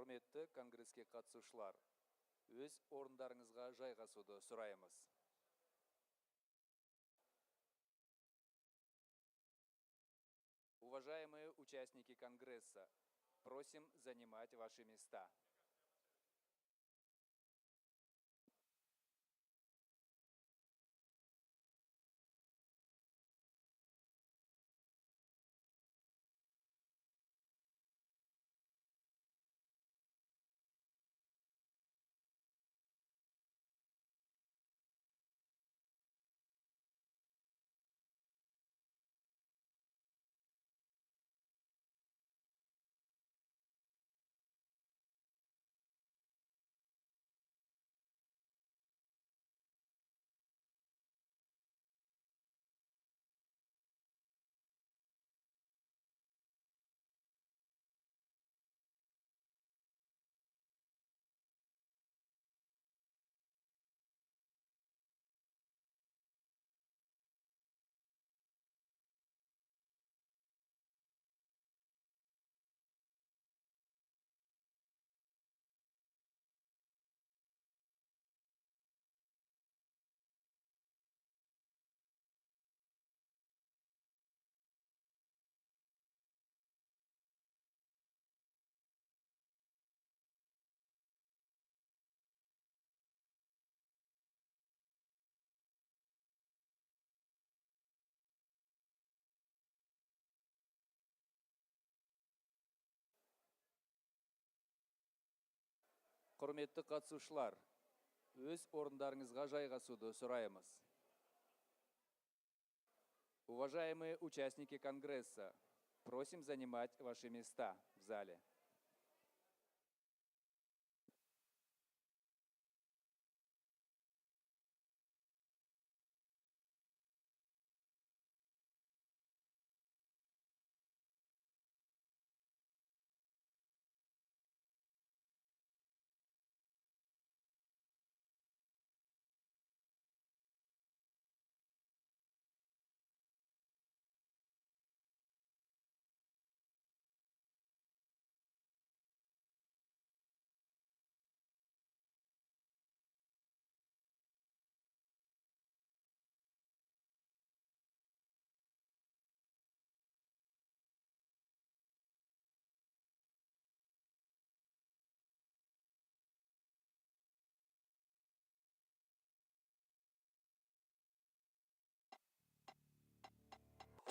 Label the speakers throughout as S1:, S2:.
S1: Құрметті конгресске қатысушылар, өз орындарыңызға жайғасуды сұраймыз. Уважаемые участники Конгресса, просим занимать ваши места. Құрметті қатысушылар, өз орындарыңызға жайғасуды сұраймыз. Уважаемые участники Конгресса, просим занимать ваши места в зале.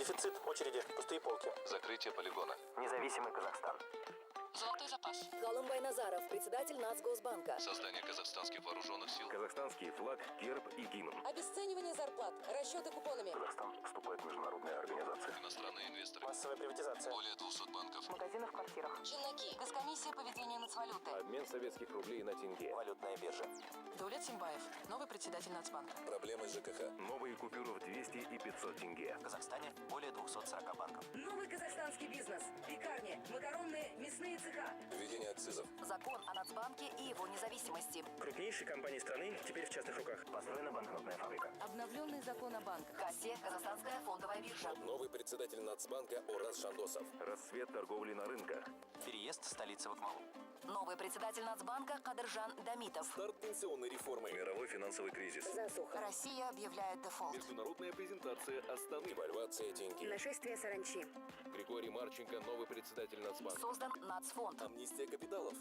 S2: Дефицит, очереди, пустые полки.
S3: Закрытие полигона.
S2: Независимый Казахстан.
S4: Золотой запас.
S5: Галымбай Назаров, председатель Нацбанка.
S3: Создание казахстанских вооруженных сил.
S6: Казахстанский флаг, герб и гимн.
S5: Обесценивание зарплат, расчеты купонами.
S6: Казахстан вступает в международные организации.
S3: Иностранные инвесторы.
S2: Массовая приватизация.
S3: Более 200 банков.
S4: Магазины в квартирах.
S5: Челноки. Госкомиссия по ведению нацвалюты.
S6: Обмен советских рублей на тенге.
S2: Валютная биржа.
S4: Даулет Симбаев, новый председатель Нацбанка.
S3: Проблемы с ЖКХ.
S6: Новые купюры в 200 и 500 тенге.
S2: В Казахстане более 240 банков.
S5: Новый казахстанский бизнес. Пекарни, макаронные, мясные цеха.
S3: Введение акцизов.
S5: Закон о Нацбанке и его независимости.
S2: Крупнейшие компании страны теперь в частных руках. Построена банкнотная фабрика.
S5: Обновленный закон о банках. КАСе, Казахстанская фондовая биржа.
S3: Новый председатель Нацбанка Ораз Шандосов.
S6: Расцвет торговли на рынках.
S2: Переезд столицы в Акмалу.
S5: Новый председатель Нацбанка Кадыржан Дамитов.
S3: Старт пенсионной реформы.
S6: Мировой финансовый кризис.
S5: Засуха. Россия объявляет дефолт.
S3: Международная презентация Астаны. Девальвация тенге.
S5: Нашествие саранчи.
S3: Григорий Марченко, новый председатель Нацбанка.
S5: Создан Нацфонд.
S3: Амнистия капиталов.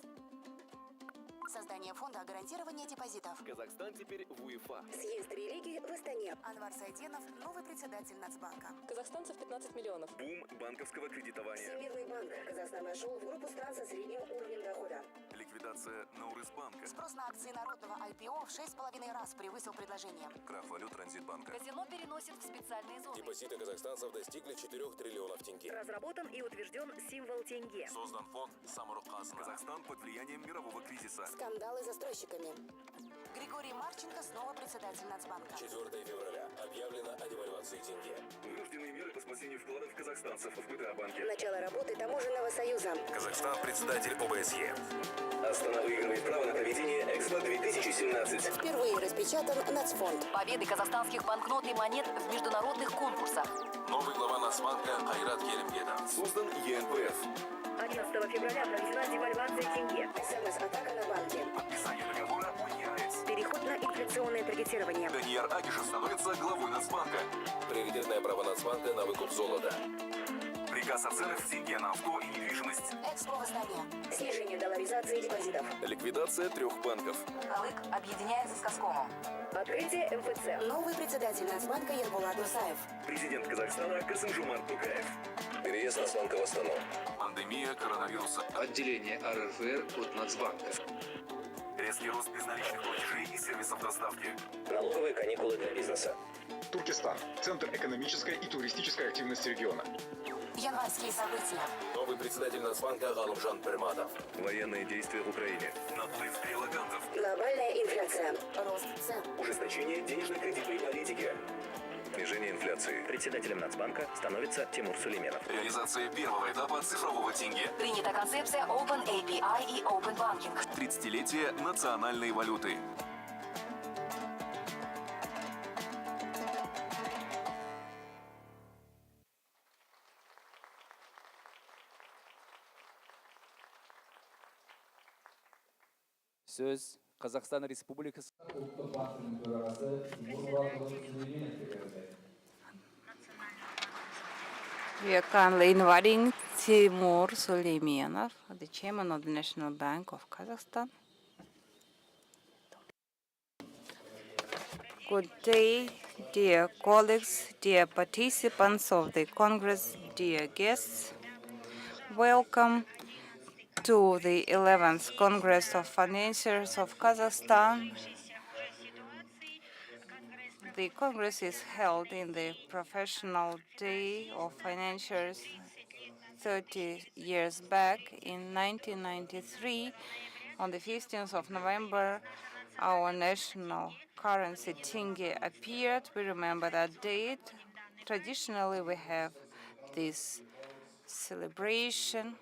S5: Создание фонда гарантирования депозитов.
S3: Казахстан теперь в УЕФА.
S5: Съезд религии в Астане. Анвар Сайденов, новый председатель Нацбанка.
S4: Казахстанцев 15 миллионов.
S6: Бум банковского кредитования.
S5: Всемирный банк. Казахстан вошел в группу стран со средним уровнем дохода.
S6: Ликвидация Наурызбанка.
S5: Спрос на акции народного IPO в 6,5 раз превысил предложение.
S6: Крах валют Транзитбанка.
S5: Казино переносит в специальные зоны.
S3: Депозиты казахстанцев достигли 4 триллионов тенге.
S5: Разработан и утвержден символ тенге.
S3: Создан фонд Самұрық-Қазына.
S6: Казахстан под влиянием мирового кризиса.
S5: Скандалы с застройщиками. Григорий Марченко снова председатель Нацбанка.
S3: 4 февраля. Объявлено о девальвации тенге.
S6: Вынужденные меры по спасению вкладов казахстанцев в БТА-банке.
S5: Начало работы таможенного союза.
S6: Казахстан председатель ОБСЕ. Астана выигрывает право на проведение Экспо 2017.
S5: Впервые распечатан Нацфонд. Победы казахстанских банкнот и монет в международных конкурсах.
S3: Новый глава Нацбанка Кайрат Келимгедов.
S6: Создан ЕНПФ.
S5: 11 февраля проведена девальвация тенге. СМС-атака на банке.
S6: Подписание договора о ЕАЭС.
S5: Переход на инфляционное таргетирование.
S3: Данияр Агишев становится главой Нацбанка. Приоритетное право Нацбанка на выкуп золота.
S6: Приказ о ценах в тенге на авто и недвижимость.
S5: Экспо восстание. Снижение долларизации депозитов.
S3: Ликвидация 3 банков.
S4: Халык объединяется с Каскомом.
S5: Открытие МФЦ. Новый председатель Нацбанка Ербулат Мусаев.
S6: Президент Казахстана Касым-Жомарт Токаев.
S3: Переезд Нацбанка в Астану.
S7: Пандемия коронавируса.
S8: Отделение РФР от Нацбанка.
S6: Резкий рост безналичных платежей и сервисов доставки.
S2: Налоговые каникулы для бизнеса.
S9: Туркестан. Центр экономической и туристической активности региона.
S5: Январские события.
S3: Новый председатель Нацбанка Галымжан Перматов.
S6: Военные действия в Украине. Наплыв релокантов.
S5: Глобальная инфляция. Рост цен.
S6: Ужесточение денежно-кредитной политики. Снижение инфляции.
S2: Председателем Нацбанка становится Тимур Сулейменов.
S3: Реализация первого этапа цифрового тенге.
S4: Принята концепция Open API и Open Banking.
S3: 30-летие национальной валюты.
S1: Сөз Қазақстан Республикасы Ұлттық банкінің төрағасы Тимур Сүлейменовке беріледі.
S10: We are kindly inviting Timur Suleymenov, the chairman of the National Bank of Kazakhstan. Good day, dear colleagues, dear participants of the Congress, dear guests. Welcome to the 11th Congress of Financiers of Kazakhstan. The Congress is held in the Professional Day of Financiers 30 years back in 1993. On the 15th of November, our national currency Tenge appeared. We remember that date. Traditionally, we have this celebration.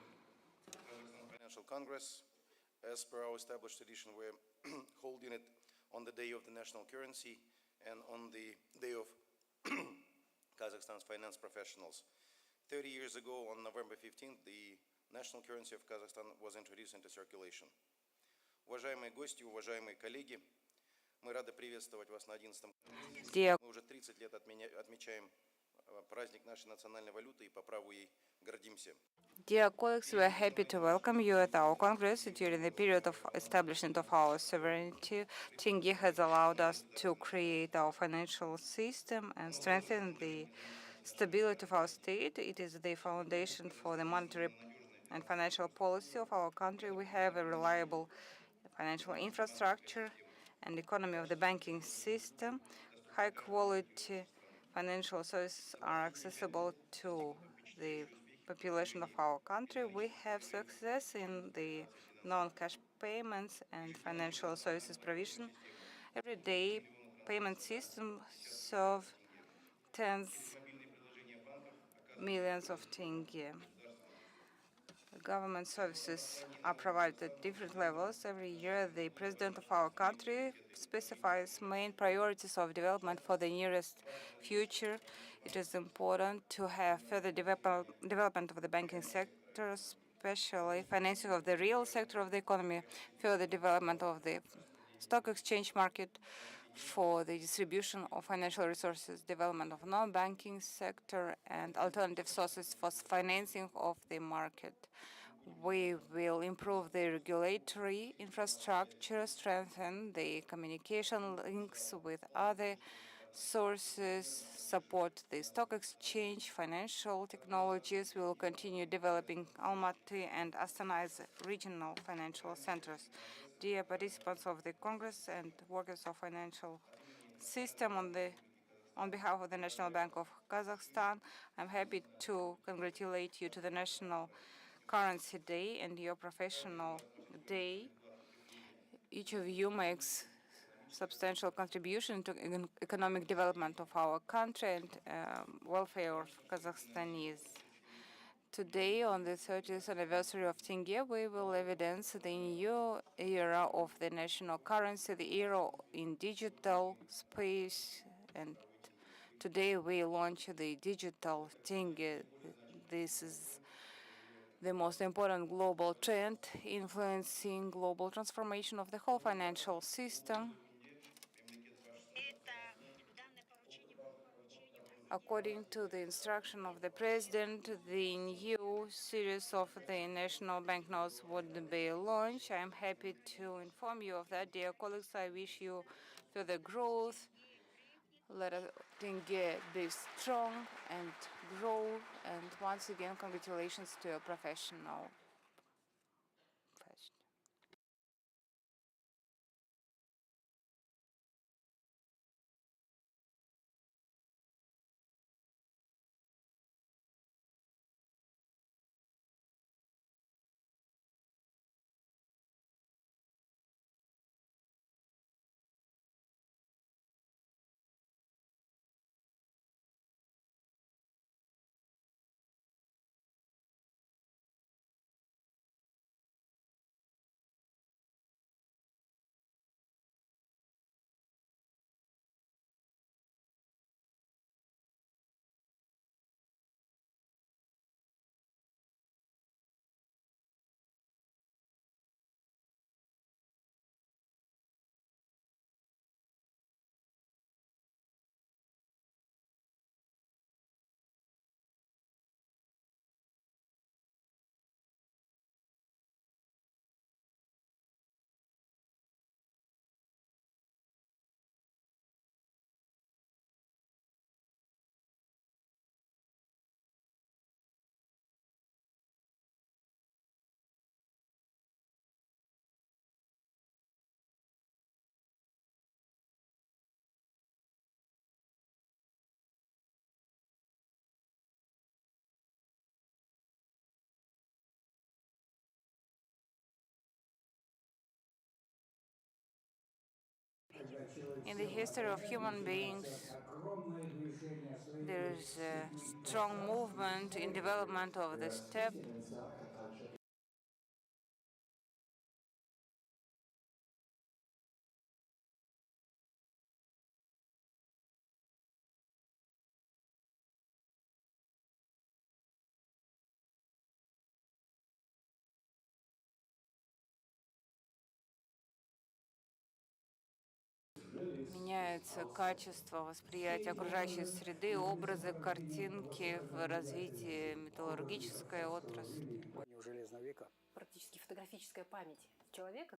S11: Financial Congress, as per our established tradition, we're holding it on the day of the national currency and on the day of Kazakhstan's finance professionals. 30 years ago, on November 15th, the national currency of Kazakhstan was introduced into circulation. Уважаемые гости, уважаемые коллеги, мы рады приветствовать вас на 11-м. Мы уже 30 лет отмечаем праздник нашей национальной валюты и по праву ей гордимся.
S10: Dear colleagues, we are happy to welcome you at our Congress. During the period of establishment of our sovereignty, Tenge has allowed us to create our financial system and strengthen the stability of our state. It is the foundation for the monetary and financial policy of our country. We have a reliable financial infrastructure and economy of the banking system. High-quality financial services are accessible to the population of our country. We have success in the non-cash payments and financial services provision. Every day, payment systems serve tens millions of tenge. Government services are provided at different levels. Every year, the president of our country specifies main priorities of development for the nearest future. It is important to have further development of the banking sector, especially financing of the real sector of the economy, further development of the stock exchange market for the distribution of financial resources, development of non-banking sector, and alternative sources for financing of the market. We will improve the regulatory infrastructure, strengthen the communication links with other sources, support the stock exchange, financial technologies. We will continue developing Almaty and Astana as regional financial centers. Dear participants of the Congress and workers of financial system, on behalf of the National Bank of Kazakhstan, I'm happy to congratulate you to the National Currency Day and your professional day. Each of you makes substantial contribution to economic development of our country and welfare of Kazakhstanis. Today, on the 30th anniversary of Tenge, we will evidence the new era of the national currency, the era in digital space, and today we launch the digital Tenge. This is the most important global trend influencing global transformation of the whole financial system. According to the instruction of the President, the new series of the national banknotes would be launched. I am happy to inform you of that. Dear colleagues, I wish you further growth. Let Tenge be strong and grow. And once again, congratulations to your professional. In the history of human beings, there is a strong movement in development of the steppe. Меняется качество восприятия окружающей среды, образы, картинки в развитии металлургической отрасли.
S5: Практически фотографическая память человека.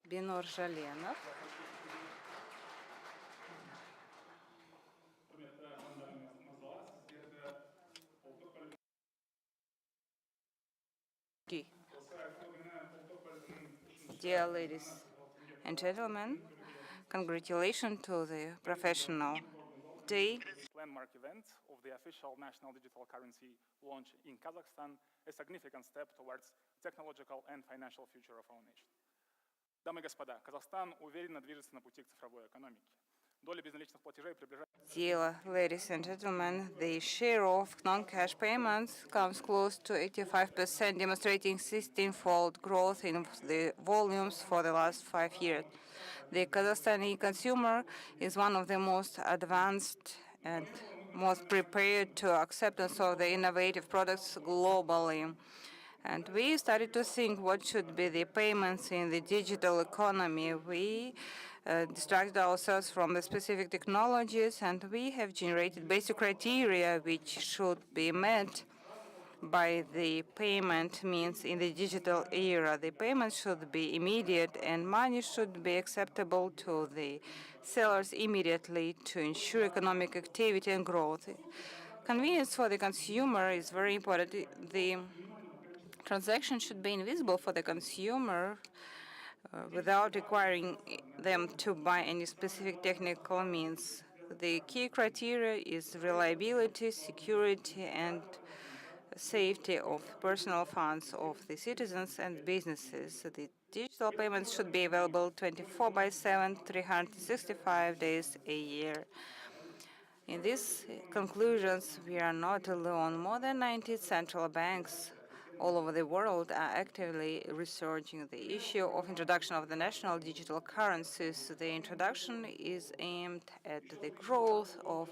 S10: Бинур Жаленов. Dear ladies and gentlemen, congratulations to the professional day.
S12: Landmark event of the official national digital currency launch in Kazakhstan, a significant step towards technological and financial future of our nation. Дамы и господа, Казахстан уверенно движется на пути к цифровой экономике. Доля безналичных платежей приближается.
S10: Dear ladies and gentlemen, the share of non-cash payments comes close to 85%, demonstrating 16-fold growth in the volumes for the last 5 years. The Kazakhstani consumer is one of the most advanced and most prepared to acceptance of the innovative products globally. And we started to think what should be the payments in the digital economy. We distracted ourselves from the specific technologies, and we have generated basic criteria which should be met by the payment means in the digital era. The payment should be immediate, and money should be acceptable to the sellers immediately to ensure economic activity and growth. Convenience for the consumer is very important. The transaction should be invisible for the consumer without requiring them to buy any specific technical means. The key criteria is reliability, security, and safety of personal funds of the citizens and businesses. The digital payments should be available 24/7, 365 days a year. In these conclusions, we are not alone. More than 90 central banks all over the world are actively researching the issue of introduction of the national digital currencies. The introduction is aimed at the growth of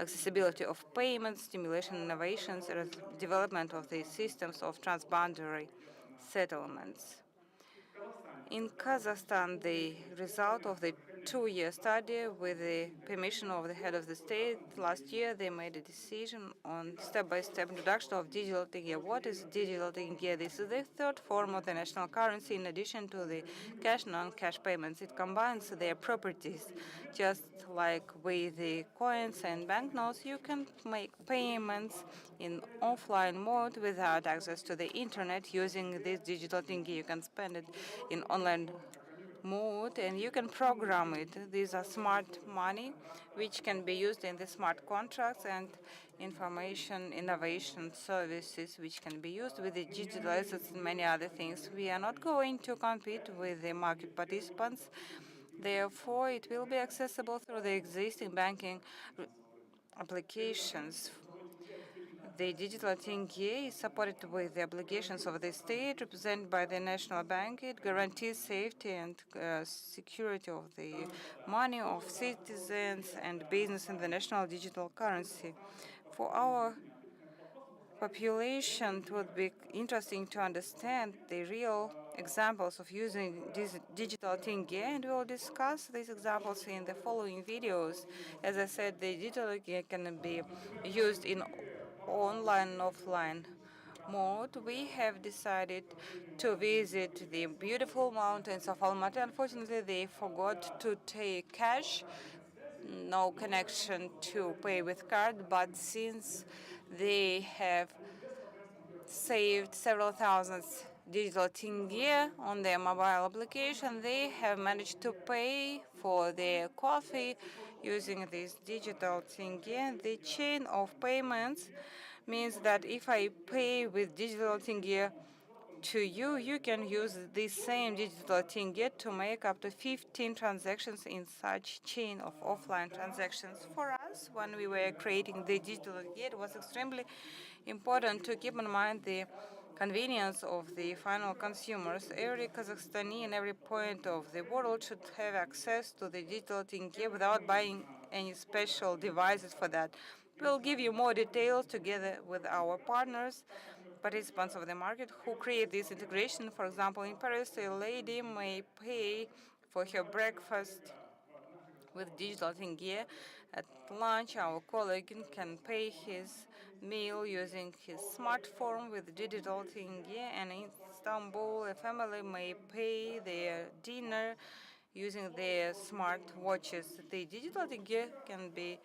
S10: accessibility of payments, stimulation innovations, and development of the systems of transboundary settlements. In Kazakhstan, the result of the 2-year study with the permission of the head of the state, last year they made a decision on step-by-step introduction of digital Tenge. What is digital Tenge? This is the third form of the national currency in addition to the cash, non-cash payments. It combines their properties. Just like with the coins and banknotes, you can make payments in offline mode without access to the internet using this digital Tenge. You can spend it in online mode, and you can program it. These are smart money, which can be used in the smart contracts and information innovation services, which can be used with the digital assets and many other things. We are not going to compete with the market participants. Therefore, it will be accessible through the existing banking applications. The digital Tenge is supported with the obligations of the state, represented by the National Bank. It guarantees safety and security of the money of citizens and business in the national digital currency. For our population, it would be interesting to understand the real examples of using this digital Tenge, and we will discuss these examples in the following videos. As I said, the digital Tenge can be used in online and offline mode. We have decided to visit the beautiful mountains of Almaty. Unfortunately, they forgot to take cash, no connection to pay with card, but since they have saved several thousands digital Tenge on their mobile application, they have managed to pay for their coffee using this digital Tenge. The chain of payments means that if I pay with digital Tenge to you, you can use this same digital Tenge to make up to 15 transactions in such chain of offline transactions. For us, when we were creating the digital Tenge, it was extremely important to keep in mind the convenience of the final consumers. Every Kazakhstani in every point of the world should have access to the digital Tenge without buying any special devices for that. We'll give you more details together with our partners, participants of the market who create this integration. For example, in Paris, a lady may pay for her breakfast With digital Tenge, at lunch, our colleague can pay his meal using his smartphone with digital Tenge, and in Istanbul, a family may pay their dinner using their smart watches. The digital Tenge can be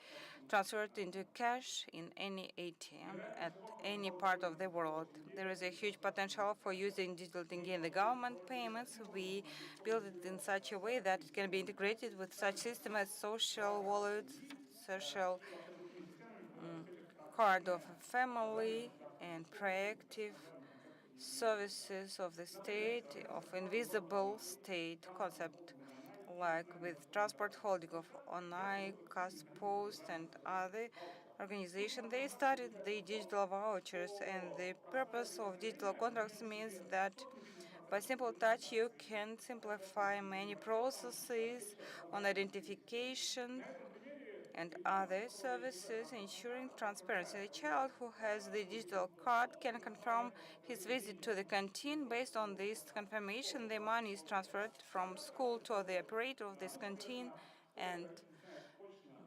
S10: transferred into cash in any ATM at any part of the world. There is a huge potential for using digital Tenge in the government payments. We build it in such a way that it can be integrated with such systems as social wallets, social card of a family, and proactive services of the state, of invisible state concept, like with transport holding of ONI, Post, and other organizations. They started the digital vouchers, and the purpose of digital contracts means that by simple touch you can simplify many processes on identification and other services, ensuring transparency. The child who has the digital card can confirm his visit to the canteen. Based on this confirmation, the money is transferred from school to the operator of this canteen, and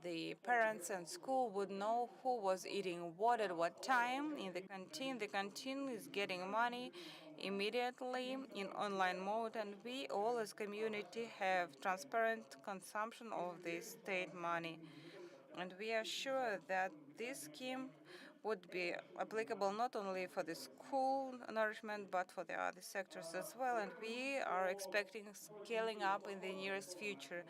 S10: the parents and school would know who was eating what at what time in the canteen. The canteen is getting money immediately in online mode, and we all as community have transparent consumption of this state money. And we are sure that this scheme would be applicable not only for the school nourishment, but for the other sectors as well. And we are expecting scaling up in the nearest future.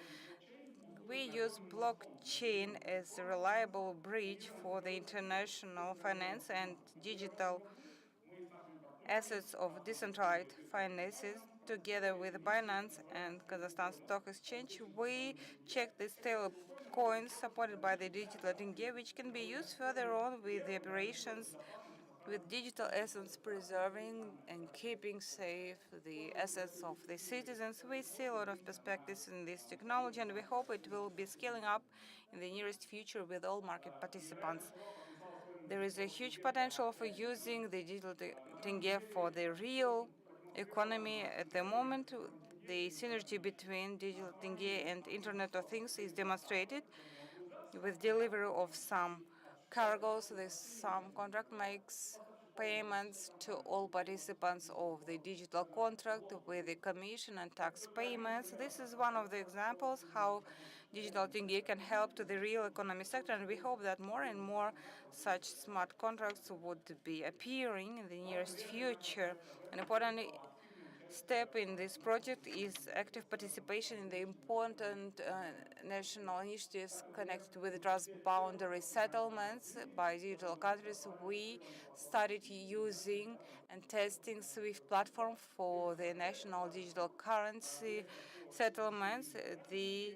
S10: We use blockchain as a reliable bridge for the international finance and digital assets of decentralized finances. Together with Binance and Kazakhstan Stock Exchange, we check the stable coins supported by the digital Tenge, which can be used further on with the operations with digital assets, preserving and keeping safe the assets of the citizens. We see a lot of perspectives in this technology, and we hope it will be scaling up in the nearest future with all market participants. There is a huge potential for using the digital Tenge for the real economy. At the moment, the synergy between digital Tenge and Internet of Things is demonstrated with delivery of some cargoes. Some contract makes payments to all participants of the digital contract with the commission and tax payments. This is one of the examples how digital Tenge can help to the real economy sector, and we hope that more and more such smart contracts would be appearing in the nearest future. An important step in this project is active participation in the important national initiatives connected with transboundary settlements by digital countries. We started using and testing SWIFT platform for the national digital currency settlements. The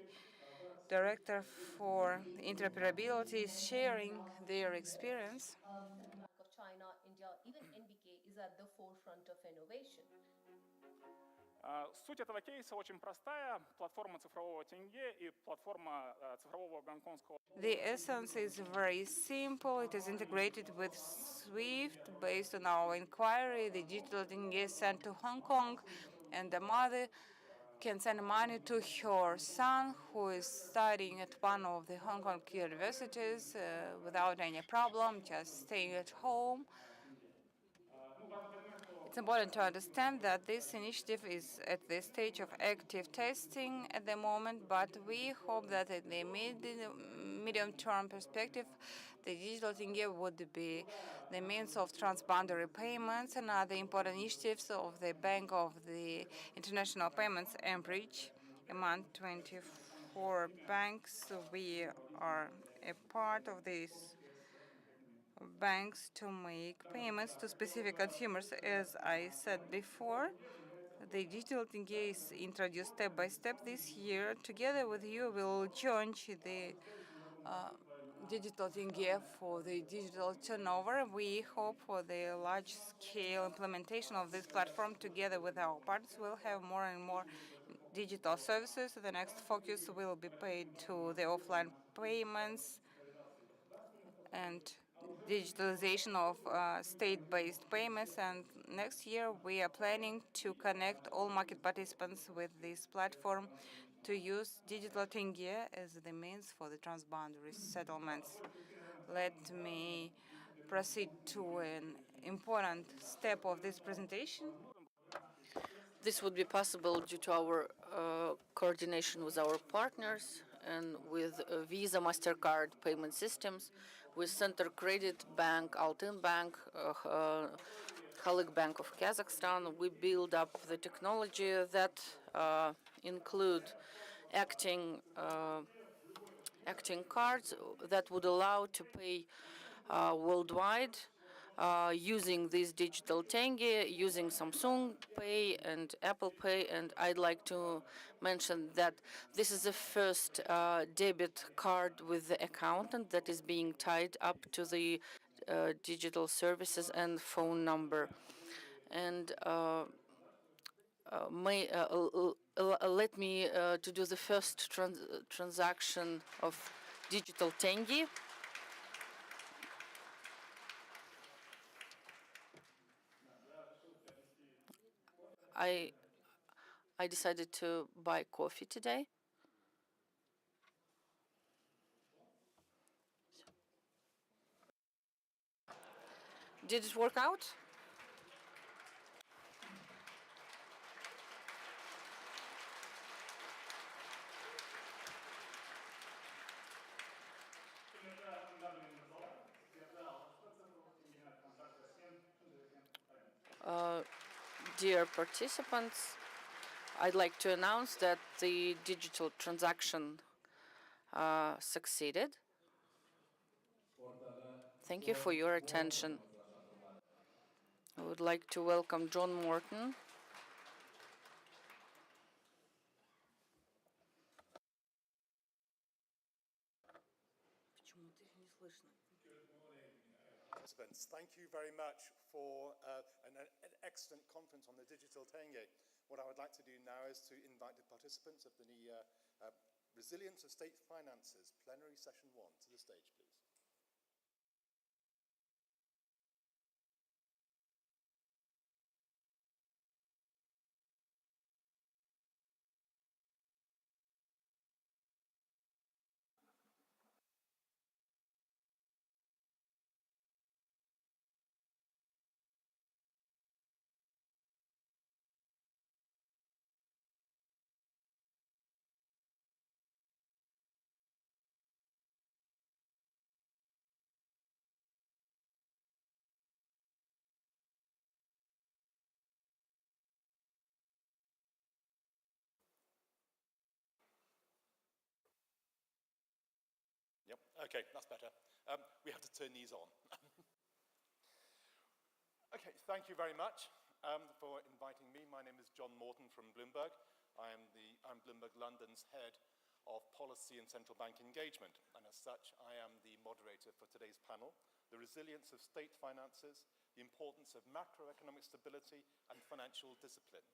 S10: director for interoperability is sharing their experience.
S13: Of China, India, even NBK is at the forefront of innovation.
S12: Суть этого кейса очень простая. Платформа цифрового тенге и платформа цифрового гонконгского.
S10: The essence is very simple. It is integrated with SWIFT. Based on our inquiry, the digital tenge is sent to Hong Kong, and the mother can send money to her son, who is studying at one of the Hong Kong universities without any problem, just staying at home. It's important to understand that this initiative is at the stage of active testing at the moment, but we hope that in the medium-term perspective, the digital tenge would be the means of transboundary payments and other important initiatives of the Bank of the International Payments Bridge. Among 24 banks, we are a part of these banks to make payments to specific consumers. As I said before, the digital tenge is introduced step by step this year. Together with you, we'll launch the digital tenge for the digital turnover. We hope for the large-scale implementation of this platform. Together with our partners, we'll have more and more digital services. The next focus will be paid to the offline payments and digitalization of state-based payments, and next year, we are planning to connect all market participants with this platform to use digital Tenge as the means for the transboundary settlements. Let me proceed to an important step of this presentation.
S14: This would be possible due to our coordination with our partners and with Visa, MasterCard payment systems, with Center Credit Bank, Altyn Bank, Bank of Kazakhstan. We build up the technology that include acting cards that would allow to pay worldwide using this digital Tenge, using Samsung Pay and Apple Pay. And I'd like to mention that this is the first debit card with the accountant that is being tied up to the digital services and phone number. And let me to do the first transaction of digital Tenge. I decided to buy coffee today. Did it work out? Dear participants, I'd like to announce that the digital transaction succeeded. Thank you for your attention. I would like to welcome John Morton.
S15: Thank you very much for an excellent conference on the digital Tenge. What I would like to do now is to invite the participants of the Resilience of State Finances Plenary Session 1 to the stage, please. Yep, okay, that's better. We have to turn these on. Okay, thank you very much for inviting me. My name is John Morton from Bloomberg. I'm Bloomberg London's head of policy and central bank engagement, and as such, I am the moderator for today's panel, the resilience of state finances, the importance of macroeconomic stability and financial discipline.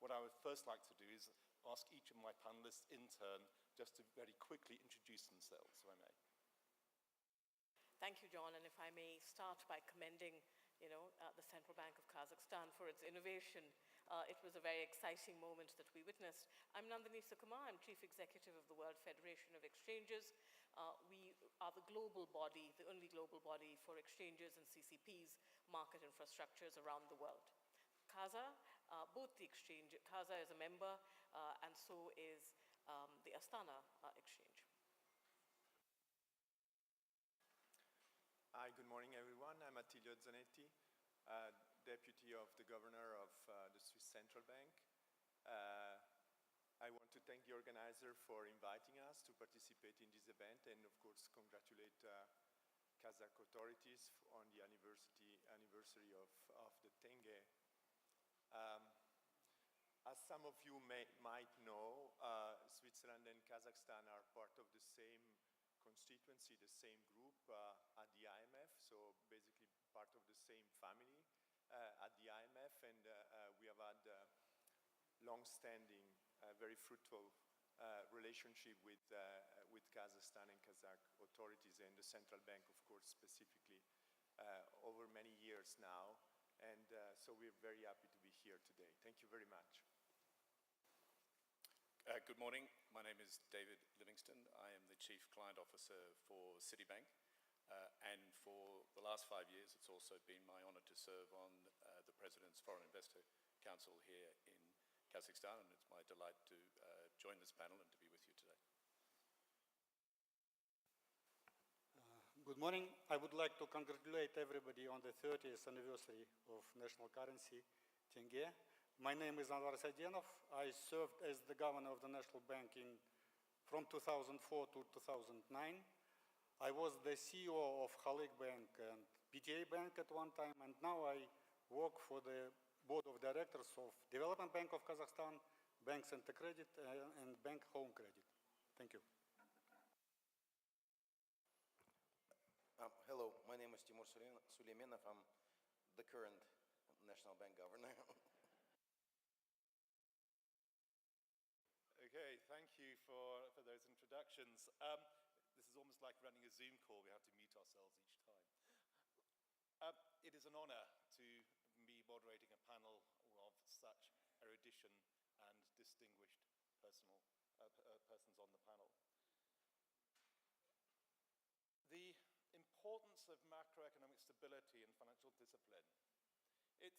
S15: What I would first like to do is ask each of my panelists in turn just to very quickly introduce themselves, if I may.
S16: Thank you, John, and if I may start by commending, the Central Bank of Kazakhstan for its innovation. It was a very exciting moment that we witnessed. I'm Nandini Sukumar. I'm Chief Executive of the World Federation of Exchanges. We are the global body, the only global body for exchanges and CCPs, market infrastructures around the world. Kaza, both the exchange, Kaza is a member, and so is the Astana exchange.
S17: Hi, good morning, everyone. I'm Attilio Zanetti, Deputy of the Governor of the Swiss Central Bank. I want to thank the organizer for inviting us to participate in this event and, of course, congratulate Kazakh authorities on the anniversary of the Tenge. As some of you might know, Switzerland and Kazakhstan are part of the same constituency, the same group at the IMF, so basically part of the same family at the IMF, and we have had long-standing, very fruitful relationship with Kazakhstan and Kazakh authorities and the central bank, of course, specifically over many years now. And so we're very happy to be here today. Thank you very much.
S18: Good morning. My name is David Livingston. I am the Chief Client Officer for Citibank. And for the last 5 years, it's also been my honor to serve on the President's Foreign Investor Council here in Kazakhstan, and it's my delight to join this panel and to be with you today.
S19: Good morning. I would like to congratulate everybody on the 30th anniversary of national currency, Tenge. My name is Anwar Saidinov. I served as the governor of the National Bank from 2004 to 2009. I was the CEO of Halyk Bank and PTA Bank at one time, and now I work for the board of directors of Development Bank of Kazakhstan, Bank Center Credit, and Bank Home Credit. Thank you.
S11: Hello, my name is Timur Suleymanov. I'm the current National Bank governor.
S15: Okay, thank you for those introductions. This is almost like running a Zoom call. We have to mute ourselves each time. It is an honor to be moderating a panel of such erudition and distinguished persons on the panel. The importance of macroeconomic stability and financial discipline, it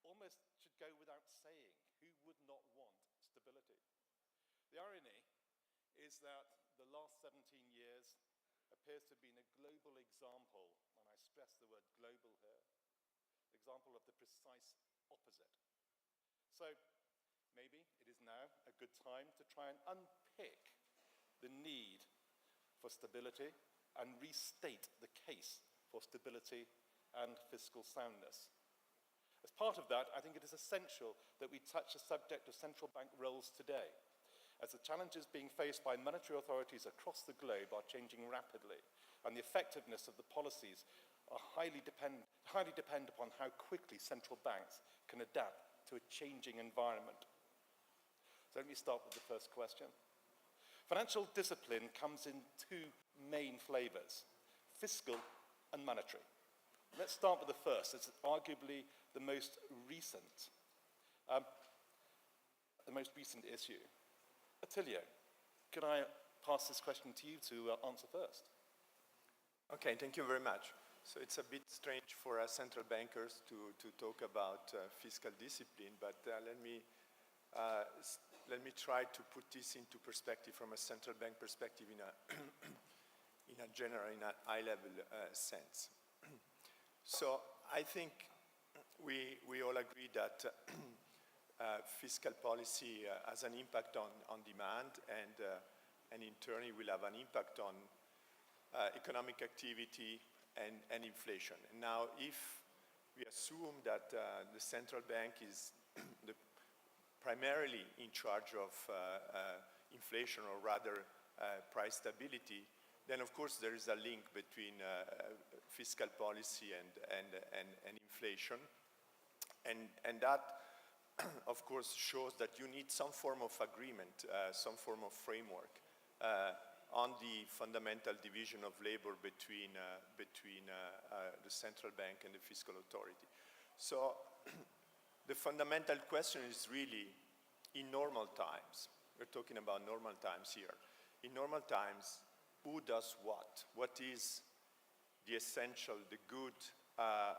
S15: almost should go without saying. Who would not want stability? The irony is that the last 17 years appears to have been a global example, and I stress the word global here, example of the precise opposite. So maybe it is now a good time to try and unpick the need for stability and restate the case for stability and fiscal soundness. As part of that, I think it is essential that we touch the subject of central bank roles today, as the challenges being faced by monetary authorities across the globe are changing rapidly, and the effectiveness of the policies are highly depend upon how quickly central banks can adapt to a changing environment. So let me start with the first question. Financial discipline comes in two main flavors, fiscal and monetary. Let's start with the first. It's arguably the most recent issue. Attilio, can I pass this question to you to answer first?
S17: Okay, thank you very much. So it's a bit strange for us central bankers to talk about fiscal discipline, but let me try to put this into perspective from a central bank perspective in a high-level sense. So I think we all agree that fiscal policy has an impact on demand, and in turn it will have an impact on economic activity and inflation. And now, if we assume that the central bank is primarily in charge of inflation, or rather price stability, then of course there is a link between fiscal policy and inflation, and that of course shows that you need some form of agreement, some form of framework on the fundamental division of labor between the central bank and the fiscal authority. So the fundamental question is really, in normal times, we're talking about normal times here, in normal times, who does what? What is the essential, the good,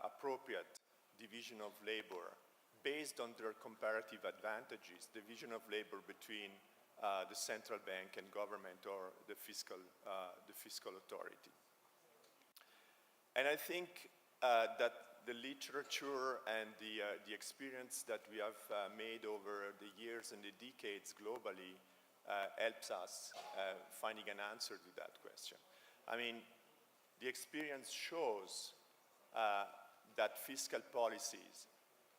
S17: appropriate division of labor based on their comparative advantages, division of labor between the central bank and government, or the fiscal authority. And I think that the literature and the experience that we have made over the years and the decades globally helps us finding an answer to that question. I mean, the experience shows that fiscal policies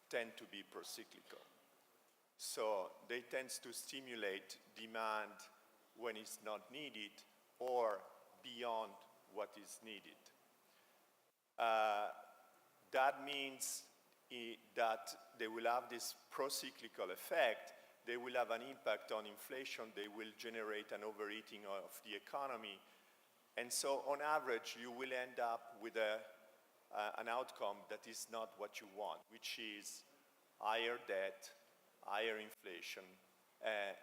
S17: tend to be procyclical. So they tend to stimulate demand when it's not needed, or beyond what is needed. That means that they will have this procyclical effect. They will have an impact on inflation. They will generate an overheating of the economy. And so on average, you will end up with a an outcome that is not what you want, which is higher debt, higher inflation,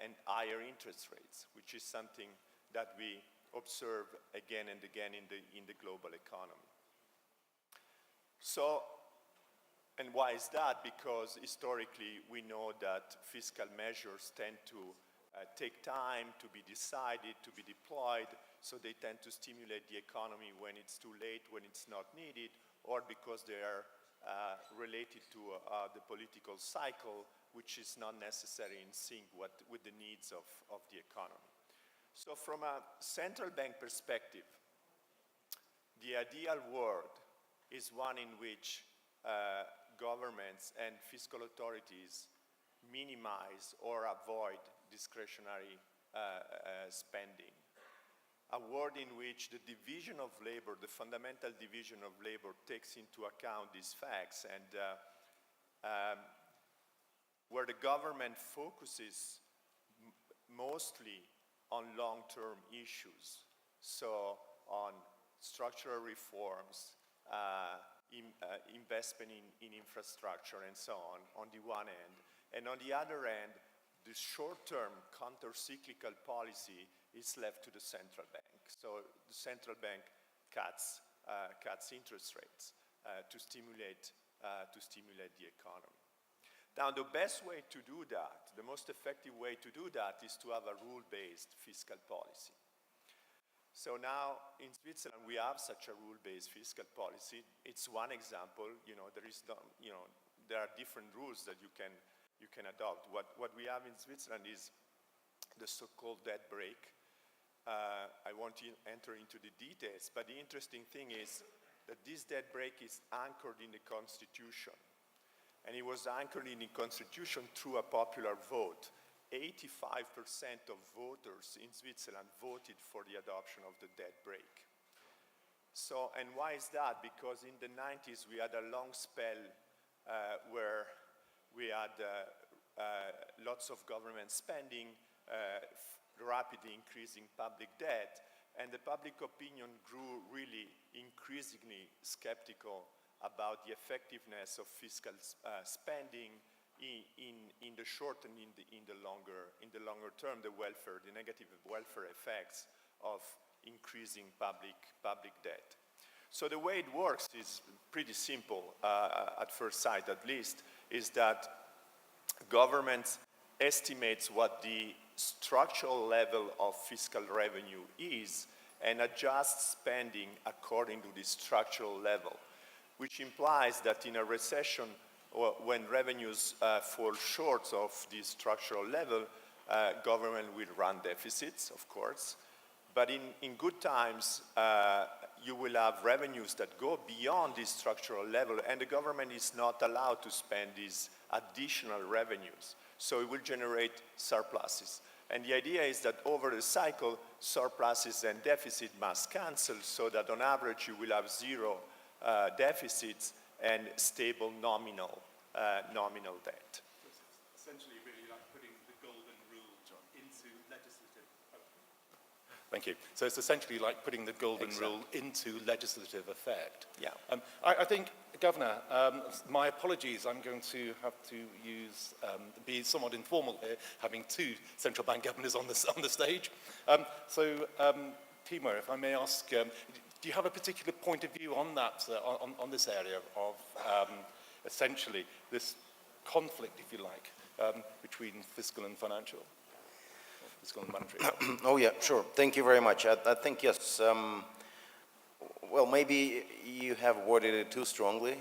S17: and higher interest rates, which is something that we observe again and again in the global economy. So, and why is that? Because historically we know that fiscal measures tend to take time to be decided, to be deployed, so they tend to stimulate the economy when it's too late, when it's not needed, or because they are related to the political cycle, which is not necessarily in sync with the needs of the economy. So from a central bank perspective, the ideal world is one in which governments and fiscal authorities minimize or avoid discretionary spending. A world in which the division of labor, the fundamental division of labor, takes into account these facts, and where the government focuses mostly on long-term issues, so on structural reforms, investment in infrastructure and so on the one hand, and on the other hand, the short-term counter-cyclical policy is left to the central bank. So the central bank cuts interest rates to stimulate the economy. Now, the best way to do that, the most effective way to do that, is to have a rule-based fiscal policy. So now, in Switzerland, we have such a rule-based fiscal policy. It's one example. There are different rules that you can adopt. What we have in Switzerland is the so-called debt break. I won't enter into the details, but the interesting thing is that this debt break is anchored in the Constitution. And it was anchored in the Constitution through a popular vote. 85% of voters in Switzerland voted for the adoption of the debt break. So, and why is that? Because in the 90s we had a long spell where we had lots of government spending, rapidly increasing public debt, and the public opinion grew really increasingly skeptical about the effectiveness of fiscal spending in the short and in the longer term, the negative welfare effects of increasing public debt. So the way it works is pretty simple, at first sight at least, is that government estimates what the structural level of fiscal revenue is and adjusts spending according to this structural level, which implies that in a recession, or when revenues fall short of this structural level, government will run deficits, of course. But in good times, you will have revenues that go beyond this structural level, and the government is not allowed to spend these additional revenues. So it will generate surpluses. And the idea is that over the cycle, surpluses and deficit must cancel, so that on average you will have zero deficits and stable nominal debt.
S15: It's essentially really like putting the golden rule, John, into legislative.
S20: Thank you. So it's essentially like putting the golden rule into legislative effect.
S17: Yeah.
S20: I think, Governor, my apologies, I'm going to have to be somewhat informal here, having two central bank governors on the stage. Timo, if I may ask, do you have a particular point of view on that, on this area of essentially this conflict, if you like, between fiscal and financial, or fiscal and monetary?
S11: Oh yeah, sure. Thank you very much. I think yes. Well, maybe you have worded it too strongly,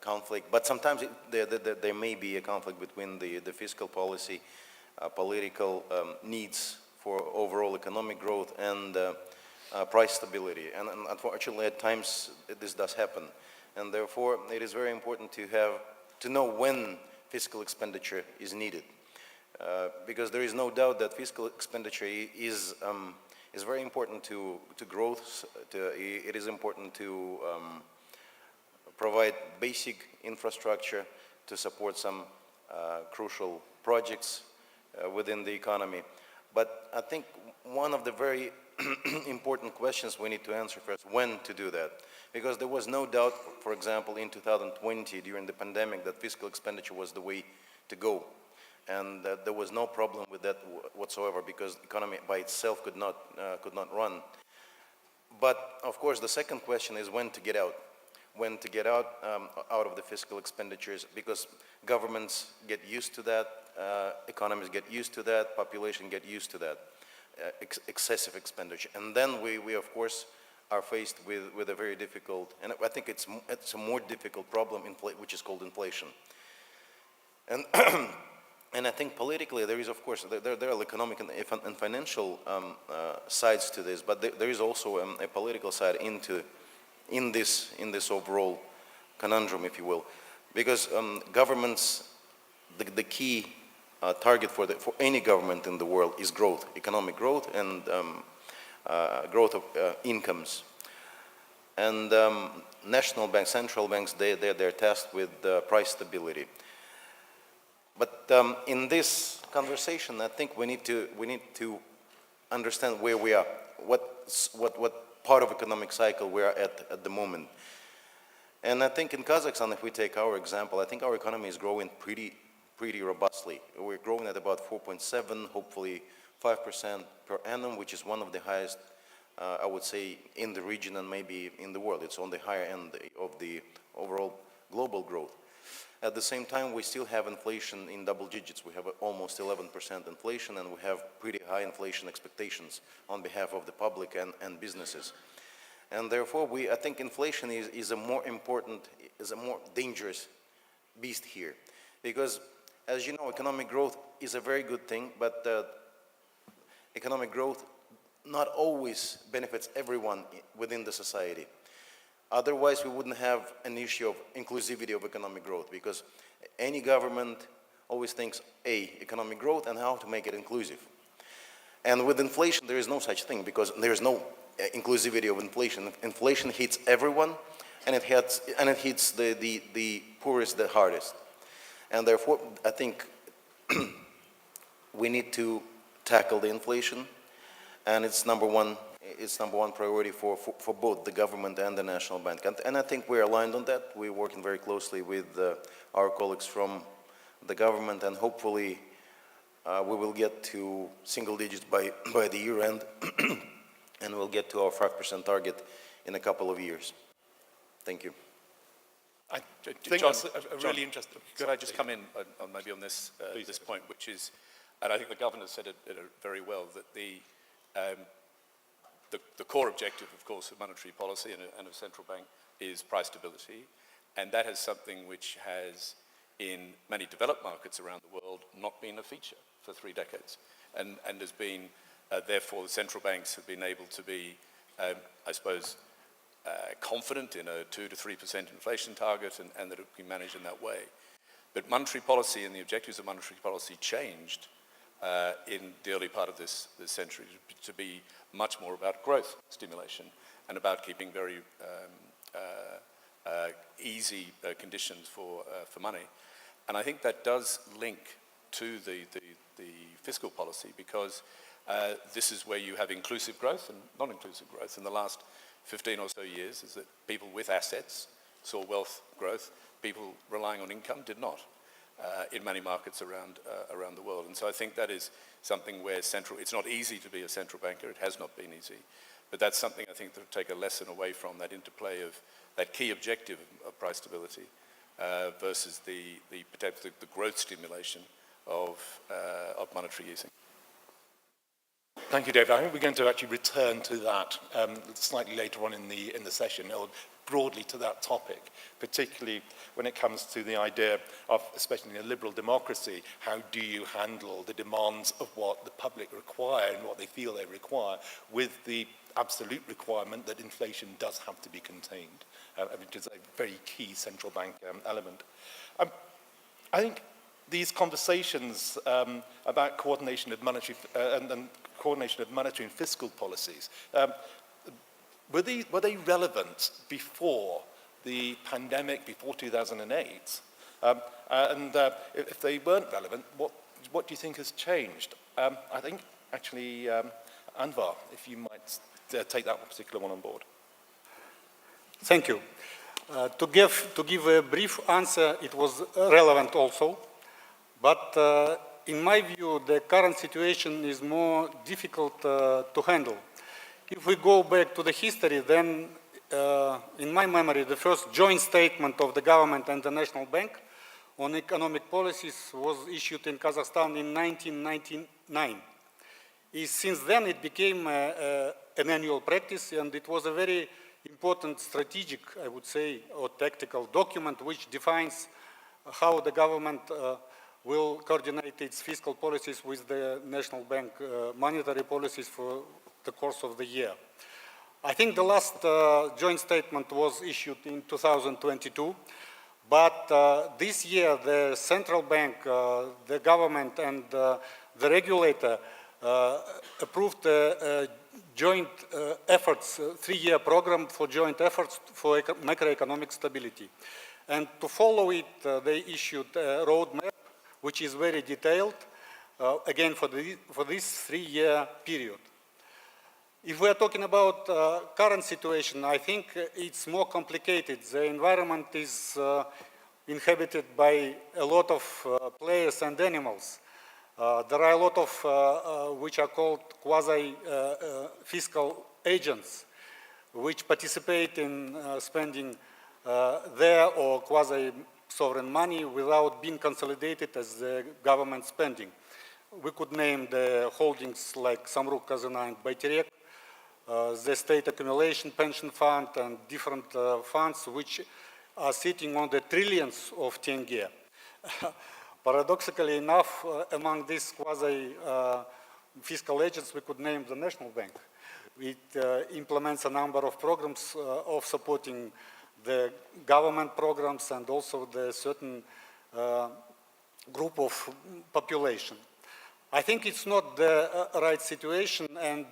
S11: conflict. But sometimes there may be a conflict between the fiscal policy, political needs for overall economic growth, and price stability, and unfortunately at times this does happen, and therefore it is very important to know when fiscal expenditure is needed, because there is no doubt that fiscal expenditure is very important to growth. It is important to provide basic infrastructure to support some crucial projects within the economy. But I think one of the very important questions we need to answer first, when to do that. Because there was no doubt, for example, in 2020 during the pandemic that fiscal expenditure was the way to go. And there was no problem with that whatsoever because the economy by itself could not run. But of course the second question is when to get out. When to get out of the fiscal expenditures, because governments get used to that, economies get used to that, population get used to that excessive expenditure. And then we of course are faced with a very difficult, and I think it's a more difficult problem, which is called inflation. And and I think politically there is, of course, there are economic and financial sides to this, but there is also a political side in this overall conundrum, if you will, because governments, the key target for any government in the world is growth, economic growth, and growth of incomes. And national banks, central banks, they're tasked with price stability. But in this conversation, I think we need to understand where we are, what part of economic cycle we are at the moment. And I think in Kazakhstan, if we take our example, I think our economy is growing pretty robustly. We're growing at about 4.7, hopefully 5% per annum, which is one of the highest, I would say, in the region and maybe in the world. It's on the higher end of the overall global growth. At the same time, we still have inflation in double digits. We have almost 11% inflation, and we have pretty high inflation expectations on behalf of the public and businesses. And therefore, I think inflation is a more important, is a more dangerous beast here. Because, as you know, economic growth is a very good thing, but economic growth not always benefits everyone within the society. Otherwise, we wouldn't have an issue of inclusivity of economic growth, because any government always thinks, economic growth and how to make it inclusive. And with inflation, there is no such thing, because there is no inclusivity of inflation. Inflation hits everyone, and it hits the poorest the hardest. And therefore, I think we need to tackle the inflation, and it's number one priority for both the government and the national bank. And I think we're aligned on that. We're working very closely with our colleagues from the government, and hopefully we will get to single digits by the year end, and we'll get to our 5% target in a couple of years. Thank you.
S15: I think
S18: John,
S15: that's a really interesting.
S18: Could I just come in maybe on this this point, which is, and I think the governor said it very well, that the core objective, of course, of monetary policy and of central bank is price stability, and that is something which has, in many developed markets around the world, not been a feature for 3 decades, and has been, therefore, the central banks have been able to be, I suppose, confident in a 2 to 3% inflation target, and that it can be managed in that way. But monetary policy and the objectives of monetary policy changed in the early part of this century to be much more about growth stimulation and about keeping very easy conditions for money. And I think that does link to the fiscal policy, because this is where you have inclusive growth and non-inclusive growth. In the last 15 or so years, is that people with assets saw wealth growth, people relying on income did not. In many markets around the world. And so I think that is something where it's not easy to be a central banker, it has not been easy, but that's something I think that will take a lesson away from that interplay of that key objective of price stability versus the growth stimulation of monetary easing.
S15: Thank you, David. I think we're going to actually return to that slightly later on in the session, or broadly to that topic, particularly when it comes to the idea of, especially in a liberal democracy, how do you handle the demands of what the public require and what they feel they require, with the absolute requirement that inflation does have to be contained, which is a very key central bank element. I think these conversations about coordination of monetary and coordination of monetary and fiscal policies, were they relevant before the pandemic, before 2008? And if they weren't relevant, what do you think has changed? I think, actually, Anwar, if you might take that particular one on board.
S19: Thank you. To give a brief answer, it was relevant also, but in my view, the current situation is more difficult to handle. If we go back to the history, then in my memory, the first joint statement of the government and the National Bank on economic policies was issued in Kazakhstan in 1999. Since then, it became an annual practice, and it was a very important strategic, I would say, or tactical document which defines how the government will coordinate its fiscal policies with the National Bank monetary policies for the course of the year. I think the last joint statement was issued in 2022, but this year the central bank, the government, and the regulator approved a joint efforts, 3-year program for joint efforts for macroeconomic stability. And to follow it, they issued a roadmap, which is very detailed, again, for this 3-year period. If we are talking about current situation, I think it's more complicated. The environment is inhabited by a lot of players and animals. There are a lot of which are called quasi-fiscal agents, which participate in spending their or quasi-sovereign money without being consolidated as the government spending. We could name the holdings like Samruk, Kazana, and Bayterek, the state accumulation pension fund, and different funds which are sitting on the trillions of Tenge. Paradoxically enough, among these quasi-fiscal agents, we could name the National Bank. It implements a number of programs of supporting the government programs and also the certain group of population. I think it's not the right situation, and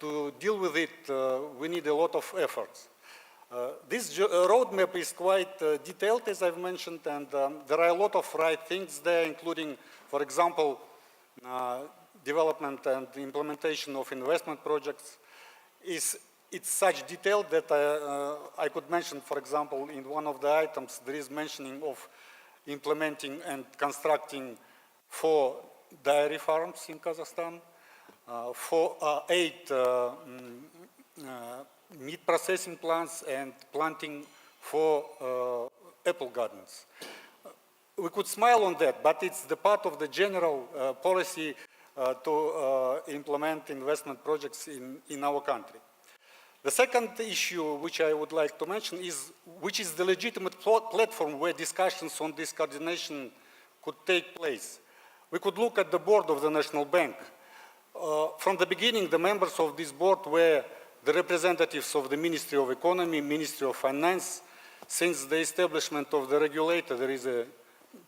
S19: to deal with it, we need a lot of efforts. This roadmap is quite detailed, as I've mentioned, and there are a lot of right things there, including, for example, development and implementation of investment projects. It's such detail that I could mention, for example, in one of the items, there is mentioning of implementing and constructing 4 dairy farms in Kazakhstan, 8 meat processing plants, and planting 4 apple gardens. We could smile on that, but it's the part of the general policy to implement investment projects in our country. The second issue which I would like to mention is, which is the legitimate platform where discussions on this coordination could take place. We could look at the board of the National Bank. From the beginning, the members of this board were the representatives of the Ministry of Economy, Ministry of Finance. Since the establishment of the regulator, there is a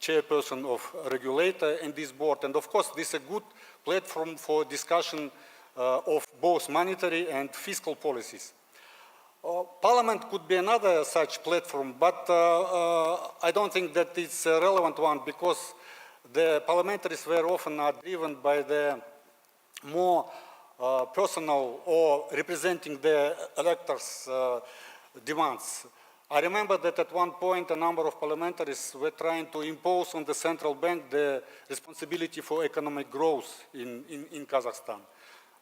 S19: chairperson of regulator in this board. And of course, this is a good platform for discussion of both monetary and fiscal policies. Parliament could be another such platform, but I don't think that it's a relevant one, because the parliamentaries very often are driven by the more personal or representing the electors' demands. I remember that at one point a number of parliamentaries were trying to impose on the central bank the responsibility for economic growth in Kazakhstan.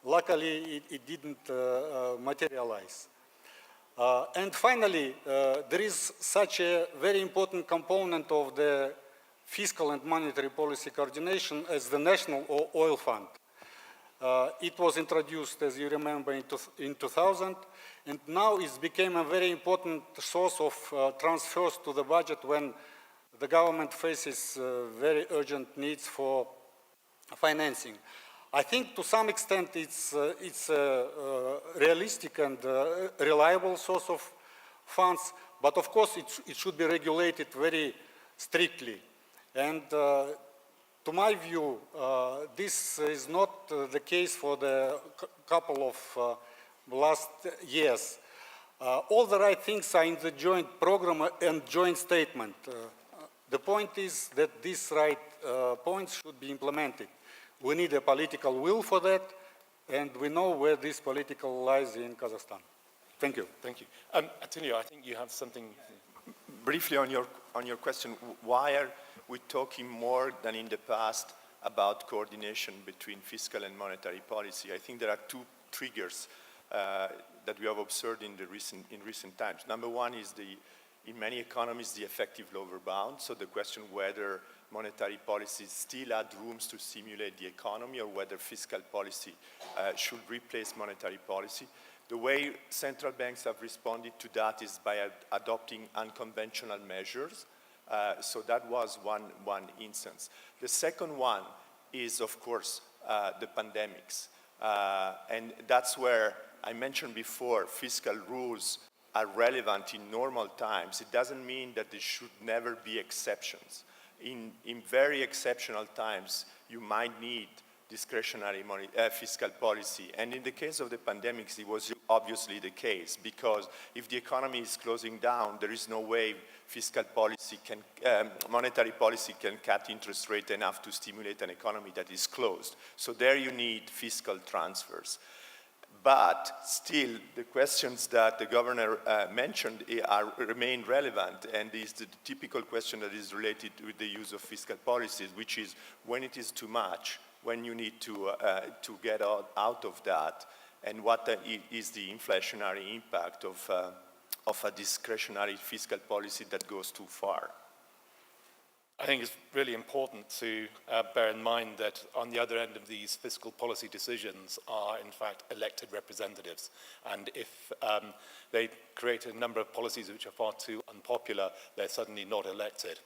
S19: Luckily, it didn't materialize. And finally, there is such a very important component of the fiscal and monetary policy coordination as the National Oil Fund. It was introduced, as you remember, in 2000, and now it became a very important source of transfers to the budget when the government faces very urgent needs for financing. I think to some extent it's a realistic and reliable source of funds, but of course it should be regulated very strictly. And to my view, this is not the case for the couple of last years. All the right things are in the joint program and joint statement. The point is that these right points should be implemented. We need a political will for that, and we know where this political lies in Kazakhstan. Thank you.
S15: Thank you. Attilio, I think you have something.
S17: Briefly on your question, why are we talking more than in the past about coordination between fiscal and monetary policy? I think there are two triggers that we have observed in recent times. Number one is in many economies, the effective lower bound. So the question whether monetary policy still had rooms to stimulate the economy or whether fiscal policy should replace monetary policy. The way central banks have responded to that is by adopting unconventional measures. So that was one instance. The second one is, of course, the pandemics. And that's where I mentioned before, fiscal rules are relevant in normal times. It doesn't mean that there should never be exceptions. In very exceptional times, you might need discretionary fiscal policy. And in the case of the pandemics, it was obviously the case, because if the economy is closing down, there is no way fiscal policy monetary policy can cut interest rate enough to stimulate an economy that is closed. So there you need fiscal transfers. But still, the questions that the governor mentioned remain relevant, and is the typical question that is related with the use of fiscal policies, which is when it is too much, when you need to get out of that, and what is the inflationary impact of a discretionary fiscal policy that goes too far.
S15: I think it's really important to bear in mind that on the other end of these fiscal policy decisions are, in fact, elected representatives. And if they create a number of policies which are far too unpopular, they're suddenly not elected,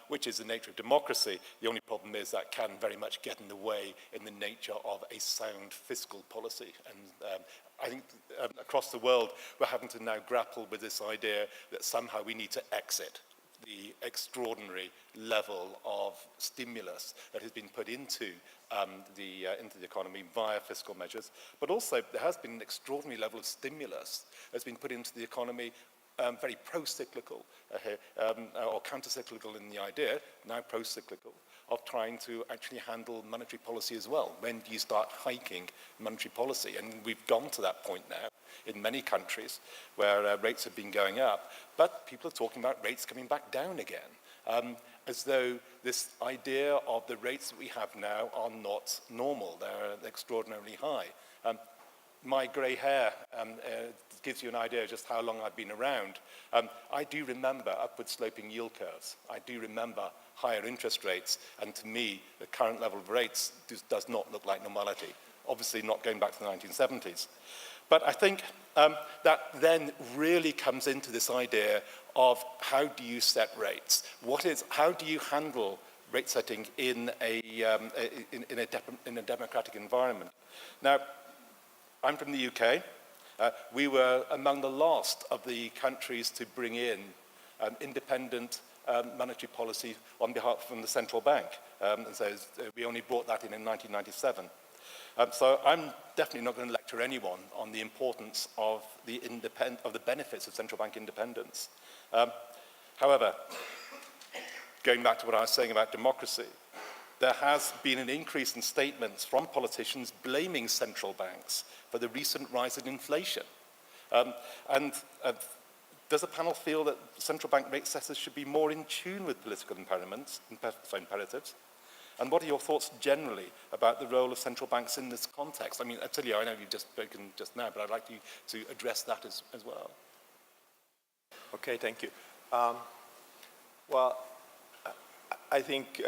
S15: which is the nature of democracy. The only problem is that can very much get in the way in the nature of a sound fiscal policy. And I think across the world, we're having to now grapple with this idea that somehow we need to exit the extraordinary level of stimulus that has been put into the economy via fiscal measures, but also there has been an extraordinary level of stimulus that's been put into the economy, very pro-cyclical or counter-cyclical in the idea, now pro-cyclical, of trying to actually handle monetary policy as well. When do you start hiking monetary policy? And we've gone to that point now in many countries where rates have been going up, but people are talking about rates coming back down again, as though this idea of the rates that we have now are not normal. They're extraordinarily high. My grey hair gives you an idea of just how long I've been around. I do remember upward sloping yield curves. I do remember higher interest rates, and to me, the current level of rates does not look like normality. Obviously not going back to the 1970s. But I think that then really comes into this idea of how do you set rates? How do you handle rate setting in a democratic environment? Now, I'm from the UK. We were among the last of the countries to bring in independent monetary policy on behalf from the central bank. And so we only brought that in 1997. So I'm definitely not going to lecture anyone on the importance of the benefits of central bank independence. However, going back to what I was saying about democracy, there has been an increase in statements from politicians blaming central banks for the recent rise in inflation. Does the panel feel that central bank rate setters should be more in tune with political imperatives? And what are your thoughts generally about the role of central banks in this context? I mean, Attilio, I know you've just spoken just now, but I'd like you to address that as well.
S17: Okay, thank you. Well, I think,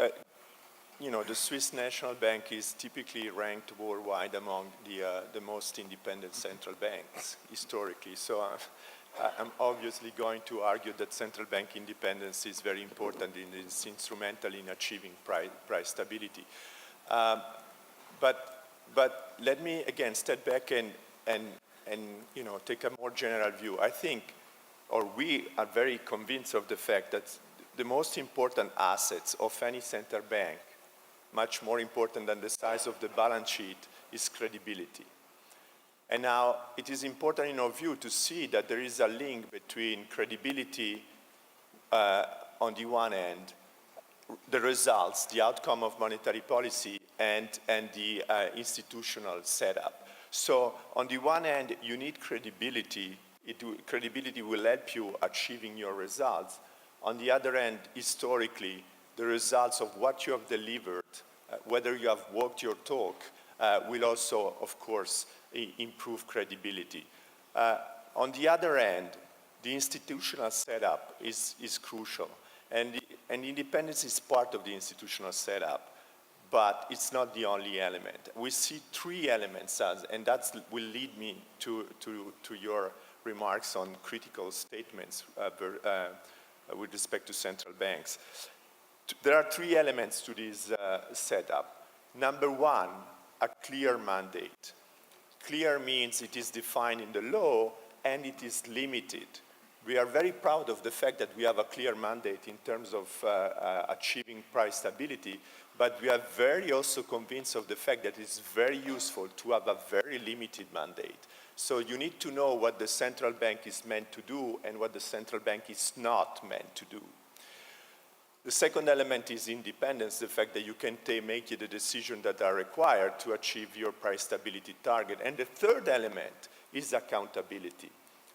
S17: the Swiss National Bank is typically ranked worldwide among the most independent central banks historically. So I'm obviously going to argue that central bank independence is very important and is instrumental in achieving price stability. But let me again step back and take a more general view. I think, or we are very convinced of the fact that the most important assets of any central bank, much more important than the size of the balance sheet, is credibility. And now it is important in our view to see that there is a link between credibility on the one hand, the results, the outcome of monetary policy, and the institutional setup. So on the one hand, you need credibility credibility will help you achieving your results. On the other hand, historically, the results of what you have delivered, whether you have walked your talk, will also, of course, improve credibility. On the other hand, the institutional setup is crucial, and independence is part of the institutional setup, but it's not the only element. We see three elements, and that will lead me to your remarks on critical statements with respect to central banks. There are three elements to this setup. Number one, a clear mandate. Clear means it is defined in the law and it is limited. We are very proud of the fact that we have a clear mandate in terms of achieving price stability, but we are very also convinced of the fact that it's very useful to have a very limited mandate. So you need to know what the central bank is meant to do and what the central bank is not meant to do. The second element is independence, the fact that you can make the decisions that are required to achieve your price stability target. And the third element is accountability.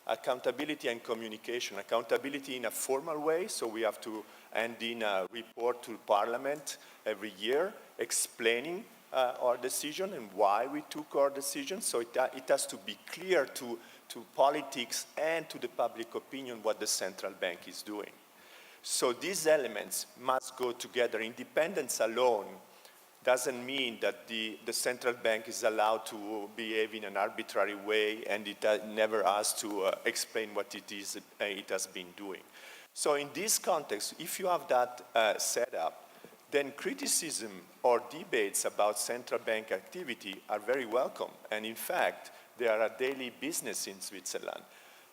S17: Accountability and communication. Accountability in a formal way, so we have to hand in a report to Parliament every year explaining our decision and why we took our decision. So it has to be clear to politics and to the public opinion what the central bank is doing. So these elements must go together. Independence alone doesn't mean that the central bank is allowed to behave in an arbitrary way and it never has to explain what it is it has been doing. So in this context, if you have that setup, then criticism or debates about central bank activity are very welcome. And in fact, they are a daily business in Switzerland.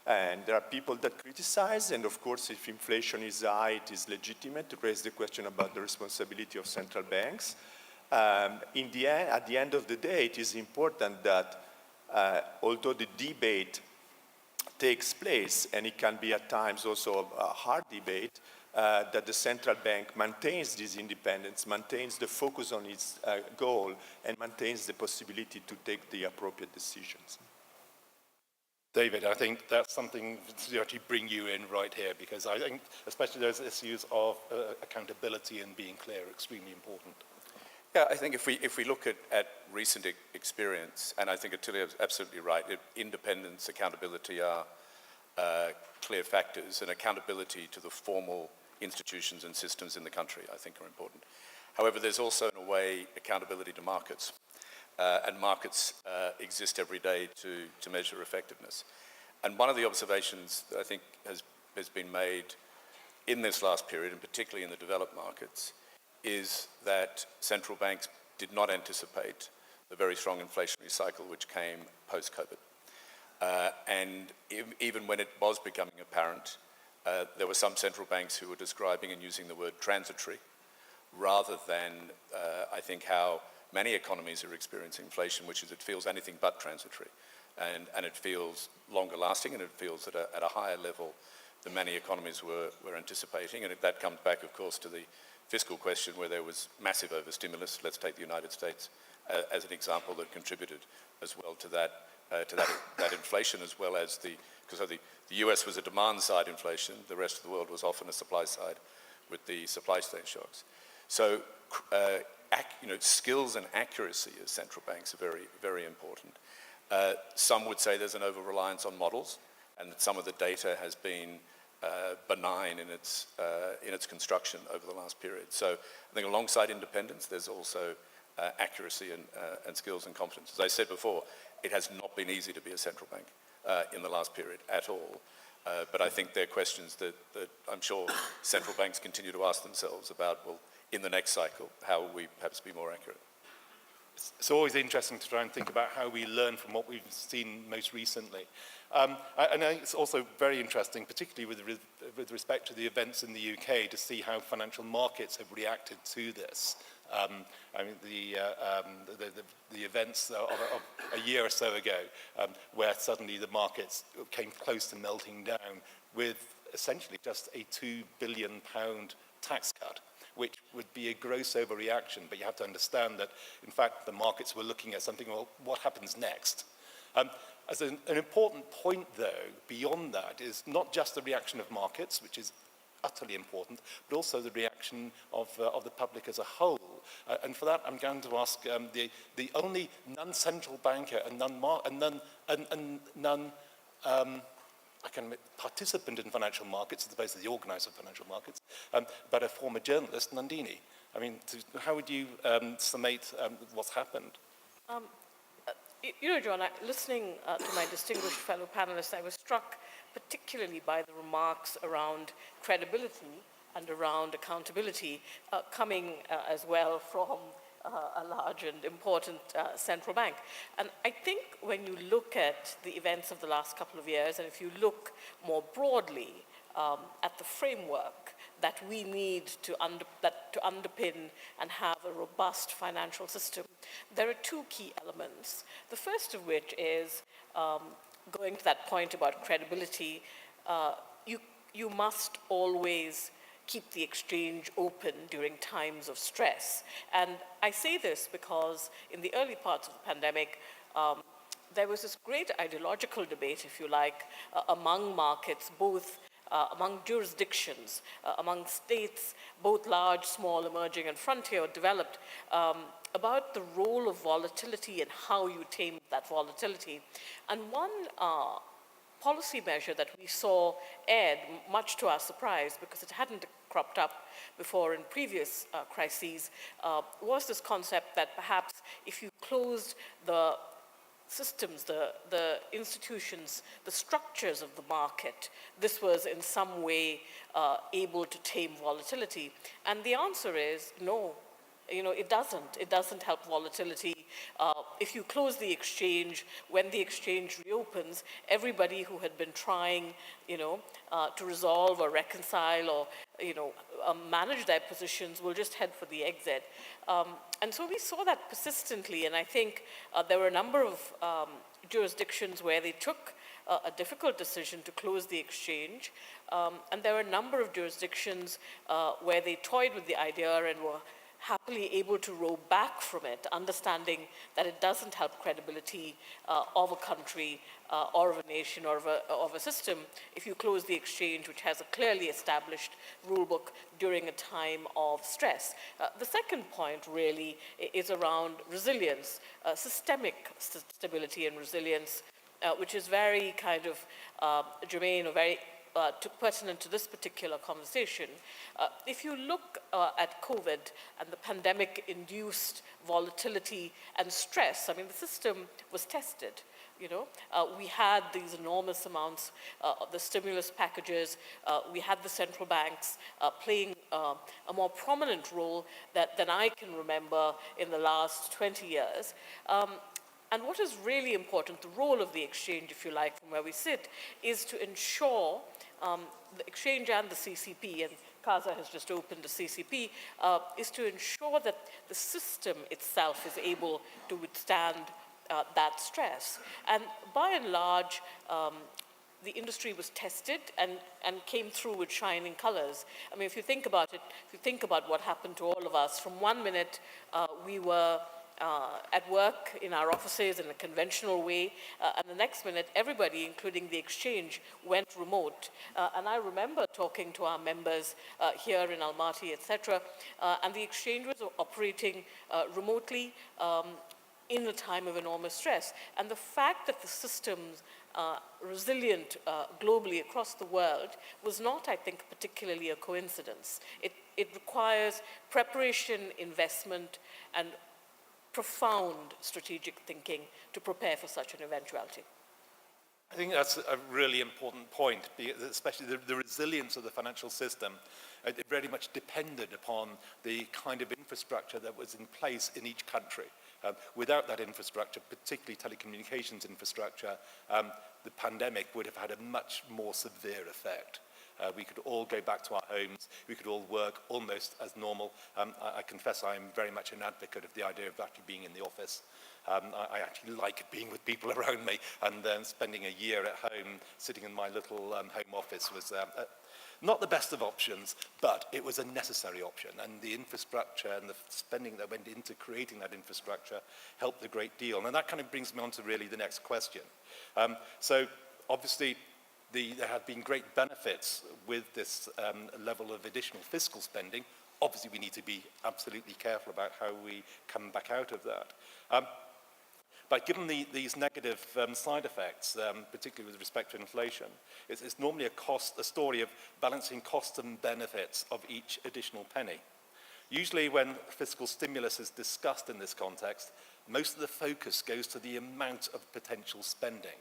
S17: And there are people that criticize, and of course, if inflation is high, it is legitimate to raise the question about the responsibility of central banks. At the end of the day, it is important that although the debate takes place, and it can be at times also a hard debate, that the central bank maintains this independence, maintains the focus on its goal, and maintains the possibility to take the appropriate decisions.
S20: David, I think that's something to actually bring you in right here, because I think especially those issues of accountability and being clear are extremely important.
S18: Yeah, I think if we look at recent experience, and I think Attila is absolutely right, independence, accountability are clear factors, and accountability to the formal institutions and systems in the country, I think, are important. However, there's also, in a way, accountability to markets. And markets exist every day to measure effectiveness. And one of the observations that I think has been made in this last period, and particularly in the developed markets, is that central banks did not anticipate the very strong inflationary cycle which came post-COVID. And even when it was becoming apparent, there were some central banks who were describing and using the word transitory, rather than, I think, how many economies are experiencing inflation, which is it feels anything but transitory. And it feels longer lasting, and it feels at a higher level than many economies were anticipating. And that comes back, of course, to the fiscal question where there was massive overstimulus. Let's take the United States as an example that contributed as well to that inflation, as well as because the US was a demand-side inflation, the rest of the world was often a supply side with the supply chain shocks. So skills and accuracy as central banks are very, very important. Some would say there's an over-reliance on models, and that some of the data has been benign in its construction over the last period. So I think alongside independence, there's also accuracy and skills and competence. As I said before, it has not been easy to be a central bank in the last period at all. But I think there are questions that I'm sure central banks continue to ask themselves about, well, in the next cycle, how will we perhaps be more accurate?
S20: It's always interesting to try and think about how we learn from what we've seen most recently. And I think it's also very interesting, particularly with respect to the events in the UK, to see how financial markets have reacted to this. I mean, the events of a year or so ago, where suddenly the markets came close to melting down with essentially just a £2 billion tax cut, which would be a gross overreaction. But you have to understand that, in fact, the markets were looking at something, well, what happens next? As an important point, though, beyond that, is not just the reaction of markets, which is utterly important, but also the reaction of the public as a whole. And for that, I'm going to ask the only non-central banker and participant in financial markets, as opposed to the organizer of financial markets, but a former journalist, Nandini. I mean, how would you summate what's happened?
S16: You know, John, listening to my distinguished fellow panelists, I was struck particularly by the remarks around credibility and around accountability coming as well from a large and important central bank. And I think when you look at the events of the last couple of years, and if you look more broadly at the framework that we need to underpin and have a robust financial system, there are two key elements. The first of which is going to that point about credibility. You must always keep the exchange open during times of stress. And I say this because in the early parts of the pandemic, there was this great ideological debate, if you like, among markets, both among jurisdictions, among states, both large, small, emerging, and frontier, developed, about the role of volatility and how you tame that volatility. And one policy measure that we saw aired, much to our surprise, because it hadn't cropped up before in previous crises, was this concept that perhaps if you closed the systems, the institutions, the structures of the market, this was in some way able to tame volatility. And the answer is no. You know, it doesn't. It doesn't help volatility. If you close the exchange, when the exchange reopens, everybody who had been trying, to resolve or reconcile or, manage their positions will just head for the exit. And so we saw that persistently, and I think there were a number of jurisdictions where they took a difficult decision to close the exchange, and there were a number of jurisdictions where they toyed with the idea and were happily able to row back from it, understanding that it doesn't help credibility of a country or of a nation or of a system if you close the exchange, which has a clearly established rule book during a time of stress. The second point really is around resilience, systemic stability and resilience, which is very kind of germane or very pertinent to this particular conversation. If you look at COVID and the pandemic-induced volatility and stress, I mean, the system was tested. We had these enormous amounts of the stimulus packages. We had the central banks playing a more prominent role than I can remember in the last 20 years. And what is really important, the role of the exchange, if you like, from where we sit, is to ensure the exchange and the CCP, and Kaza has just opened the CCP, is to ensure that the system itself is able to withstand that stress. And by and large, the industry was tested and came through with shining colors. I mean, if you think about it, if you think about what happened to all of us, from one minute we were at work in our offices in a conventional way, and the next minute everybody, including the exchange, went remote. And I remember talking to our members here in Almaty, etc., and the exchange was operating remotely in a time of enormous stress. And the fact that the systems resilient globally across the world was not, I think, particularly a coincidence. It requires preparation, investment, and profound strategic thinking to prepare for such an eventuality.
S20: I think that's a really important point, especially the resilience of the financial system. It very much depended upon the kind of infrastructure that was in place in each country. Without that infrastructure, particularly telecommunications infrastructure, the pandemic would have had a much more severe effect. We could all go back to our homes. We could all work almost as normal. I confess I am very much an advocate of the idea of actually being in the office. I actually like being with people around me, and then spending a year at home, sitting in my little home office was
S15: Not the best of options, but it was a necessary option. And the infrastructure and the spending that went into creating that infrastructure helped a great deal. And that kind of brings me on to really the next question. So obviously, there have been great benefits with this level of additional fiscal spending. Obviously, we need to be absolutely careful about how we come back out of that. But given these negative side effects, particularly with respect to inflation, it's normally a story of balancing costs and benefits of each additional penny. Usually when fiscal stimulus is discussed in this context, most of the focus goes to the amount of potential spending.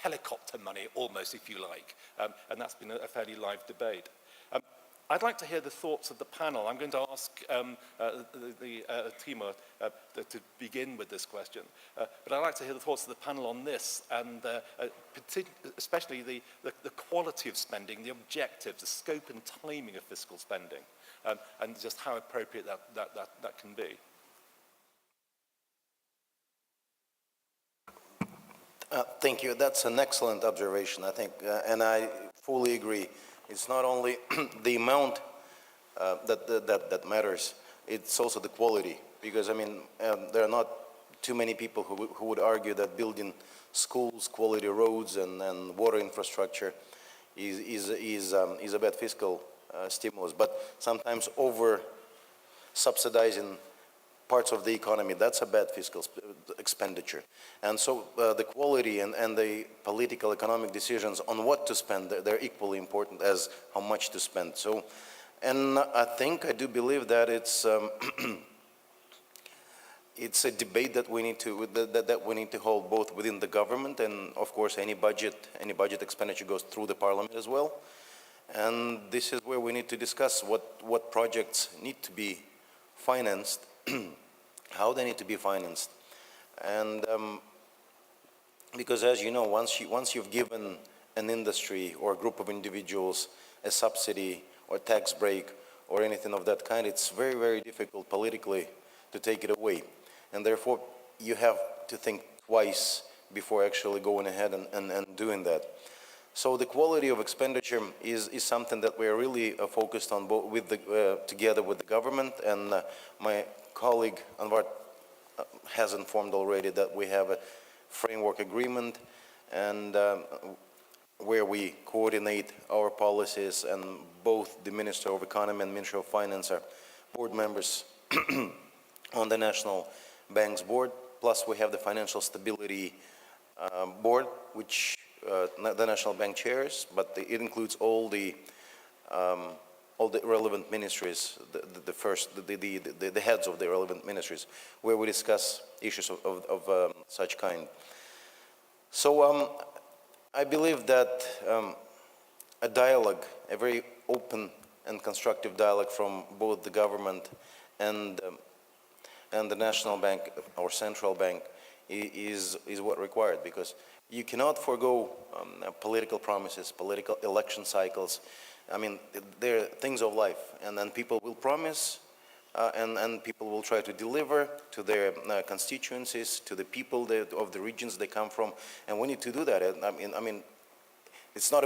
S15: Helicopter money, almost, if you like. And that's been a fairly live debate. I'd like to hear the thoughts of the panel. I'm going to ask Timo to begin with this question. But I'd like to hear the thoughts of the panel on this, and especially the quality of spending, the objectives, the scope and timing of fiscal spending, and just how appropriate that can be.
S11: Thank you. That's an excellent observation, I think, and I fully agree. It's not only the amount that matters, it's also the quality. Because, I mean, there are not too many people who would argue that building schools, quality roads, and water infrastructure is a bad fiscal stimulus. But sometimes over-subsidizing parts of the economy, that's a bad fiscal expenditure. And so the quality and the political economic decisions on what to spend, they're equally important as how much to spend. So, and I do believe that it's it's a debate that we need to hold both within the government, and of course any budget expenditure goes through the parliament as well. And this is where we need to discuss what projects need to be financed, how they need to be financed. And because, as you know, once you've given an industry or a group of individuals a subsidy or tax break or anything of that kind, it's very, very difficult politically to take it away. And therefore, you have to think twice before actually going ahead and doing that. So the quality of expenditure is something that we're really focused on, both together with the government. And my colleague Anwar has informed already that we have a framework agreement, and where we coordinate our policies, and both the Minister of Economy and Minister of Finance are board members on the National Bank's board. Plus we have the Financial Stability Board, which the National Bank chairs, but it includes all the relevant ministries, the heads of the relevant ministries, where we discuss issues of such kind. So I believe that a dialogue, a very open and constructive dialogue from both the government and the National Bank or Central Bank is what required, because you cannot forego political promises, political election cycles. I mean, they're things of life, and then people will promise, and people will try to deliver to their constituencies, to the people of the regions they come from, and we need to do that. I mean, it's not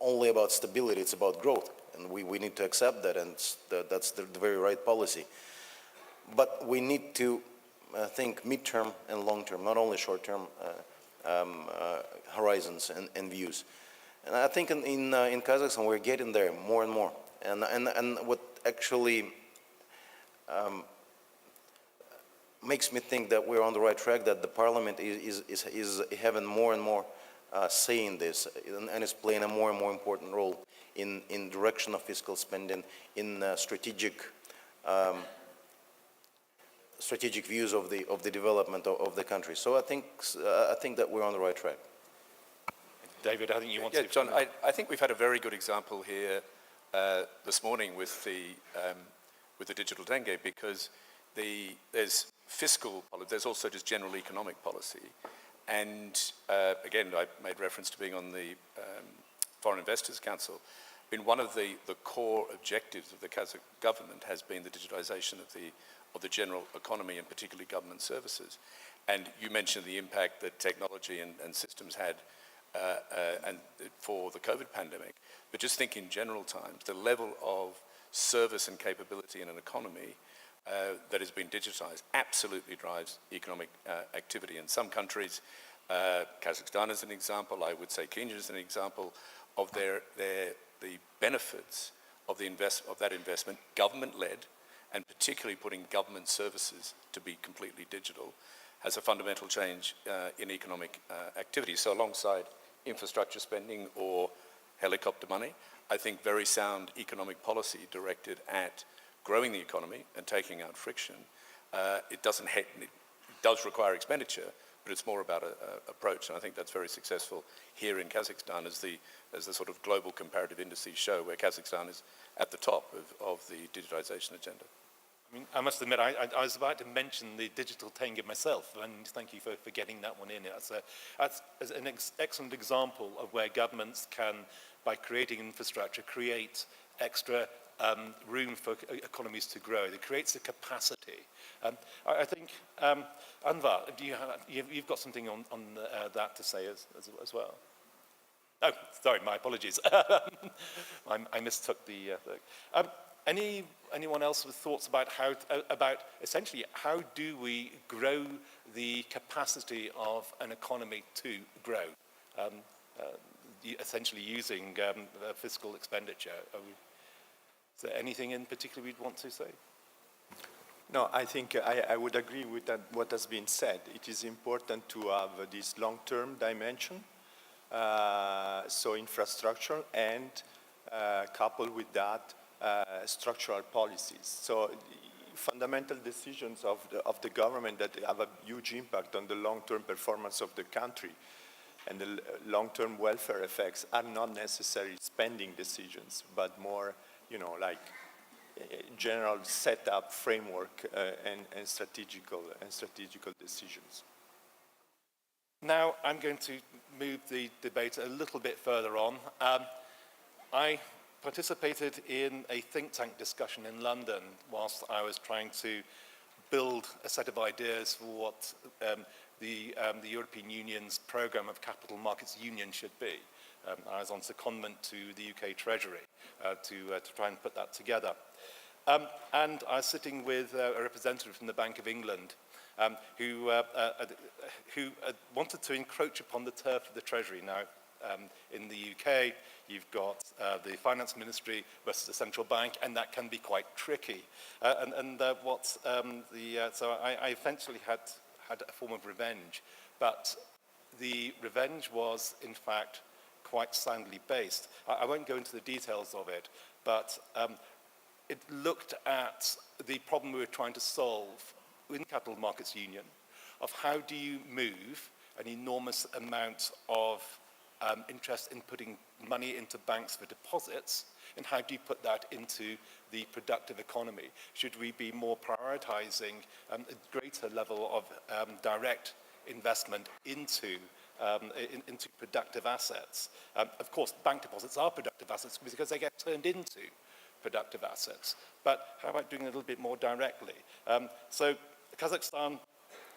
S11: only about stability; it's about growth, and we need to accept that, and that's the very right policy. But we need to think midterm and long-term, not only short-term horizons and views. And I think in Kazakhstan we're getting there more and more. And what actually makes me think that we're on the right track, that the parliament is having more and more say in this, and is playing a more and more important role in direction of fiscal spending, in strategic views of the development of the country. So I think that we're on the right track.
S15: David, I think you want to...
S18: Yeah, John, I think we've had a very good example here this morning with the digital Tenge, because there's fiscal policy, there's also just general economic policy. And again, I made reference to being on the Foreign Investors Council. I mean, one of the core objectives of the Kazakh government has been the digitization of the general economy, and particularly government services. And you mentioned the impact that technology and systems had and for the COVID pandemic, but just think in general terms, the level of service and capability in an economy that has been digitized absolutely drives economic activity. In some countries, Kazakhstan is an example, I would say Kenya is an example of the benefits of that investment, government-led, and particularly putting government services to be completely digital, has a fundamental change in economic activity. So alongside infrastructure spending or helicopter money, I think very sound economic policy directed at growing the economy and taking out friction. It does require expenditure, but it's more about an approach, and I think that's very successful here in Kazakhstan, as the sort of global comparative indices show, where Kazakhstan is at the top of the digitization agenda.
S15: I mean, I must admit, I was about to mention the digital Tenge myself, and thank you for getting that one in. That's an excellent example of where governments can, by creating infrastructure, create extra room for economies to grow. It creates a capacity. I think, Anwar, you've got something on that to say as well. Oh, sorry, my apologies. I mistook the thing. Anyone else with thoughts about essentially how do we grow the capacity of an economy to grow, essentially using fiscal expenditure? Is there anything in particular we'd want to say?
S17: No, I think I would agree with what has been said. It is important to have this long-term dimension, so infrastructure, and coupled with that, structural policies. So fundamental decisions of the government that have a huge impact on the long-term performance of the country and the long-term welfare effects are not necessarily spending decisions, but more, like general setup framework and strategical decisions.
S15: Now I'm going to move the debate a little bit further on. I participated in a think tank discussion in London whilst I was trying to build a set of ideas for what the European Union's programme of capital markets union should be. I was on secondment to the UK Treasury to try and put that together. And I was sitting with a representative from the Bank of England who wanted to encroach upon the turf of the Treasury. Now, in the UK, you've got the Finance Ministry versus the Central Bank, and that can be quite tricky. So I eventually had a form of revenge, but the revenge was, in fact, quite soundly based. I won't go into the details of it, but it looked at the problem we were trying to solve in Capital Markets Union of how do you move an enormous amount of interest in putting money into banks for deposits, and how do you put that into the productive economy? Should we be more prioritizing a greater level of direct investment into productive assets? Of course, bank deposits are productive assets because they get turned into productive assets. But how about doing it a little bit more directly? So Kazakhstan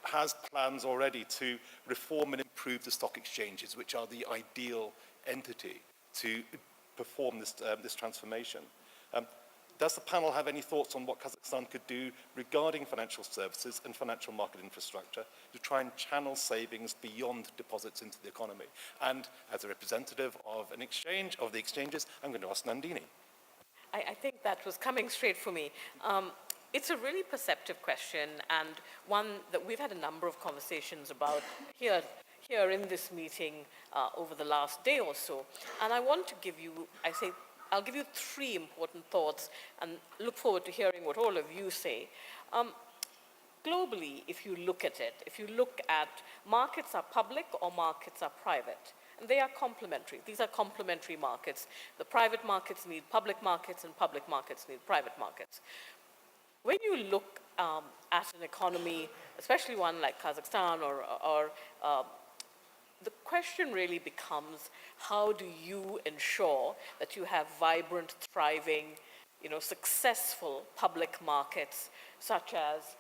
S15: has plans already to reform and improve the stock exchanges, which are the ideal entity to perform this transformation. Does the panel have any thoughts on what Kazakhstan could do regarding financial services and financial market infrastructure to try and channel savings beyond deposits into the economy? And as a representative of an exchange, of the exchanges, I'm going to ask Nandini.
S16: I think that was coming straight for me. It's a really perceptive question, and one that we've had a number of conversations about here in this meeting over the last day or so. And I want to give you, I'll give you 3 important thoughts and look forward to hearing what all of you say. Globally, if you look at it, if you look at markets are public or markets are private, and they are complementary. These are complementary markets. The private markets need public markets, and public markets need private markets. When you look at an economy, especially one like Kazakhstan, the question really becomes, how do you ensure that you have vibrant, thriving, successful public markets, such as,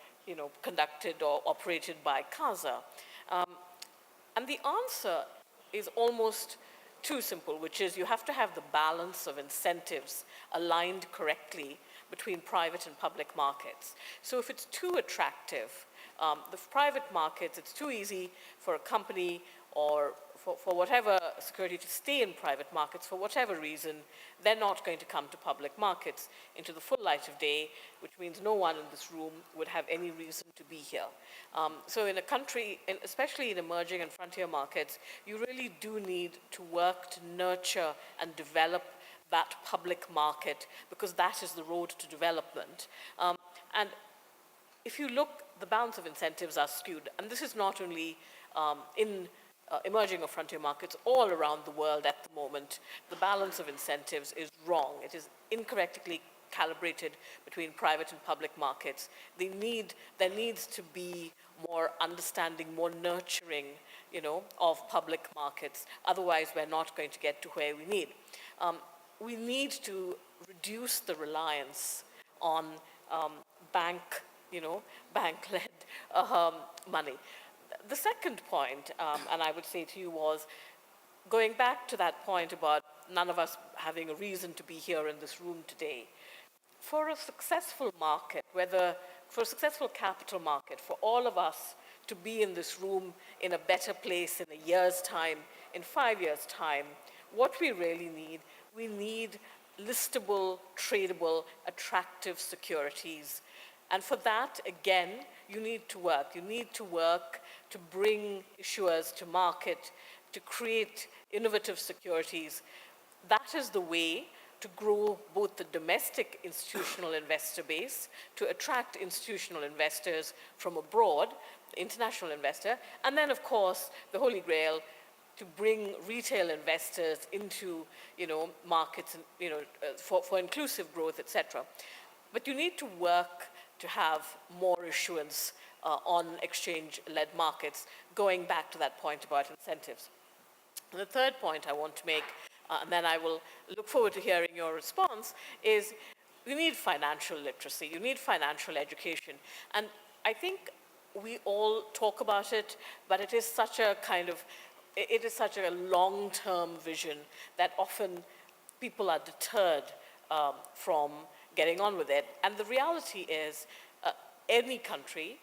S16: conducted or operated by Kaza? And the answer is almost too simple, which is you have to have the balance of incentives aligned correctly between private and public markets. So if it's too attractive, the private markets, it's too easy for a company or for whatever security to stay in private markets for whatever reason, they're not going to come to public markets into the full light of day, which means no one in this room would have any reason to be here. So in a country, especially in emerging and frontier markets, you really do need to work to nurture and develop that public market, because that is the road to development. And if you look, the balance of incentives are skewed, and this is not only in emerging or frontier markets all around the world at the moment. The balance of incentives is wrong. It is incorrectly calibrated between private and public markets. There needs to be more understanding, more nurturing, of public markets. Otherwise, we're not going to get to where we need. We need to reduce the reliance on bank-led money. The second point, and I would say to you, was going back to that point about none of us having a reason to be here in this room today. For a successful market, for a successful capital market, for all of us to be in this room in a better place in a year's time, in 5 years' time, what we really need, we need listable, tradable, attractive securities. And for that, again, you need to work. You need to work to bring issuers to market, to create innovative securities. That is the way to grow both the domestic institutional investor base, to attract institutional investors from abroad, the international investor, and then, of course, the Holy Grail, to bring retail investors into, markets, for inclusive growth, etc. But you need to work to have more issuance on exchange-led markets, going back to that point about incentives. And the third point I want to make, and then I will look forward to hearing your response, is you need financial literacy, you need financial education. And I think we all talk about it, but it is such a long-term vision that often people are deterred from getting on with it. And the reality is, any country,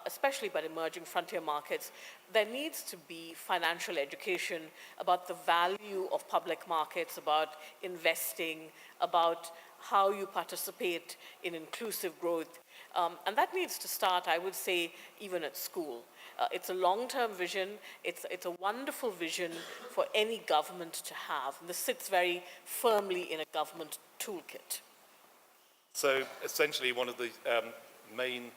S16: especially but emerging frontier markets, there needs to be financial education about the value of public markets, about investing, about how you participate in inclusive growth. And that needs to start, I would say, even at school. It's a long-term vision. It's a wonderful vision for any government to have. And this sits very firmly in a government toolkit.
S20: So essentially, one of the main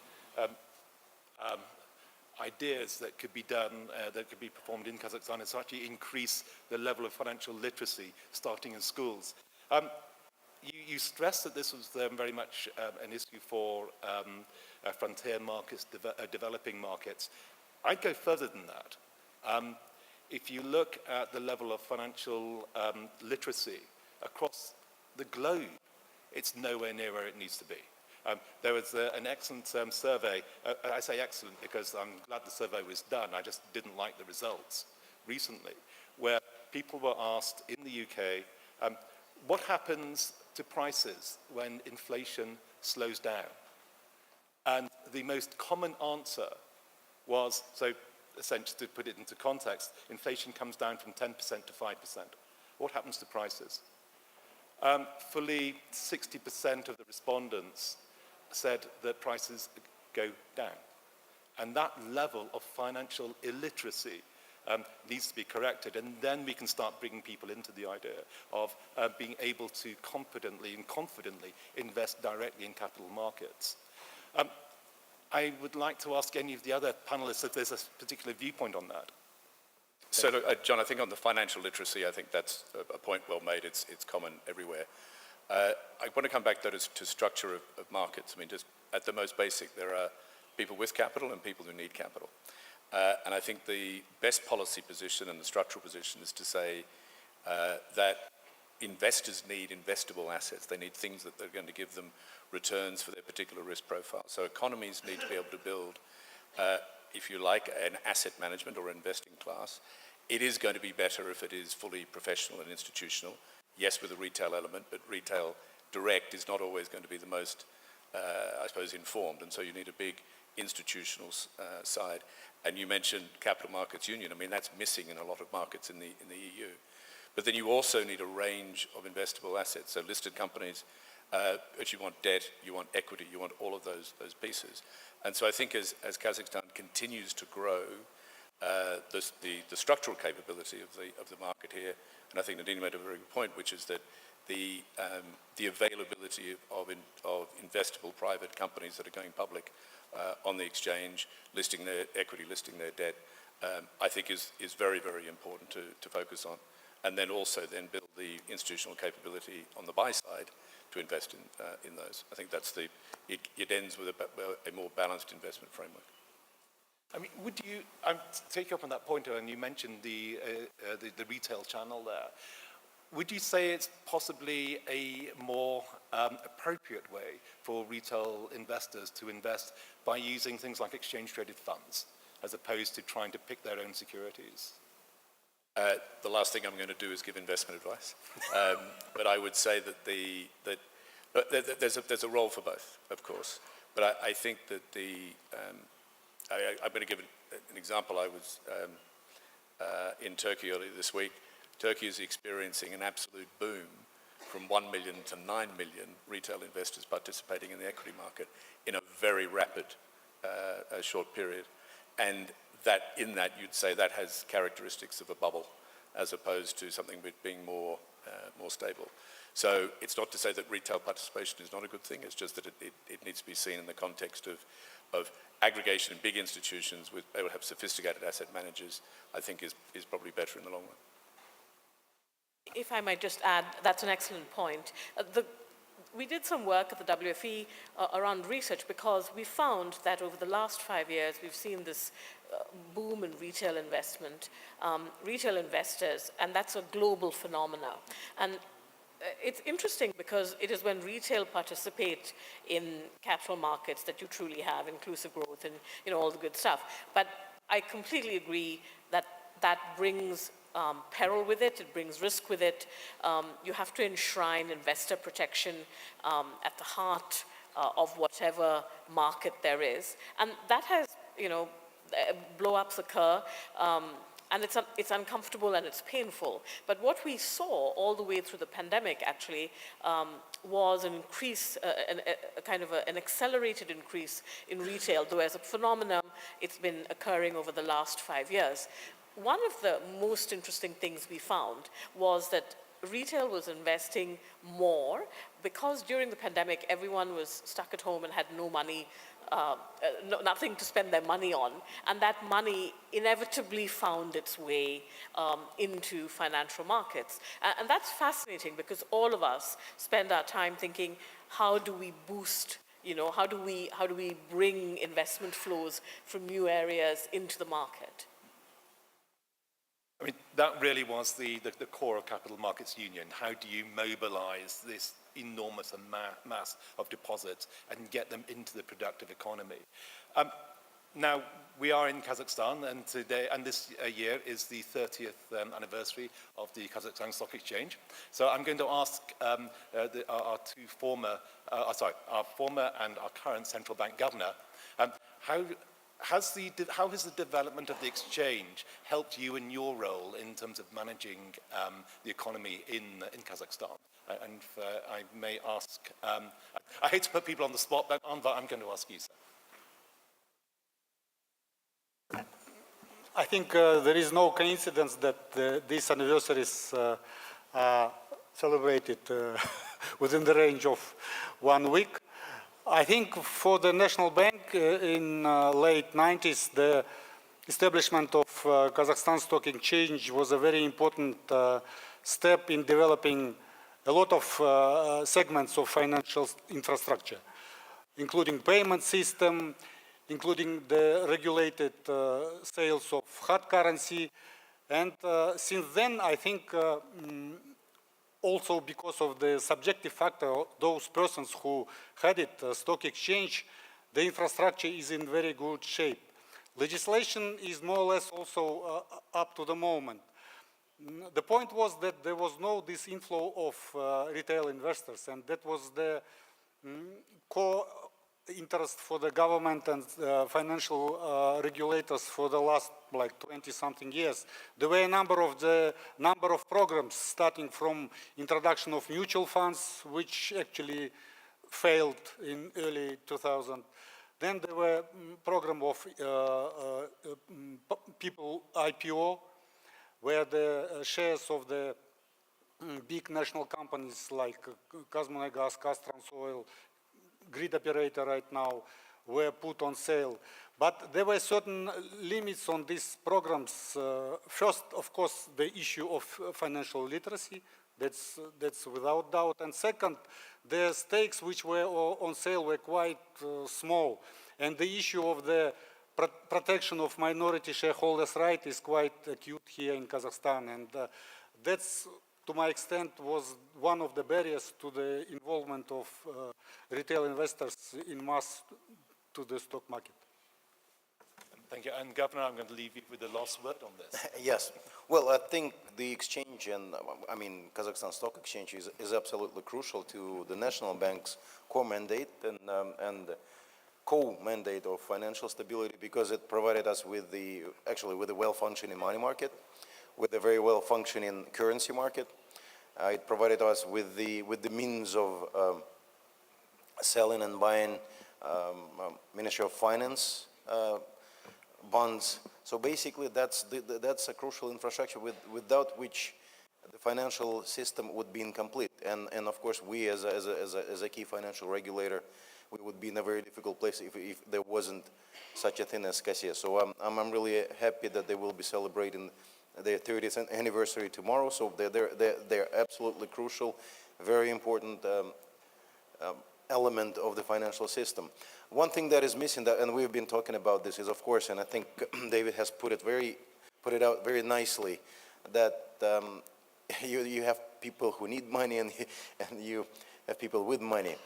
S20: ideas that could be done, that could be performed in Kazakhstan, is to actually increase the level of financial literacy starting in schools. You stressed that this was very much an issue for frontier markets, developing markets. I'd go further than that. If you look at the level of financial literacy across the globe, it's nowhere near where it needs to be. There was an excellent survey. I say excellent because I'm glad the survey was done. I just didn't like the results recently, where people were asked in the UK, what happens to prices when inflation slows down? And the most common answer was, so essentially to put it into context, inflation comes down from 10% to 5%. What happens to prices? Fully 60% of the respondents said that prices go down. And that level of financial illiteracy needs to be corrected, and then we can start bringing people into the idea of being able to confidently invest directly in capital markets. I would like to ask any of the other panelists if there's a particular viewpoint on that.
S18: So, John, I think on the financial literacy, I think that's a point well made. It's common everywhere. I want to come back, though, to structure of markets. I mean, just at the most basic, there are people with capital and people who need capital. And I think the best policy position and the structural position is to say that investors need investable assets. They need things that are going to give them returns for their particular risk profile. So economies need to be able to build, if you like, an asset management or investing class It is going to be better if it is fully professional and institutional, yes, with a retail element, but retail direct is not always going to be the most, I suppose, informed, and so you need a big institutional side. And you mentioned Capital Markets Union. I mean, that's missing in a lot of markets in the EU. But then you also need a range of investable assets, so listed companies, but you want debt, you want equity, you want all of those pieces. And so I think as Kazakhstan continues to grow, the structural capability of the market here, and I think Nadine made a very good point, which is that the availability of investable private companies that are going public on the exchange, listing their equity, listing their debt, I think is very, very important to focus on. And then also build the institutional capability on the buy side to invest in those. I think that's it ends with a more balanced investment framework.
S15: I mean, would you, take you up on that point, and you mentioned the retail channel there. Would you say it's possibly a more appropriate way for retail investors to invest by using things like exchange-traded funds, as opposed to trying to pick their own securities?
S18: The last thing I'm going to do is give investment advice, but I would say that there's a role for both, of course. But I think that I'm going to give an example. I was in Turkey earlier this week. Turkey is experiencing an absolute boom from 1 million to 9 million retail investors participating in the equity market in a very rapid, short period. And in that you'd say that has characteristics of a bubble as opposed to something being more stable. So it's not to say that retail participation is not a good thing, it's just that it needs to be seen in the context of aggregation in big institutions they will have sophisticated asset managers, I think is probably better in the long run.
S16: If I might just add, that's an excellent point. We did some work at the WFE around research because we found that over the last 5 years, we've seen this boom in retail investment, retail investors, and that's a global phenomenon. And it's interesting because it is when retail participate in capital markets that you truly have inclusive growth and all the good stuff. But I completely agree that that brings peril with it, it brings risk with it. You have to enshrine investor protection at the heart of whatever market there is. And that has, blow-ups occur, and it's uncomfortable and it's painful. But what we saw all the way through the pandemic actually was an increase, an accelerated increase in retail, though as a phenomenon, it's been occurring over the last 5 years. One of the most interesting things we found was that retail was investing more because during the pandemic, everyone was stuck at home and had no money, nothing to spend their money on. And that money inevitably found its way into financial markets. And that's fascinating because all of us spend our time thinking, how do we boost, how do we bring investment flows from new areas into the market?
S15: I mean, that really was the core of Capital Markets Union. How do you mobilize this enormous mass of deposits and get them into the productive economy? Now, we are in Kazakhstan, and this year is the 30th anniversary of the Kazakhstan Stock Exchange. So I'm going to ask our former and our current central bank governor, how has the development of the exchange helped you in your role in terms of managing the economy in Kazakhstan? And I may ask, I hate to put people on the spot, but I'm going to ask you, sir.
S19: I think there is no coincidence that these anniversaries are celebrated within the range of 1 week. I think for the National Bank in late 90s, the establishment of Kazakhstan Stock Exchange was a very important step in developing a lot of segments of financial infrastructure, including payment system, including the regulated sales of hard currency. And since then, I think also because of the subjective factor, those persons who had it, stock exchange, the infrastructure is in very good shape. Legislation is more or less also up to the moment. The point was that there was no this inflow of retail investors, and that was the core interest for the government and financial regulators for the last like 20-something years. There were a number of programs starting from introduction of mutual funds, which actually failed in early 2000. Then there were program of people IPO, where the shares of the big national companies like Kazmunagas, Kaztrans-Oil, grid operator right now, were put on sale. But there were certain limits on these programs. First, of course, the issue of financial literacy, that's without doubt. And second, the stakes which were on sale were quite small. And the issue of the protection of minority shareholders' right is quite acute here in Kazakhstan. And that's, to my extent, was one of the barriers to the involvement of retail investors in mass to the stock market.
S15: Thank you. And Governor, I'm going to leave you with the last word on this.
S11: Yes. Well, I think the exchange and, I mean, Kazakhstan Stock Exchange is absolutely crucial to the National Bank's core mandate and co-mandate of financial stability, because it provided us with actually with a well-functioning money market, with a very well-functioning currency market. It provided us with the means of selling and buying Ministry of Finance bonds. So basically, that's a crucial infrastructure without which the financial system would be incomplete. And of course, we as a key financial regulator, we would be in a very difficult place if there wasn't such a thing as CASIA. So I'm really happy that they will be celebrating their 30th anniversary tomorrow. So they're absolutely crucial, very important element of the financial system. One thing that is missing, and we've been talking about this, is of course, and I think David has put it out very nicely, that you have people who need money and you have people with money.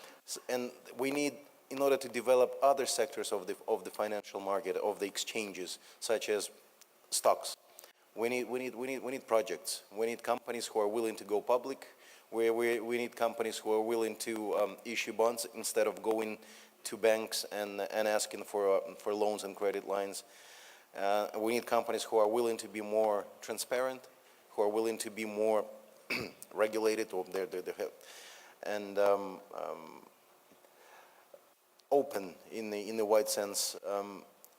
S11: And we need, in order to develop other sectors of the financial market, of the exchanges, such as stocks, we need projects. We need companies who are willing to go public. We need companies who are willing to issue bonds instead of going to banks and asking for loans and credit lines. We need companies who are willing to be more transparent, who are willing to be more regulated, or and open in the wide sense,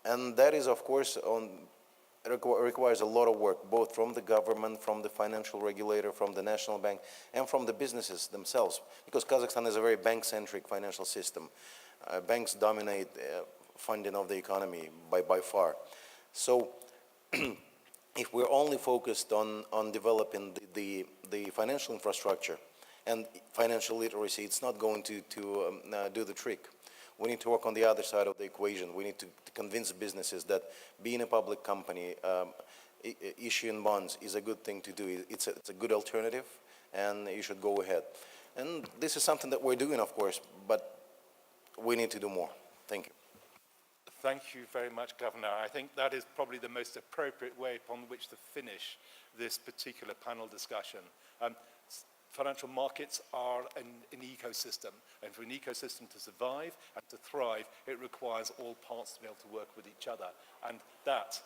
S11: and that is, of course, requires a lot of work, both from the government, from the financial regulator, from the National Bank, and from the businesses themselves, because Kazakhstan is a very bank-centric financial system. Banks dominate funding of the economy by far. So if we're only focused on developing the financial infrastructure and financial literacy, it's not going to do the trick. We need to work on the other side of the equation. We need to convince businesses that being a public company, issuing bonds is a good thing to do. It's a good alternative, and you should go ahead. And this is something that we're doing, of course, but we need to do more. Thank you.
S15: Thank you very much, Governor. I think that is probably the most appropriate way upon which to finish this particular panel discussion. Financial markets are an ecosystem, and for an ecosystem to survive and to thrive, it requires all parts to be able to work with each other. And that,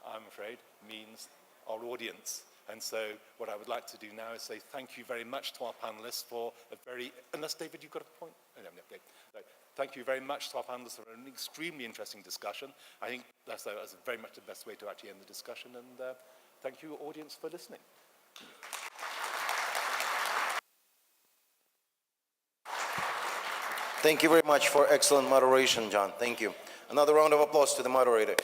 S15: I'm afraid, means our audience. And so what I would like to do now is say thank you very much to our panelists for a very, unless David, you've got a point? Oh, no, okay. So, thank you very much to our panelists for an extremely interesting discussion. I think that's very much the best way to actually end the discussion, and thank you, audience, for listening.
S11: Thank you very much for excellent moderation, John. Thank you. Another round of applause to the moderator.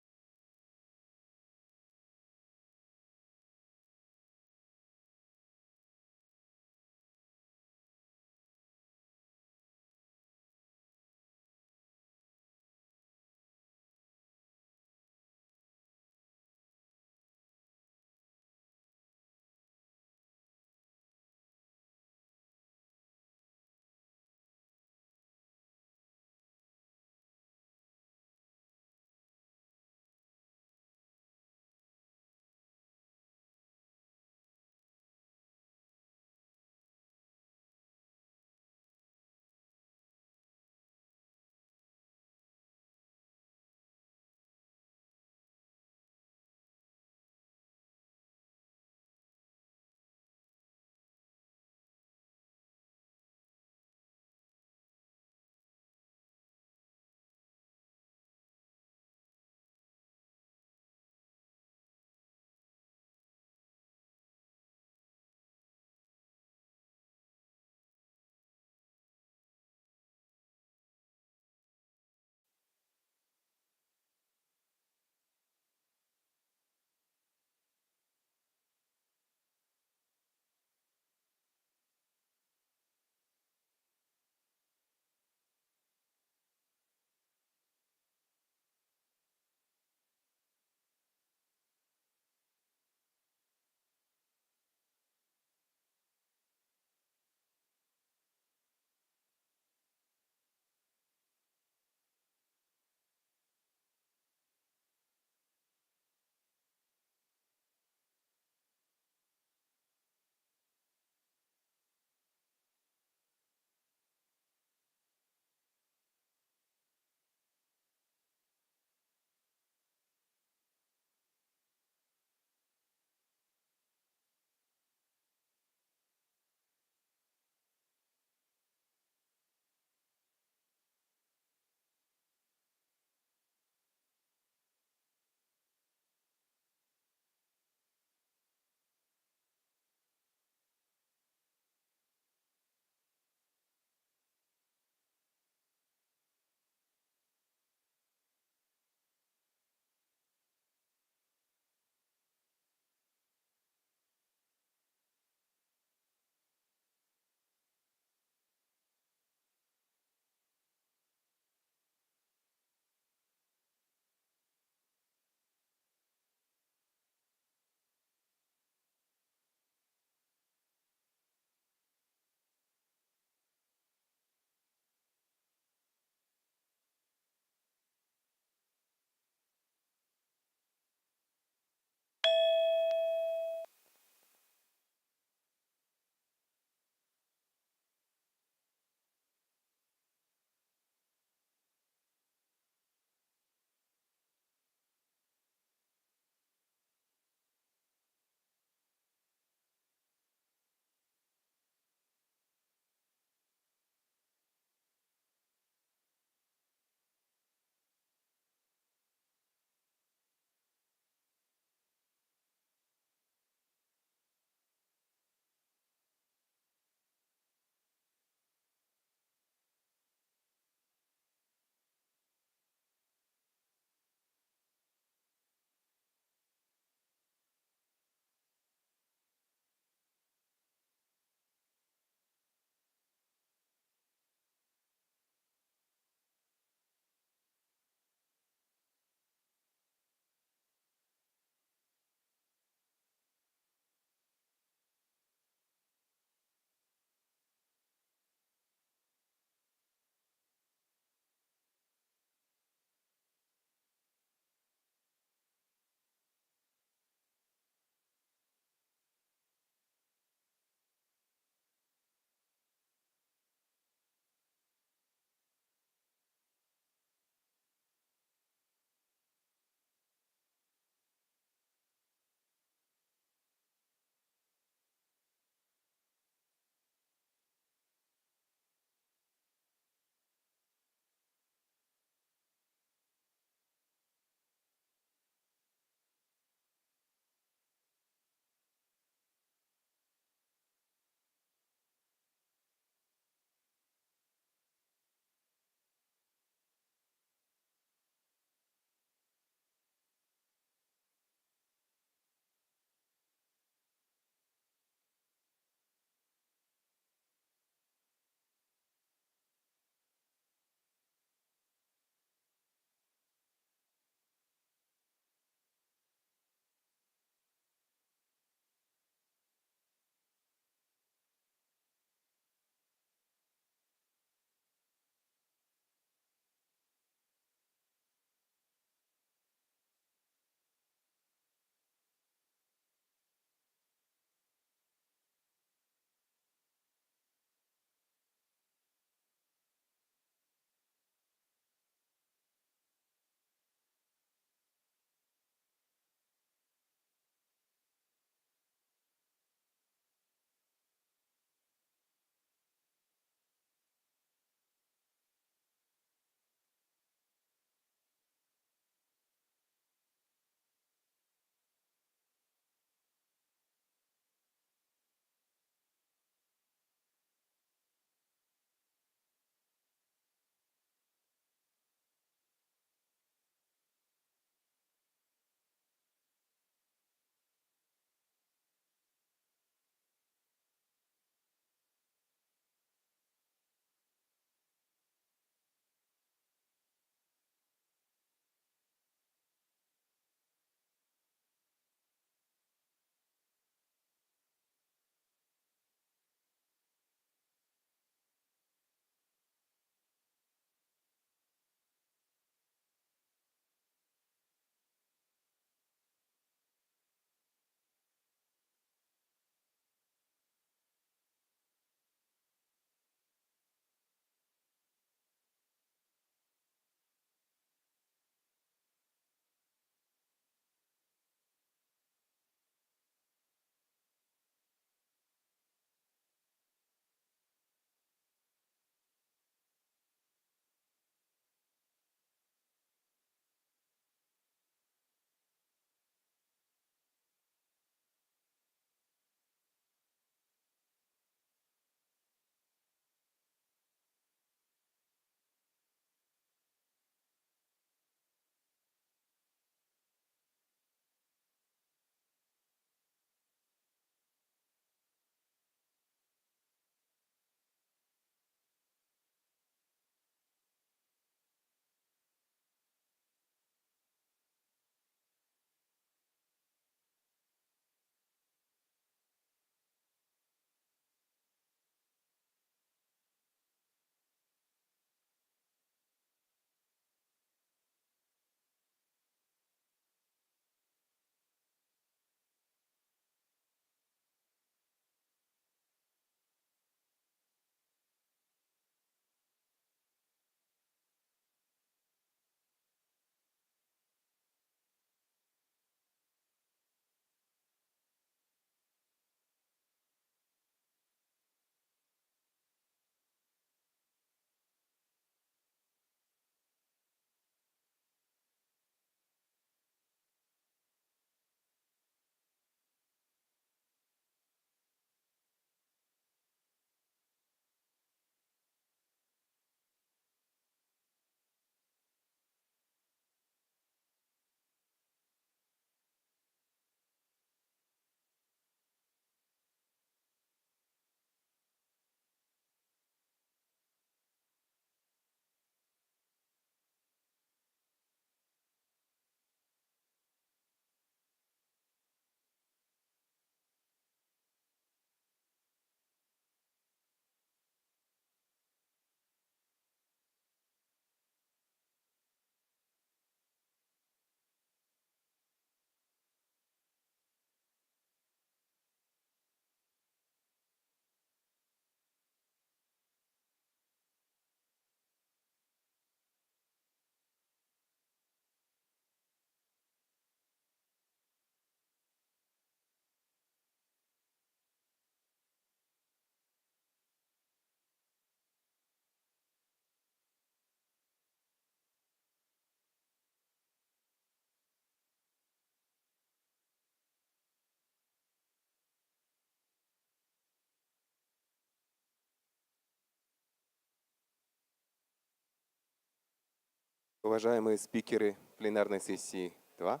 S21: Уважаемые спикеры пленарной сессии 2,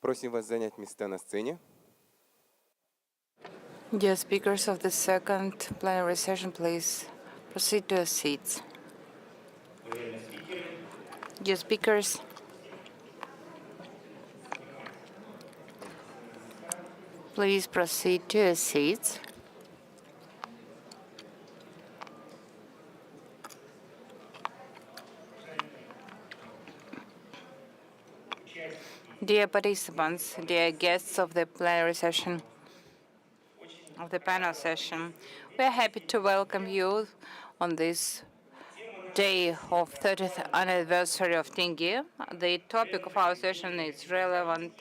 S21: просим вас занять места на сцене.
S10: Dear speakers of the second plenary session, please proceed to your seats. Dear speakers, please proceed to your seats. Dear participants, dear guests of the plenary session, of the panel session, we are happy to welcome you on this day of 30th anniversary of Tenge. The topic of our session is relevant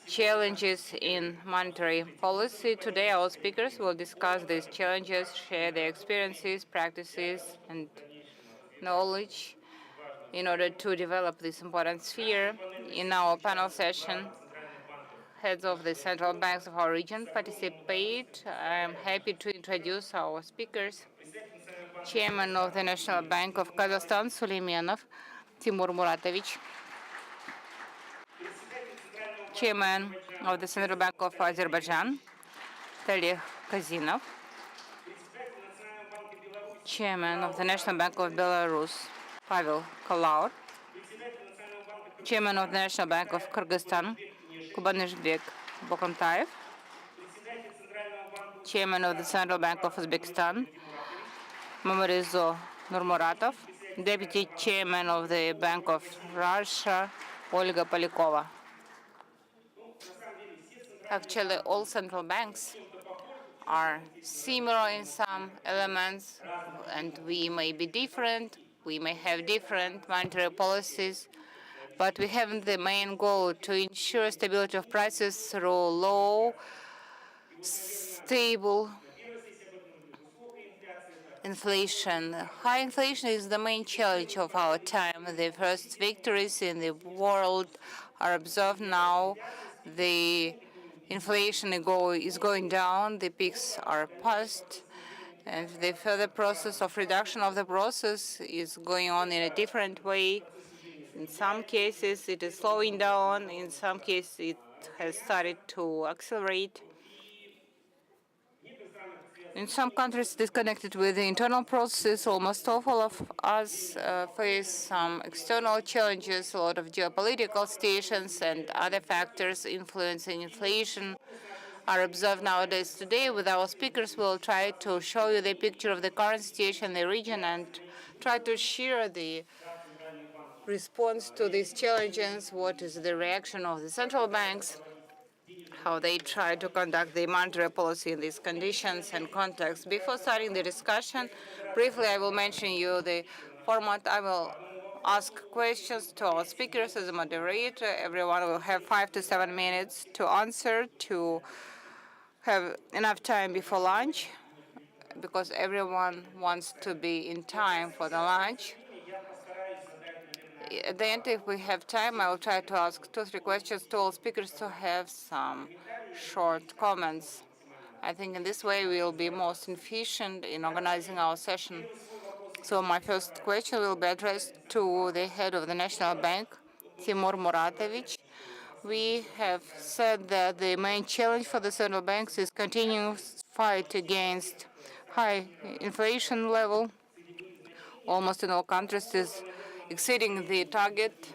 S10: challenges in monetary policy. Today, our speakers will discuss these challenges, share their experiences, practices, and knowledge in order to develop this important sphere. In our panel session, heads of the central banks of our region participate. I am happy to introduce our speakers. Chairman of the National Bank of Kazakhstan, Suleymanov Timur Muratovich. Chairman of the Central Bank of Azerbaijan, Tenge Kazinov. Chairman of the National Bank of Belarus, Pavel Kalaur. Chairman of the National Bank of Kyrgyzstan, Kubanishbek Bokantayev. Chairman of the Central Bank of Uzbekistan, Mamarizo Nurmuratov. Deputy Chairman of the Bank of Russia, Olga Polyakova. Actually, all central banks are similar in some elements, and we may be different. We may have different monetary policies, but we have the main goal to ensure stability of prices through low, stable inflation. High inflation is the main challenge of our time. The first victories in the world are observed now. The inflation is going down, the peaks are past, and the further process of reduction of the process is going on in a different way. In some cases, it is slowing down. In some cases, it has started to accelerate. In some countries disconnected with the internal processes, almost all of us face some external challenges, a lot of geopolitical situations and other factors influencing inflation are observed nowadays. Today, with our speakers, we'll try to show you the picture of the current situation in the region and try to share the response to these challenges, what is the reaction of the central banks, how they try to conduct the monetary policy in these conditions and contexts. Before starting the discussion, briefly I will mention you the format. I will ask questions to our speakers as a moderator. Everyone will have 5 to 7 minutes to answer, to have enough time before lunch, because everyone wants to be in time for the lunch. At the end, if we have time, I will try to ask 2 or 3 questions to all speakers to have some short comments. I think in this way we will be most efficient in organizing our session. So my first question will be addressed to the head of the National Bank, Timur Muratovich. We have said that the main challenge for the central banks is continuous fight against high inflation level. Almost in all countries is exceeding the target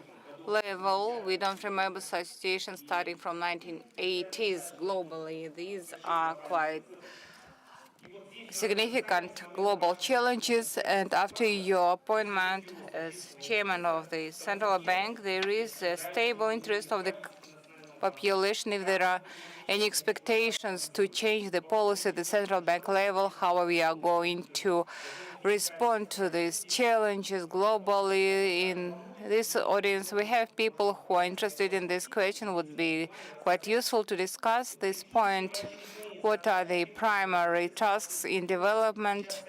S10: level. We don't remember such situations starting from 1980s globally. These are quite significant global challenges, and after your appointment as chairman of the central bank, there is a stable interest of the population. If there are any expectations to change the policy at the central bank level, how we are going to respond to these challenges globally. In this audience, we have people who are interested in this question. Would be quite useful to discuss this point. What are the primary tasks in development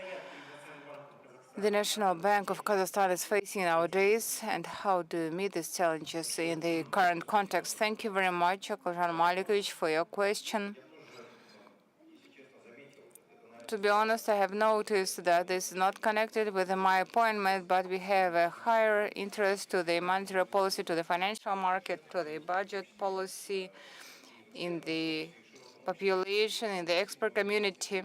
S10: the National Bank of Kazakhstan is facing nowadays, and how do you meet these challenges in the current context? Thank you very much, Okoljan Malikovich, for your question. To be honest, I have noticed that this is not connected with my appointment, but we have a higher interest to the monetary policy, to the financial market, to the budget policy in the population, in the expert community.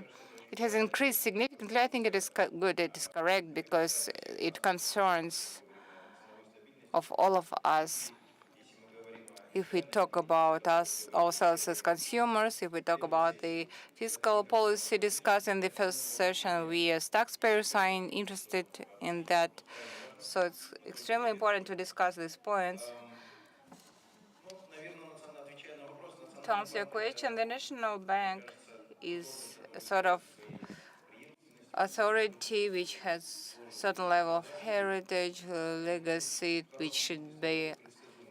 S10: It has increased significantly. I think it is good, it is correct, because it concerns of all of us. If we talk about ourselves as consumers, if we talk about the fiscal policy discussed in the first session, we as taxpayers are interested in that. So it's extremely important to discuss these points. To answer your question, the National Bank is a sort of authority which has certain level of heritage, legacy, which should be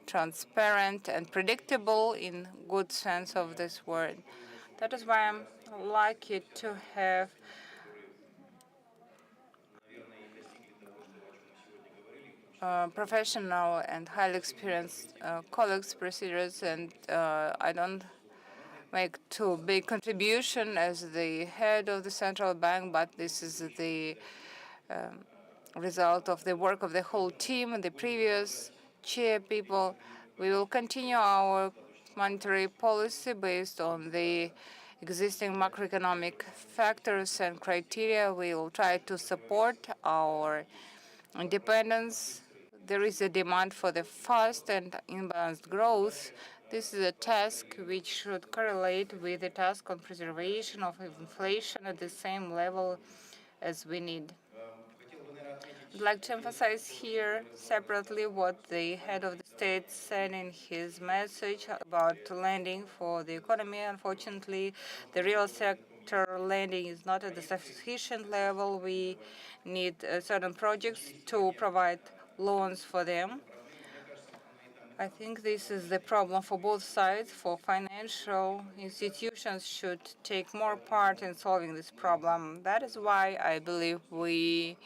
S10: transparent and predictable in good sense of this word. That is why I'm lucky to have professional and highly experienced colleagues, procedures, and I don't make too big contribution as the head of the central bank, but this is the result of the work of the whole team, the previous chair people. We will continue our monetary policy based on the existing macroeconomic factors and criteria. We will try to support our independence. There is a demand for the fast and imbalanced growth. This is a task which should correlate with the task on preservation of inflation at the same level as we need. I'd like to emphasize here separately what the head of the state said in his message about lending for the economy. Unfortunately, the real sector lending is not at the sufficient level. We need certain projects to provide loans for them. I think this is the problem for both sides. For financial institutions should take more part in solving this problem. That is why I believe we,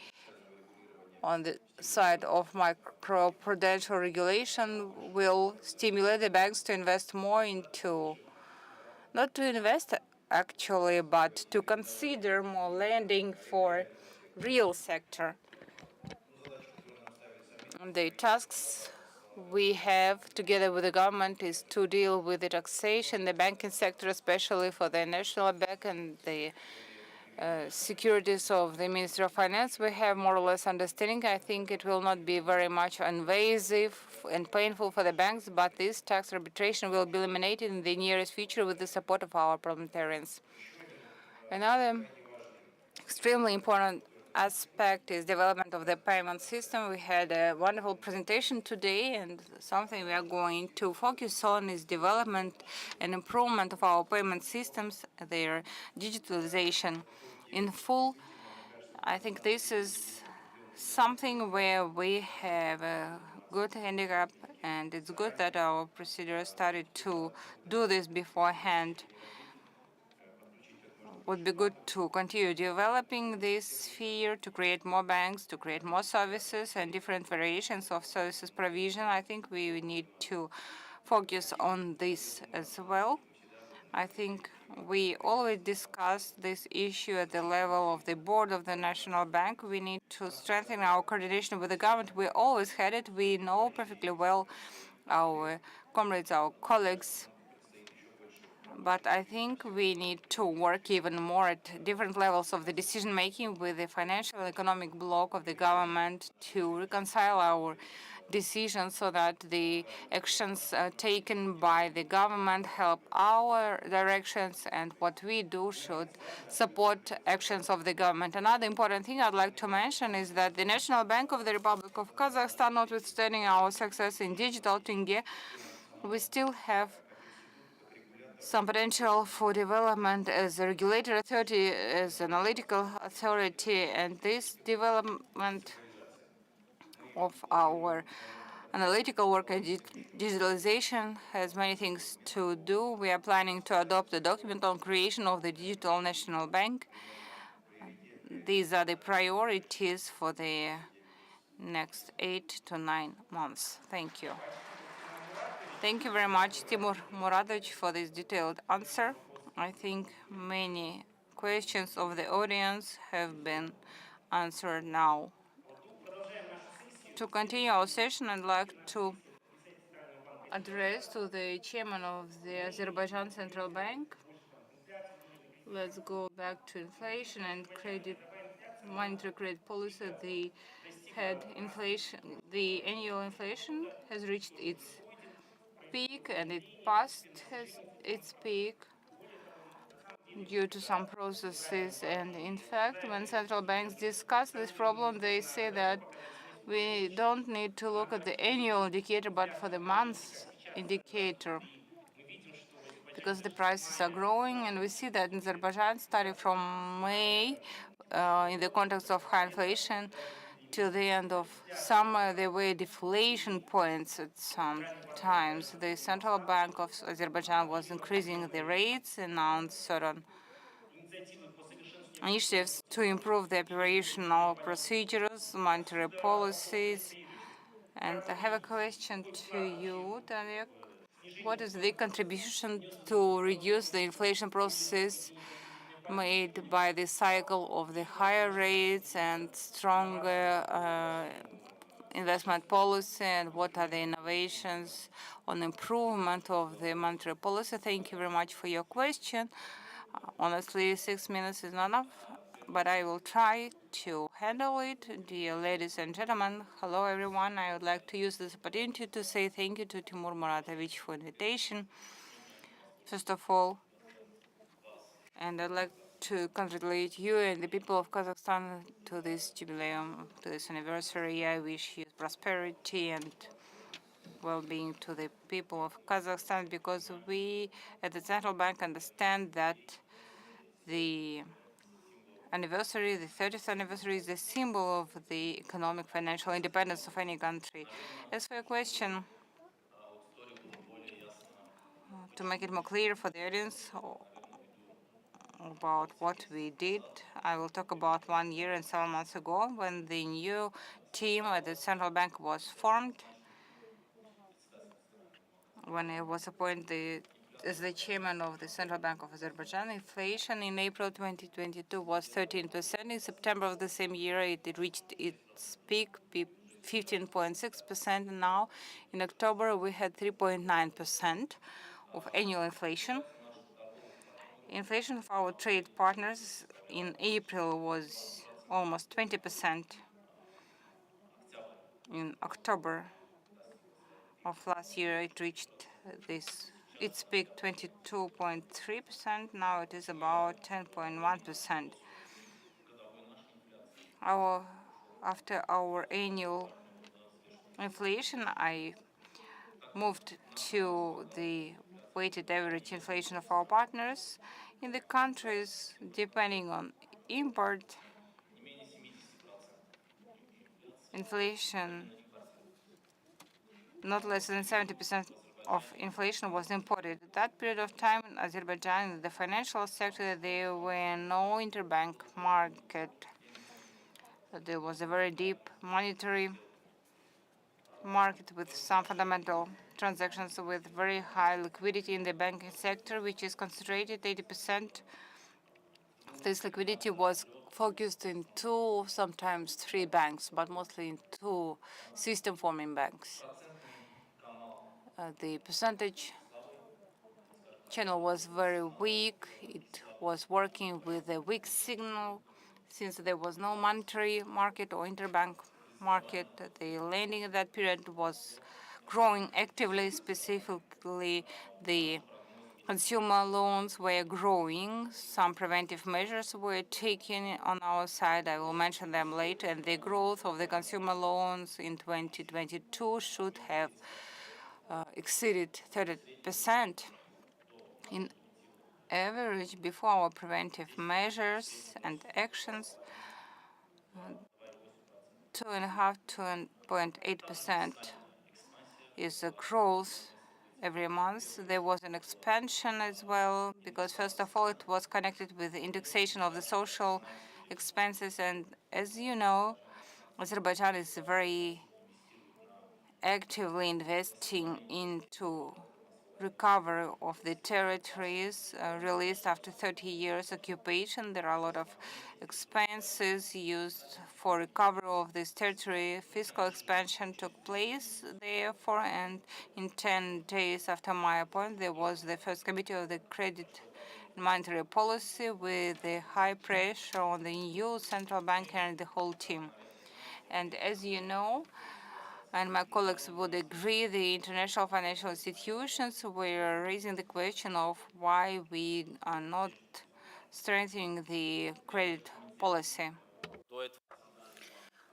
S10: on the side of macroprudential regulation, will stimulate the banks to invest more into, not to invest actually, but to consider more lending for real sector. And the tasks we have together with the government is to deal with the taxation, the banking sector, especially for the National Bank and the securities of the Ministry of Finance. We have more or less understanding. I think it will not be very much invasive and painful for the banks, but this tax arbitration will be eliminated in the nearest future with the support of our parliamentarians. Another extremely important aspect is development of the payment system. We had a wonderful presentation today, and something we are going to focus on is development and improvement of our payment systems, their digitalization in full. I think this is something where we have a good handicap, and it's good that our procedure started to do this beforehand. Would be good to continue developing this sphere, to create more banks, to create more services and different variations of services provision. I think we need to focus on this as well. I think we always discuss this issue at the level of the board of the National Bank. We need to strengthen our coordination with the government. We always had it. We know perfectly well our comrades, our colleagues. But I think we need to work even more at different levels of the decision-making with the financial and economic bloc of the government to reconcile our decisions so that the actions taken by the government help our directions, and what we do should support actions of the government. Another important thing I'd like to mention is that the National Bank of the Republic of Kazakhstan, notwithstanding our success in digital Tenge, we still have some potential for development as a regulatory authority, as an analytical authority, and this development of our analytical work and digitalization has many things to do. We are planning to adopt a document on creation of the digital national bank. These are the priorities for the next 8 to 9 months. Thank you. Thank you very much, Timur Muradovich, for this detailed answer. I think many questions of the audience have been answered now. To continue our session, I'd like to address to the chairman of the Azerbaijan Central Bank. Let's go back to inflation and monetary credit policy. The annual inflation has reached its peak, and it passed its peak due to some processes. And in fact, when central banks discuss this problem, they say that we don't need to look at the annual indicator, but for the month indicator, because the prices are growing. And we see that in Azerbaijan, starting from May, in the context of high inflation, till the end of summer, there were deflation points at some times. The Central Bank of Azerbaijan was increasing the rates, announced certain initiatives to improve the operational procedures, monetary policies. And I have a question to you, Tenge. What is the contribution to reduce the inflation process made by the cycle of the higher rates and stronger investment policy, and what are the innovations on improvement of the monetary policy? Thank you very much for your question. Honestly, 6 minutes is not enough, but I will try to handle it. Dear ladies and gentlemen, hello everyone. I would like to use this opportunity to say thank you to Timur Muratovich for invitation, first of all. And I'd like to congratulate you and the people of Kazakhstan to this jubileum, to this anniversary. I wish you prosperity and well-being to the people of Kazakhstan, because we at the Central Bank understand that the anniversary, the 30th anniversary, is a symbol of the economic financial independence of any country. As for your question, to make it more clear for the audience about what we did, I will talk about 1 year and 7 months ago, when the new team at the Central Bank was formed, when I was appointed as the chairman of the Central Bank of Azerbaijan. Inflation in April 2022 was 13%. In September of the same year, it reached its peak, 15.6%. Now, in October, we had 3.9% of annual inflation. Inflation of our trade partners in April was almost 20%. In October of last year, it reached its peak 22.3%. Now it is about 10.1%. After our annual inflation, I moved to the weighted average inflation of our partners in the countries, depending on import. Inflation, not less than 70% of inflation was imported. At that period of time in Azerbaijan, in the financial sector, there were no interbank market. There was a very deep monetary market with some fundamental transactions with very high liquidity in the banking sector, which is concentrated. 80% of this liquidity was focused in 2, sometimes 3 banks, but mostly in 2 system-forming banks. The percentage channel was very weak. It was working with a weak signal, since there was no monetary market or interbank market. The lending at that period was growing actively. Specifically, the consumer loans were growing. Some preventive measures were taken on our side. I will mention them later. And the growth of the consumer loans in 2022 should have exceeded 30% in average before our preventive measures and actions. 2.5 to 2.8% is a growth every month. There was an expansion as well, because first of all, it was connected with the indexation of the social expenses. And as you know, Azerbaijan is very actively investing into recovery of the territories released after 30 years occupation. There are a lot of expenses used for recovery of this territory. Fiscal expansion took place, therefore, and in 10 days after my appointment, there was the first committee of the credit and monetary policy with the high pressure on the EU central bank and the whole team. And as you know, and my colleagues would agree, the international financial institutions were raising the question of why we are not strengthening the credit policy.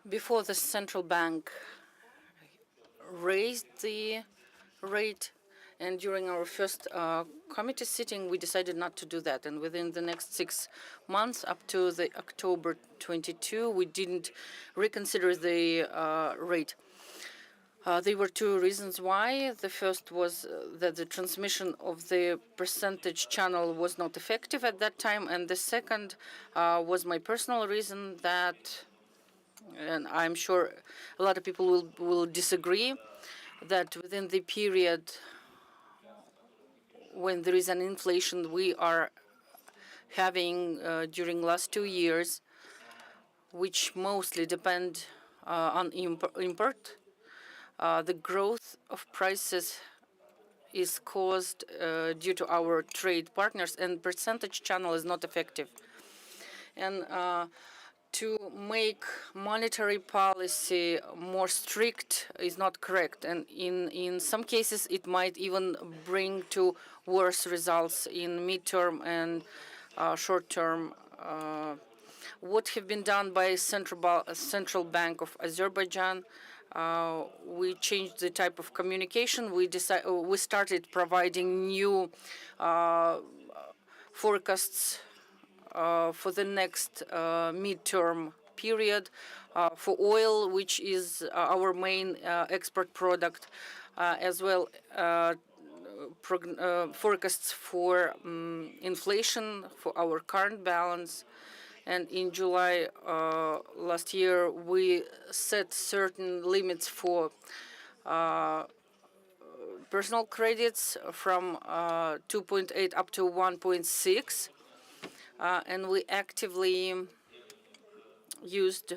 S14: Before the central bank raised the rate, and during our first committee sitting, we decided not to do that. And within the next 6 months, up to the October 22, we didn't reconsider the rate. There were two reasons why. The first was that the transmission of the percentage channel was not effective at that time, and the second was my personal reason that, and I'm sure a lot of people will disagree, that within the period when there is an inflation we are having during last 2 years, which mostly depend on import, the growth of prices is caused due to our trade partners, and percentage channel is not effective. And to make monetary policy more strict is not correct, and in some cases it might even bring to worse results in midterm and short term. What have been done by Central Bank of Azerbaijan? We changed the type of communication. We started providing new forecasts for the next midterm period for oil, which is our main export product, as well forecasts for inflation for our current balance. And in July last year, we set certain limits for personal credits from 2.8 up to 1.6. And we actively used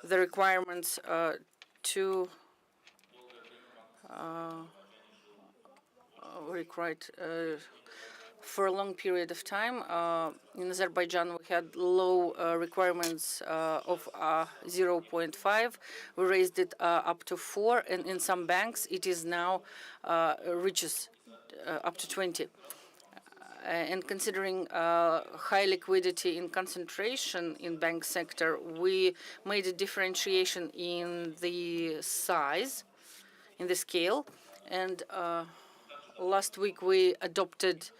S14: the requirements to for a long period of time. In Azerbaijan, we had low requirements of 0.5. We raised it up to 4, and in some banks, it is now reaches up to 20. And considering high liquidity in concentration in bank sector, we made a differentiation in the size, in the scale. And last week we adopted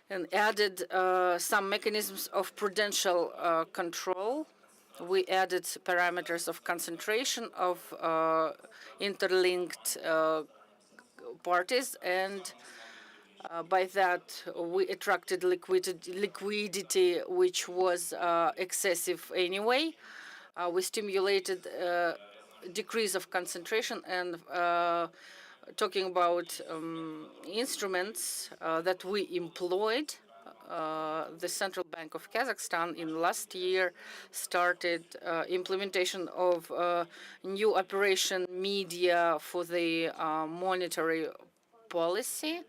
S14: and added some mechanisms of prudential control. We added parameters of concentration of interlinked parties, and by that we attracted liquidity which was excessive anyway. We stimulated decrease of concentration, and talking about instruments that we employed, the Central Bank of Kazakhstan in last year started implementation of new operation media for the monetary policy.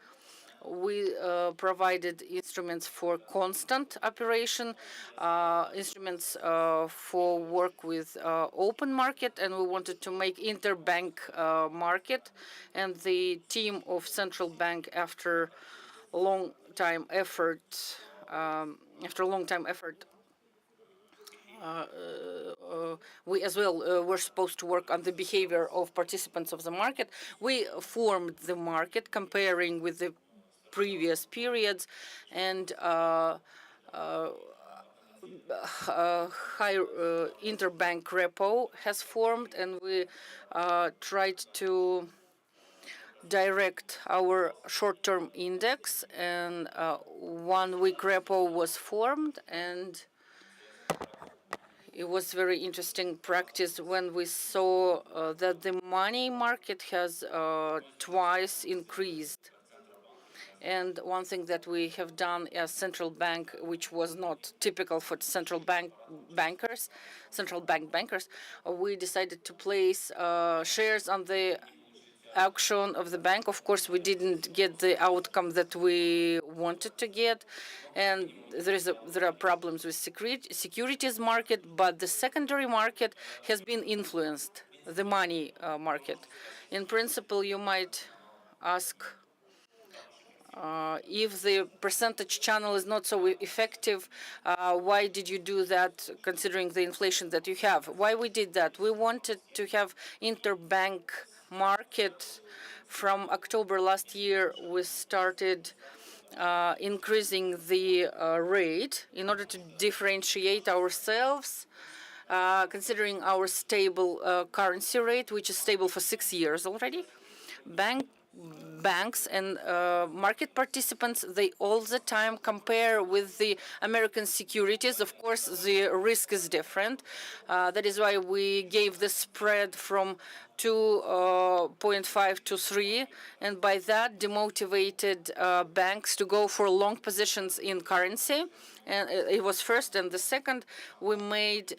S14: We provided instruments for constant operation, instruments for work with open market, and we wanted to make interbank market. And the team of Central Bank, after a long time effort, we as well were supposed to work on the behavior of participants of the market. We formed the market comparing with the previous periods, and high interbank repo has formed, and we tried to direct our short-term index, and 1 week repo was formed, and It was very interesting practice when we saw that the money market has twice increased. And one thing that we have done as central bank, which was not typical for central bank bankers, we decided to place shares on the auction of the bank. Of course, we didn't get the outcome that we wanted to get, and there are problems with securities market, but the secondary market has been influenced, the money market. In principle, you might ask, if the percentage channel is not so effective, why did you do that, considering the inflation that you have? Why we did that? We wanted to have interbank market. From October last year, we started increasing the rate in order to differentiate ourselves, considering our stable currency rate, which is stable for 6 years already. Banks and market participants, they all the time compare with the American securities. Of course, the risk is different. That is why we gave the spread from 2.5 to 3, and by that demotivated banks to go for long positions in currency. And it was first, and the second, we made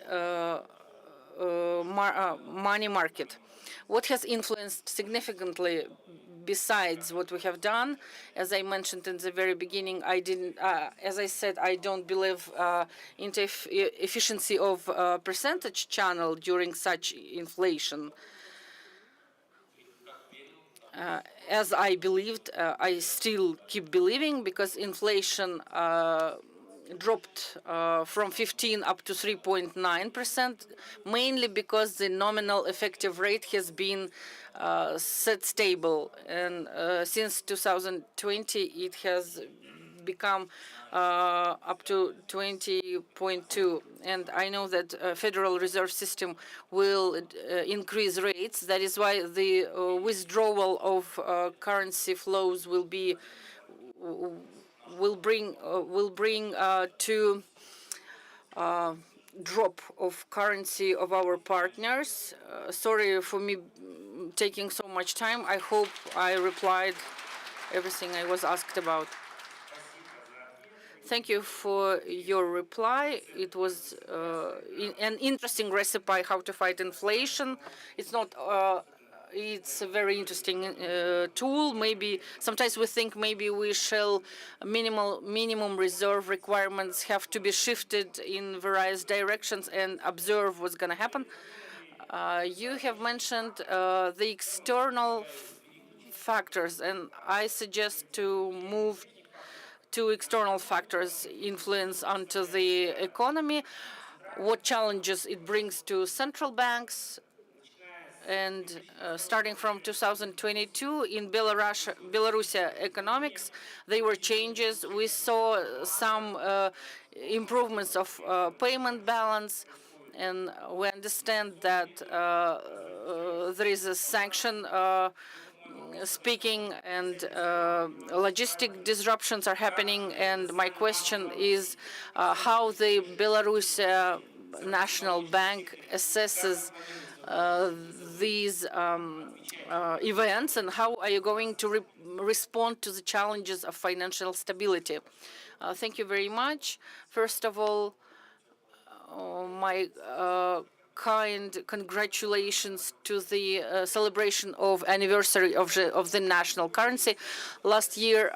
S14: money market. What has influenced significantly besides what we have done? As I mentioned in the very beginning, as I said, I don't believe in the efficiency of percentage channel during such inflation. As I believed, I still keep believing, because inflation dropped from 15 up to 3.9%, mainly because the nominal effective rate has been set stable, and since 2020 it has become up to 20.2, and I know that Federal Reserve System will increase rates. That is why the withdrawal of currency flows will bring to drop of currency of our partners. Sorry for me taking so much time. I hope I replied everything I was asked about. Thank you for your reply. It was an interesting recipe how to fight inflation. It's not. It's a very interesting tool. Maybe sometimes we think maybe we shall minimum reserve requirements have to be shifted in various directions and observe what's going to happen. You have mentioned the external factors, and I suggest to move to external factors influence onto the economy, what challenges it brings to central banks. And starting from 2022 in Belarus economics, there were changes. We saw some improvements of payment balance, and we understand that there is a sanction speaking, and logistic disruptions are happening. And my question is how the Belarus National Bank assesses these events, and how are you going to respond to the challenges of financial stability? Thank you very much. First of all, my kind congratulations to the celebration of anniversary of the national currency. Last year,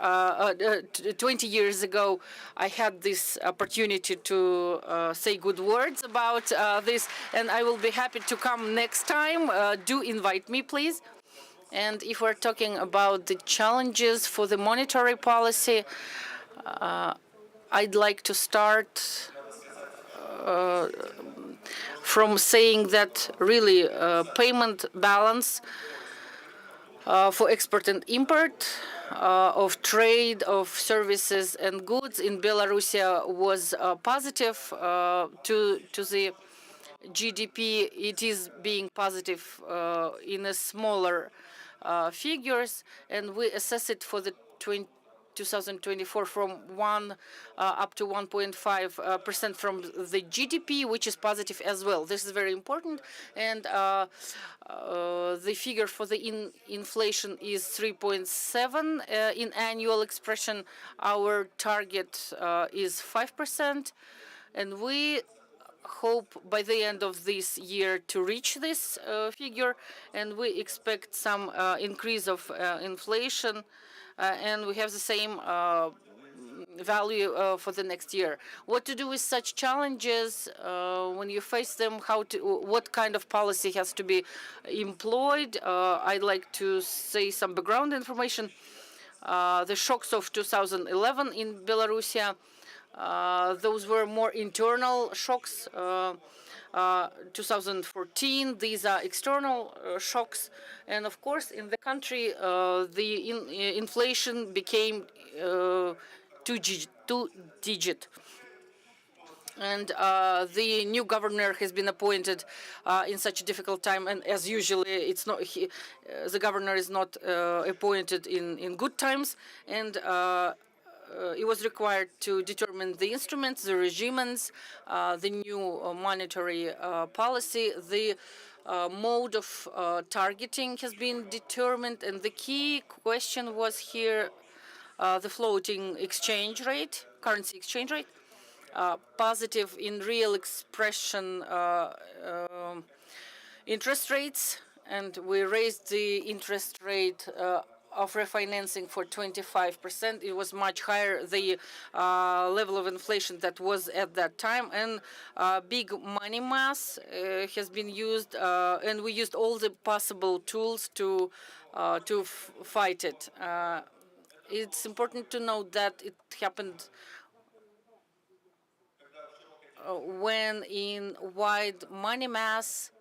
S14: 20 years ago, I had this opportunity to say good words about this, and I will be happy to come next time. Do invite me, please. And if we're talking about the challenges for the monetary policy, I'd like to start from saying that really payment balance for export and import of trade, of services and goods in Belarus was positive to the GDP. It is being positive in a smaller figures, and we assess it for the 2024 from 1 up to 1.5% from the GDP, which is positive as well. This is very important. And the figure for the inflation is 3.7 in annual expression. Our target is 5%. And we hope by the end of this year to reach this figure, and we expect some increase of inflation, and we have the same value for the next year. What to do with such challenges when you face them? What kind of policy has to be employed? I'd like to say some background information. The shocks of 2011 in Belarus. Those were more internal shocks. 2014, these are external shocks. And of course, in the country, the inflation became two-digit. And the new governor has been appointed in such a difficult time, and as usually, it's not the governor is not appointed in good times, and it was required to determine the instruments, the regimes, the new monetary policy. The mode of targeting has been determined, and the key question was here the floating exchange rate, currency exchange rate, positive in real expression interest rates, and we raised the interest rate of refinancing for 25%. It was much higher, the level of inflation that was at that time, and big money mass has been used, and we used all the possible tools to fight it. It's important to note that it happened when in wide money mass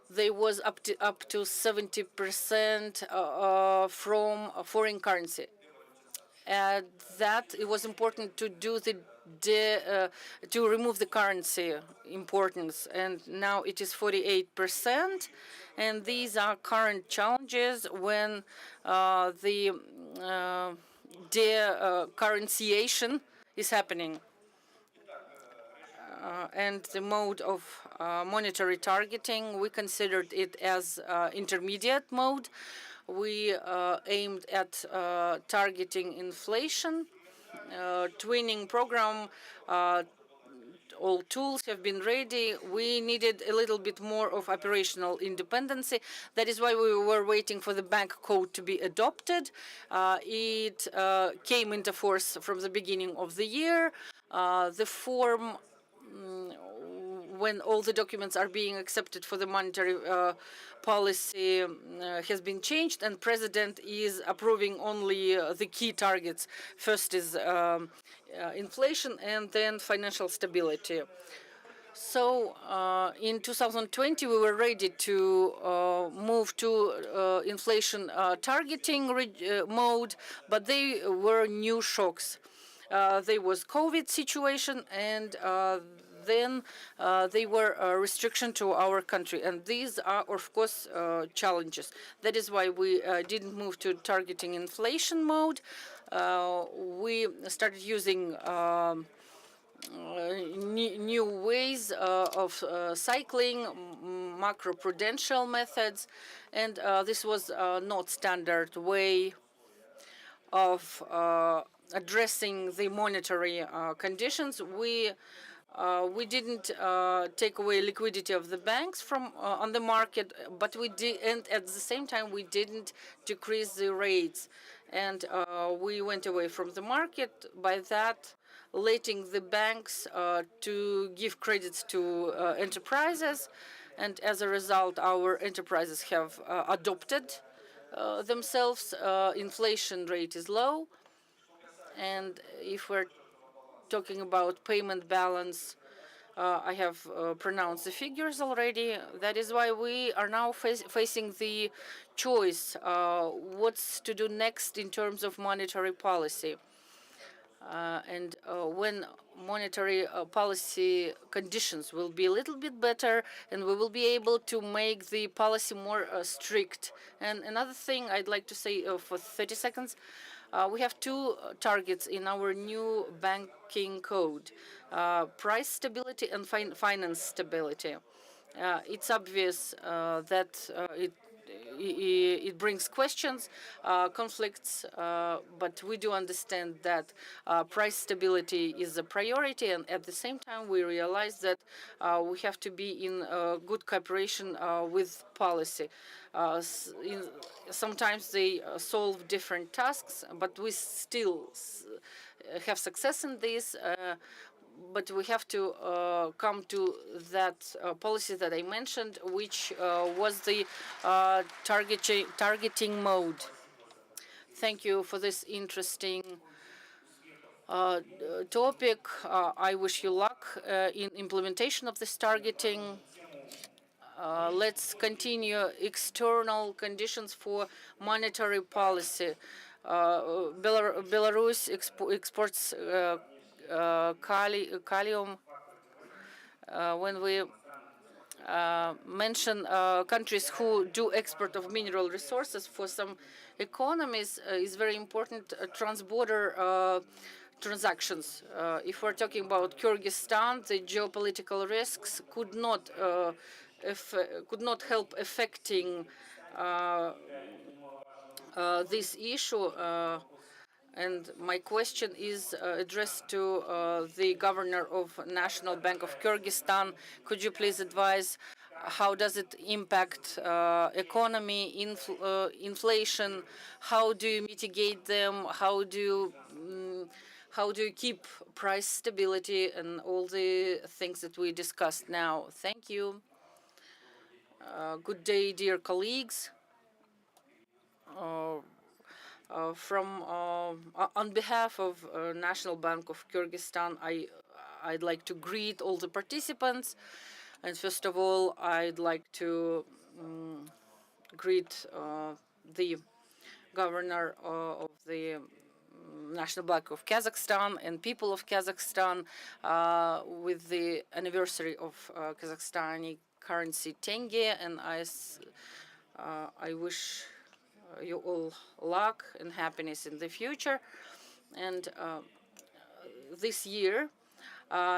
S14: there was up to 70% from foreign currency. And that it was important to do to remove the currency importance, and now it is 48%. And these are current challenges when the de-currencyation is happening. And the mode of monetary targeting, we considered it as intermediate mode. We aimed at targeting inflation, twinning program, all tools have been ready. We needed a little bit more of operational independency. That is why we were waiting for the bank code to be adopted. It came into force from the beginning of the year. The form when all the documents are being accepted for the monetary policy has been changed, and President is approving only the key targets. First is inflation, and then financial stability. So in 2020, we were ready to move to inflation targeting mode, but they were new shocks. There was COVID situation, and then they were a restriction to our country. And these are, of course, challenges. That is why we didn't move to targeting inflation mode. We started using new ways of cycling, macroprudential methods, and this was not standard way of addressing the monetary conditions. We didn't take away liquidity of the banks from on the market, but we did, and at the same time we didn't decrease the rates, and we went away from the market. By that, letting the banks to give credits to enterprises, and as a result, our enterprises have adopted themselves. Inflation rate is low, and if we're talking about payment balance, I have pronounced the figures already. That is why we are now facing the choice what's to do next in terms of monetary policy. And when monetary policy conditions will be a little bit better, and we will be able to make the policy more strict. And another thing I'd like to say for 30 seconds, We have two targets in our new banking code: price stability and finance stability. It's obvious that it brings questions, conflicts, but we do understand that price stability is a priority, and at the same time we realize that we have to be in good cooperation with policy. Sometimes they solve different tasks, but we still have success in this. But we have to come to that policy that I mentioned, which was the targeting mode. Thank you for this interesting topic. I wish you luck in implementation of this targeting. Let's continue external conditions for monetary policy. Belarus exports calcium. When we mention countries who do export of mineral resources, for some economies is very important transborder transactions. If we're talking about Kyrgyzstan, the geopolitical risks could not help affecting this issue. And my question is addressed to the governor of National Bank of Kyrgyzstan. Could you please advise how does it impact economy, inflation? How do you mitigate them? How do you keep price stability and all the things that we discussed now? Thank you. Good day, dear colleagues. On behalf of National Bank of Kyrgyzstan, I'd like to greet all the participants. And first of all, I'd like to greet the governor of the National Bank of Kazakhstan and people of Kazakhstan with the anniversary of Kazakhstani currency Tenge. And I wish you all luck and happiness in the future. And this year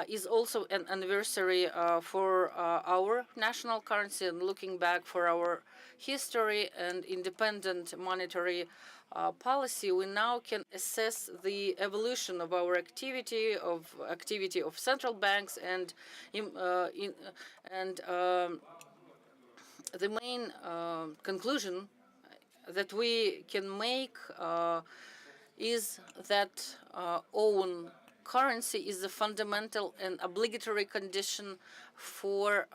S14: is also an anniversary for our national currency, and looking back for our history and independent monetary policy, we now can assess the evolution of our activity of central banks, and the main conclusion that we can make is that own currency is a fundamental and obligatory condition for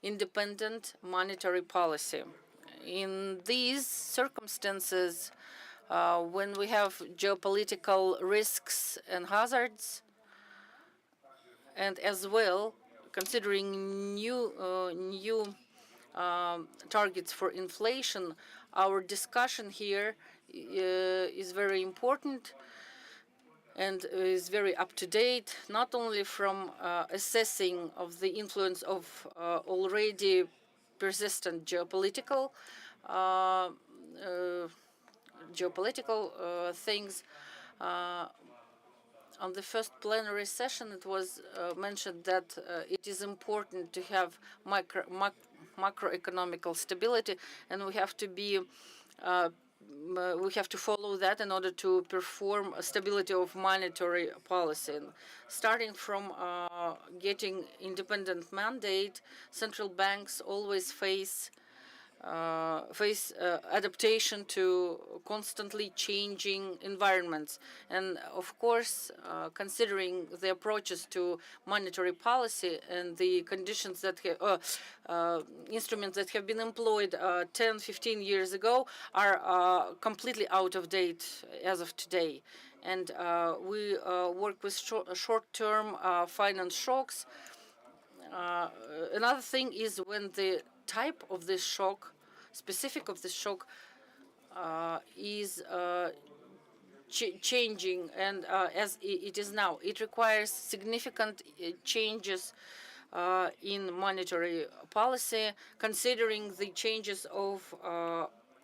S14: independent monetary policy. In these circumstances, when we have geopolitical risks and hazards, and as well considering new targets for inflation, our discussion here is very important and is very up to date, not only from assessing of the influence of already persistent geopolitical things. On the first plenary session, it was mentioned that it is important to have macroeconomical stability, and we have to follow that in order to perform a stability of monetary policy. And starting from getting independent mandate, central banks always face adaptation to constantly changing environments. And of course, considering the approaches to monetary policy and the conditions that instruments that have been employed 10, 15 years ago are completely out of date as of today. And we work with short-term finance shocks. Another thing is when the type of this shock, specific of this shock, is changing, and as it is now, it requires significant changes in monetary policy, considering the changes of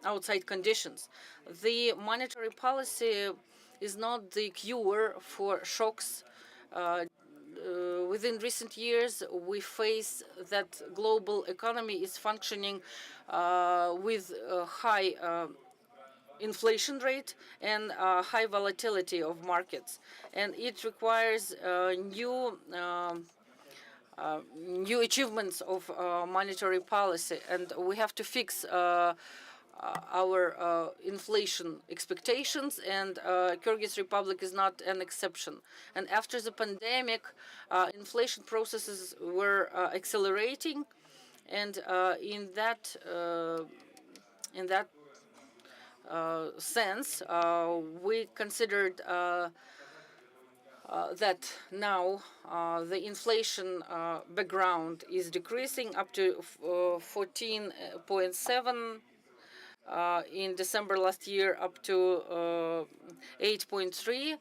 S14: outside conditions. The monetary policy is not the cure for shocks. Within recent years, we face that global economy is functioning with a high inflation rate and high volatility of markets, and it requires new achievements of monetary policy, and we have to fix our inflation expectations, and Kyrgyz Republic is not an exception. And after the pandemic, inflation processes were accelerating, and in that sense, we considered that now the inflation background is decreasing up to 14.7 in December last year, up to 8.3,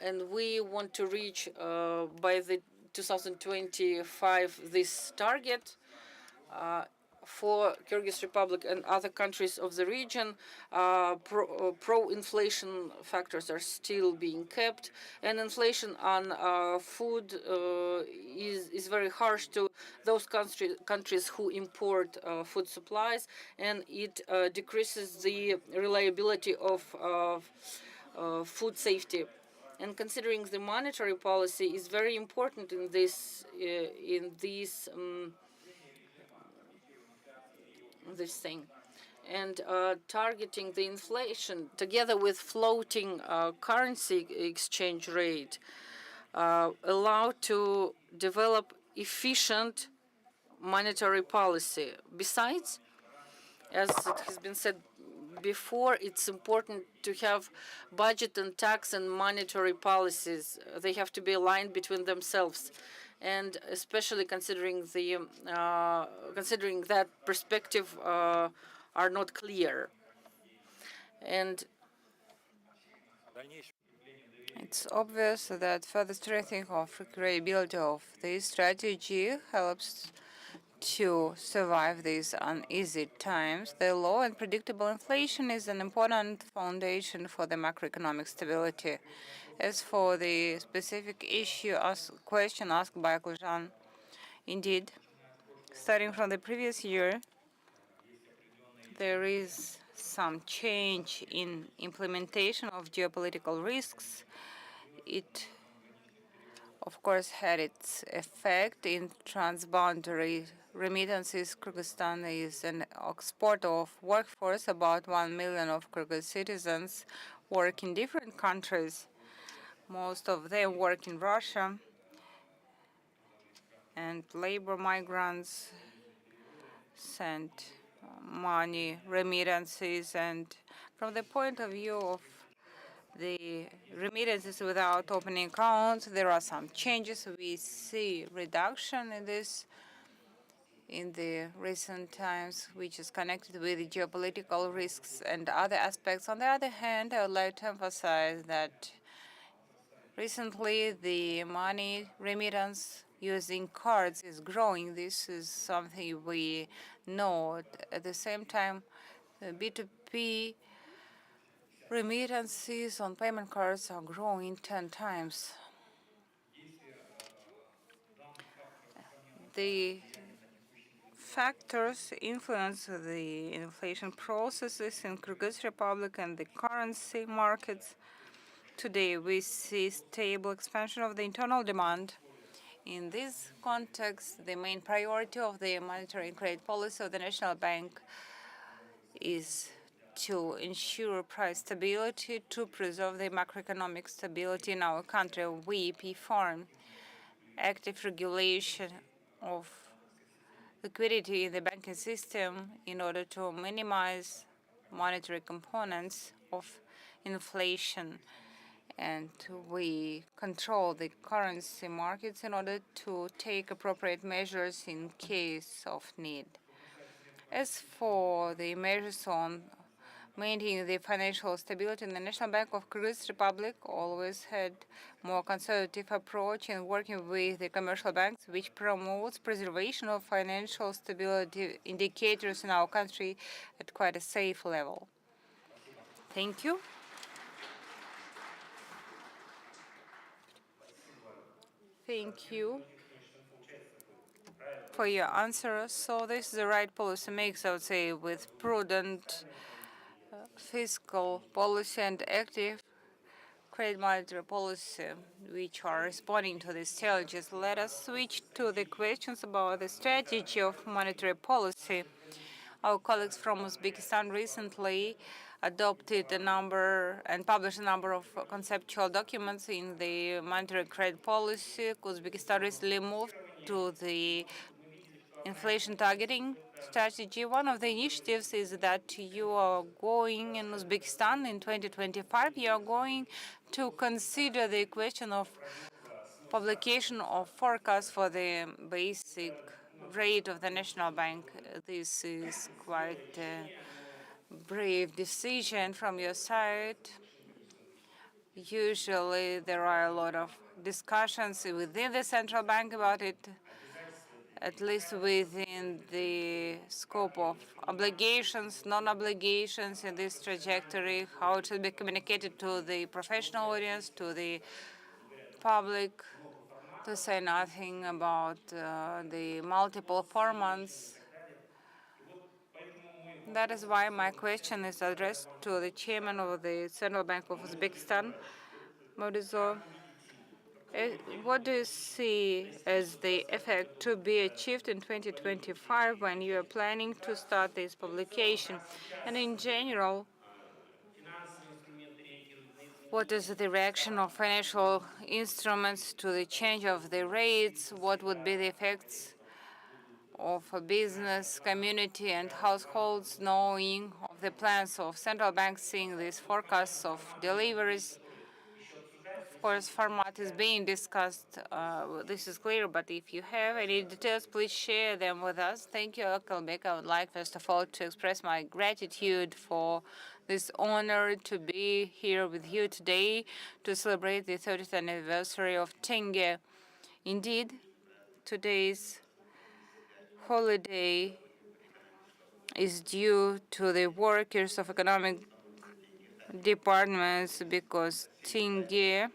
S14: and we want to reach by the 2025 this target. For Kyrgyz Republic and other countries of the region, pro-inflation factors are still being kept, and inflation on food is very harsh to those countries who import food supplies, and it decreases the reliability of food safety. And considering the monetary policy is very important in this this thing, and targeting the inflation together with floating currency exchange rate allow to develop efficient monetary policy. Besides, as it has been said before, it's important to have budget and tax and monetary policies. They have to be aligned between themselves, and especially considering that perspective are not clear. And
S10: it's obvious that further strengthening of credibility of this strategy helps to survive these uneasy times. The low and predictable inflation is an important foundation for the macroeconomic stability. As for the specific question asked by Klujan, indeed, starting from the previous year, there is some change in implementation of geopolitical risks. It, of course, had its effect in transboundary remittances. Kyrgyzstan is an exporter of workforce. About 1 million of Kyrgyz citizens work in different countries. Most of them work in Russia, and labor migrants send money, remittances, and from the point of view of the remittances without opening accounts, there are some changes. We see reduction in this in the recent times, which is connected with the geopolitical risks and other aspects. On the other hand, I would like to emphasize that recently the money remittance using cards is growing. This is something we know. At the same time, B2B remittances on payment cards are growing 10 times. The factors influence the inflation processes in Kyrgyz Republic and the currency markets. Today, we see stable expansion of the internal demand. In this context, the main priority of the monetary and credit policy of the National Bank is to ensure price stability, to preserve the macroeconomic stability in our country. We perform active regulation of liquidity in the banking system in order to minimize monetary components of inflation. And we control the currency markets in order to take appropriate measures in case of need. As for the measures on maintaining the financial stability. The National Bank of Kyrgyz Republic always had more conservative approach in working with the commercial banks, which promotes preservation of financial stability indicators in our country at quite a safe level. Thank you. Thank you for your answer. So this is the right policy mix, I would say, with prudent fiscal policy and active credit monetary policy, which are responding to these challenges. Let us switch to the questions about the strategy of monetary policy. Our colleagues from Uzbekistan recently adopted a number and published a number of conceptual documents in the monetary credit policy. Uzbekistan recently moved to the inflation targeting strategy. One of the initiatives is that you are going in Uzbekistan in 2025, you are going to consider the question of publication of forecasts for the basic rate of the National Bank. This is quite a brave decision from your side. Usually there are a lot of discussions within the central bank about it, at least within the scope of obligations, non-obligations in this trajectory, how it should be communicated to the professional audience, to the public, to say nothing about the multiple formats. That is why my question is addressed to the chairman of the Central Bank of Uzbekistan, Modizo. What do you see as the effect to be achieved in 2025 when you are planning to start this publication? And in general, what is the reaction of financial instruments to the change of the rates? What would be the effects of a business, community, and households knowing of the plans of central banks, seeing these forecasts of deliveries? Of course, format is being discussed. This is clear, but if you have any details, please share them with us. Thank you, Kalbek. I would like, first of all, to express my gratitude for this honor to be here with you today to celebrate the 30th anniversary of Tenge. Indeed, today's holiday is due to the workers of economic departments because Tenge,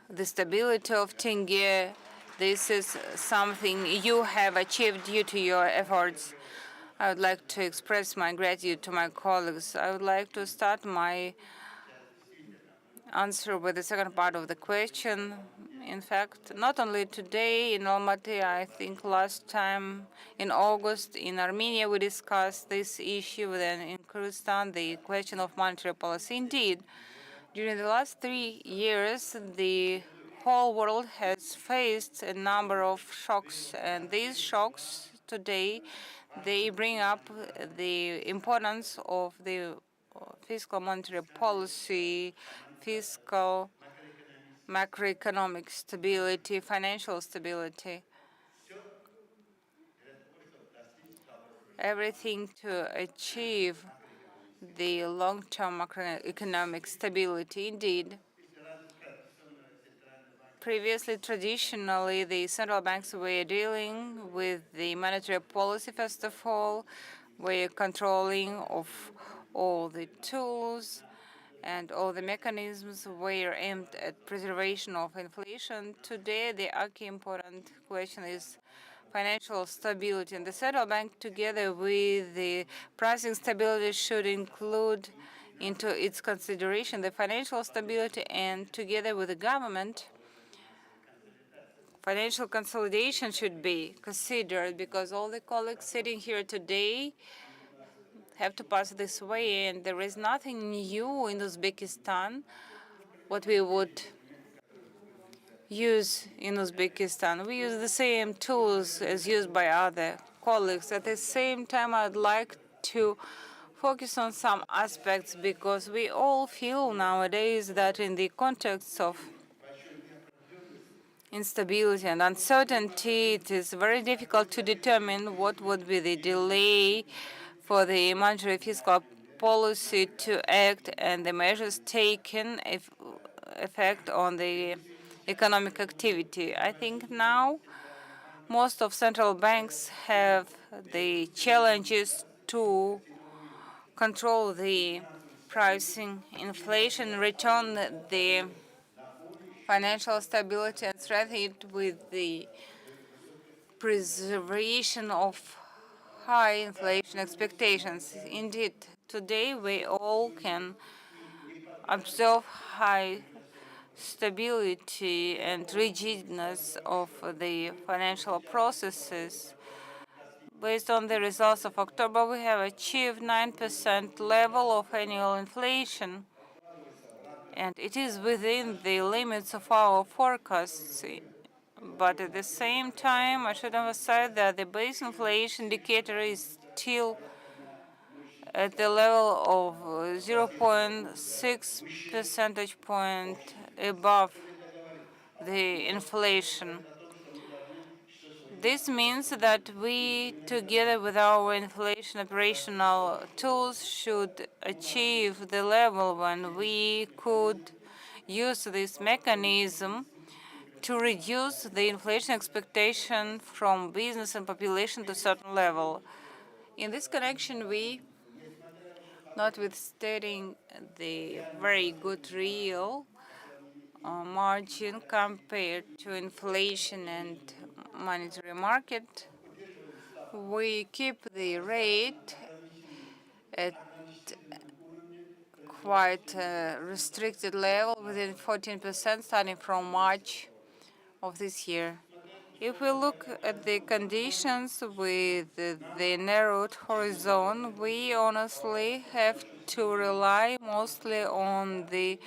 S10: the stability of Tenge, this is something you have achieved due to your efforts. I would like to express my gratitude to my colleagues. I would like to start my answer with the second part of the question. In fact, not only today in Almaty, I think last time in August in Armenia we discussed this issue, then in Kyrgyzstan the question of monetary policy. Indeed, during the last 3 years, the whole world has faced a number of shocks, and these shocks today, they bring up the importance of the fiscal monetary policy, fiscal macroeconomic stability, financial stability. Everything to achieve the long-term macroeconomic stability. Indeed, previously, traditionally, the central banks were dealing with the monetary policy, first of all, were controlling of all the tools, and all the mechanisms were aimed at preservation of inflation. Today, the archi important question is financial stability. And the central bank, together with the pricing stability, should include into its consideration the financial stability, and together with the government, financial consolidation should be considered, because all the colleagues sitting here today have to pass this way, and there is nothing new in Uzbekistan what we would use in Uzbekistan. We use the same tools as used by other colleagues. At the same time, I'd like to focus on some aspects, because we all feel nowadays that in the context of instability and uncertainty, it is very difficult to determine what would be the delay for the monetary fiscal policy to act and the measures taken effect on the economic activity. I think now most of central banks have the challenges to control the pricing, inflation, return the financial stability and strengthen it with the preservation of high inflation expectations. Indeed, today we all can observe high stability and rigidness of the financial processes. Based on the results of October, we have achieved 9% level of annual inflation, and it is within the limits of our forecasts. But at the same time, I should emphasize that the base inflation indicator is still at the level of 0.6 percentage point above the inflation. This means that we, together with our inflation operational tools, should achieve the level when we could use this mechanism to reduce the inflation expectation from business and population to a certain level. In this connection, we, notwithstanding the very good real margin compared to inflation and monetary market, we keep the rate at quite a restricted level within 14% starting from March of this year. If we look at the conditions with the narrowed horizon, we honestly have to rely mostly on the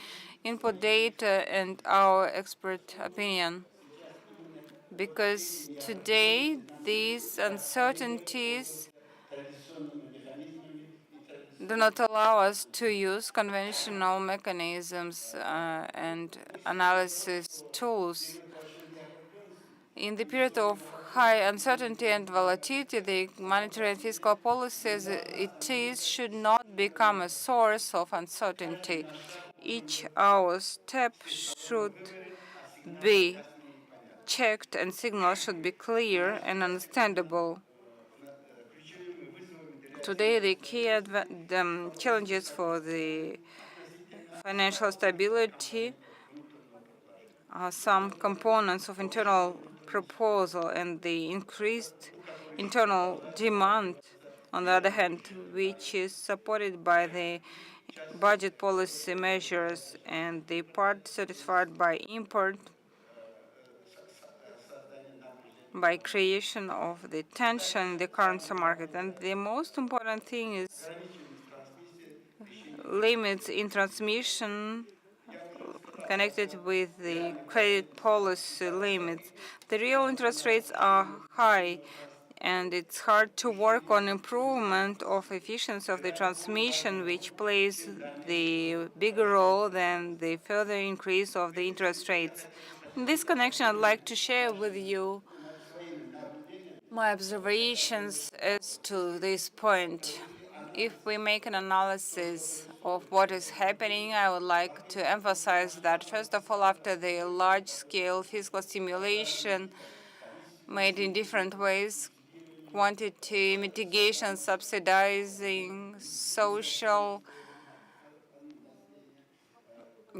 S10: input data and our expert opinion, because today these uncertainties do not allow us to use conventional mechanisms and analysis tools. In the period of high uncertainty and volatility, the monetary and fiscal policy as it is should not become a source of uncertainty. Each our step should be checked and signals should be clear and understandable. Today, the key challenges for the financial stability are some components of internal proposal and the increased internal demand, on the other hand, which is supported by the budget policy measures and the part satisfied by import, by creation of the tension in the currency market. And the most important thing is limits in transmission connected with the credit policy limits. The real interest rates are high, and it's hard to work on improvement of efficiency of the transmission, which plays the bigger role than the further increase of the interest rates. In this connection, I'd like to share with you my observations as to this point. If we make an analysis of what is happening, I would like to emphasize that, first of all, after the large-scale fiscal stimulation made in different ways, quantity mitigation, subsidizing, social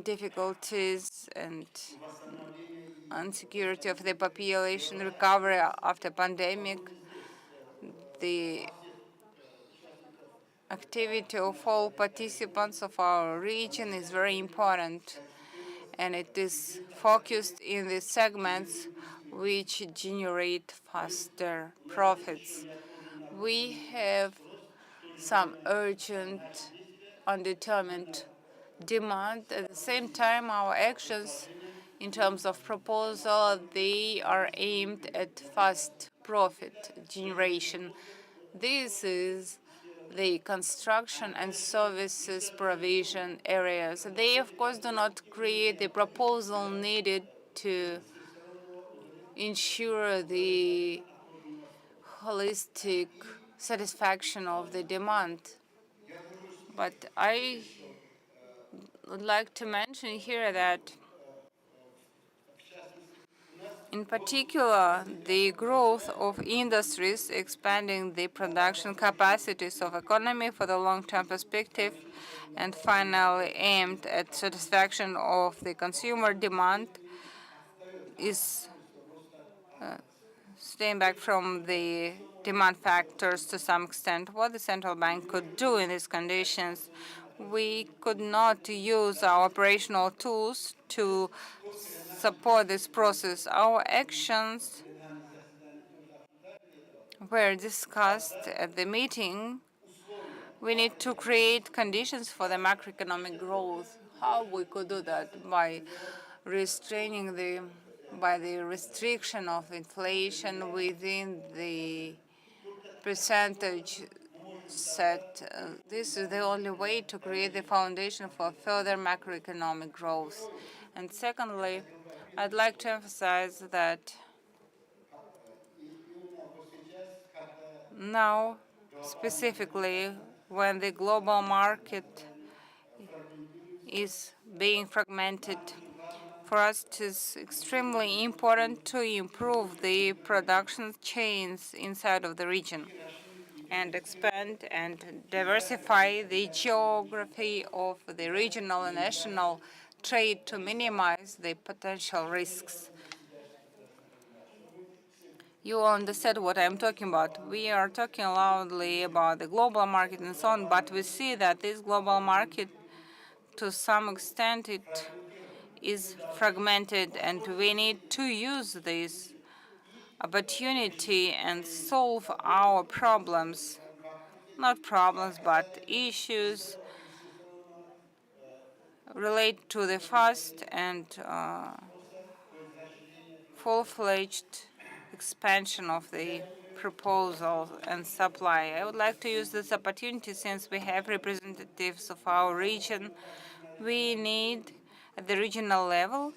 S10: difficulties, and insecurity of the population, recovery after pandemic, the activity of all participants of our region is very important, and it is focused in the segments which generate faster profits. We have some urgent, undetermined demand. At the same time, our actions in terms of proposal, they are aimed at fast profit generation. This is the construction and services provision areas. They, of course, do not create the proposal needed to ensure the holistic satisfaction of the demand. But I would like to mention here that, in particular, the growth of industries expanding the production capacities of economy for the long-term perspective and finally aimed at satisfaction of the consumer demand is staying back from the demand factors to some extent. What the central bank could do in these conditions, we could not use our operational tools to support this process. Our actions were discussed at the meeting. We need to create conditions for the macroeconomic growth. How we could do that? By the restriction of inflation within the percentage set. This is the only way to create the foundation for further macroeconomic growth. And secondly, I'd like to emphasize that now, specifically, when the global market is being fragmented, for us it is extremely important to improve the production chains inside of the region and expand and diversify the geography of the regional and national trade to minimize the potential risks. You all understand what I'm talking about. We are talking loudly about the global market and so on, but we see that this global market, to some extent, it is fragmented, and we need to use this opportunity and solve our problems. Not problems, but issues relate to the fast and full-fledged expansion of the proposal and supply. I would like to use this opportunity, since we have representatives of our region. We need, at the regional level,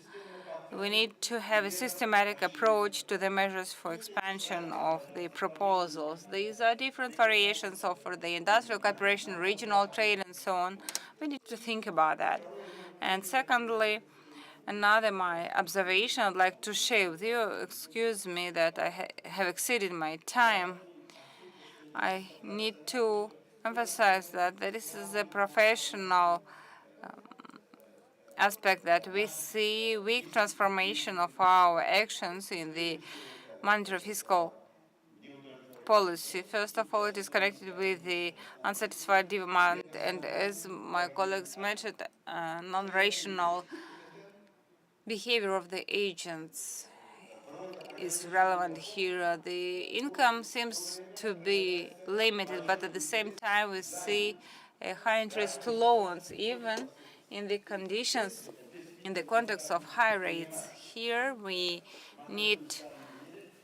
S10: we need to have a systematic approach to the measures for expansion of the proposals. These are different variations of the industrial cooperation, regional trade, and so on. We need to think about that. And secondly, another my observation I'd like to share with you. Excuse me that I have exceeded my time. I need to emphasize that this is a professional aspect, that we see weak transformation of our actions in the monetary fiscal policy. First of all, it is connected with the unsatisfied demand, and as my colleagues mentioned, non-rational behavior of the agents is relevant here. The income seems to be limited, but at the same time we see a high interest to loans, even in the conditions, in the context of high rates. Here we need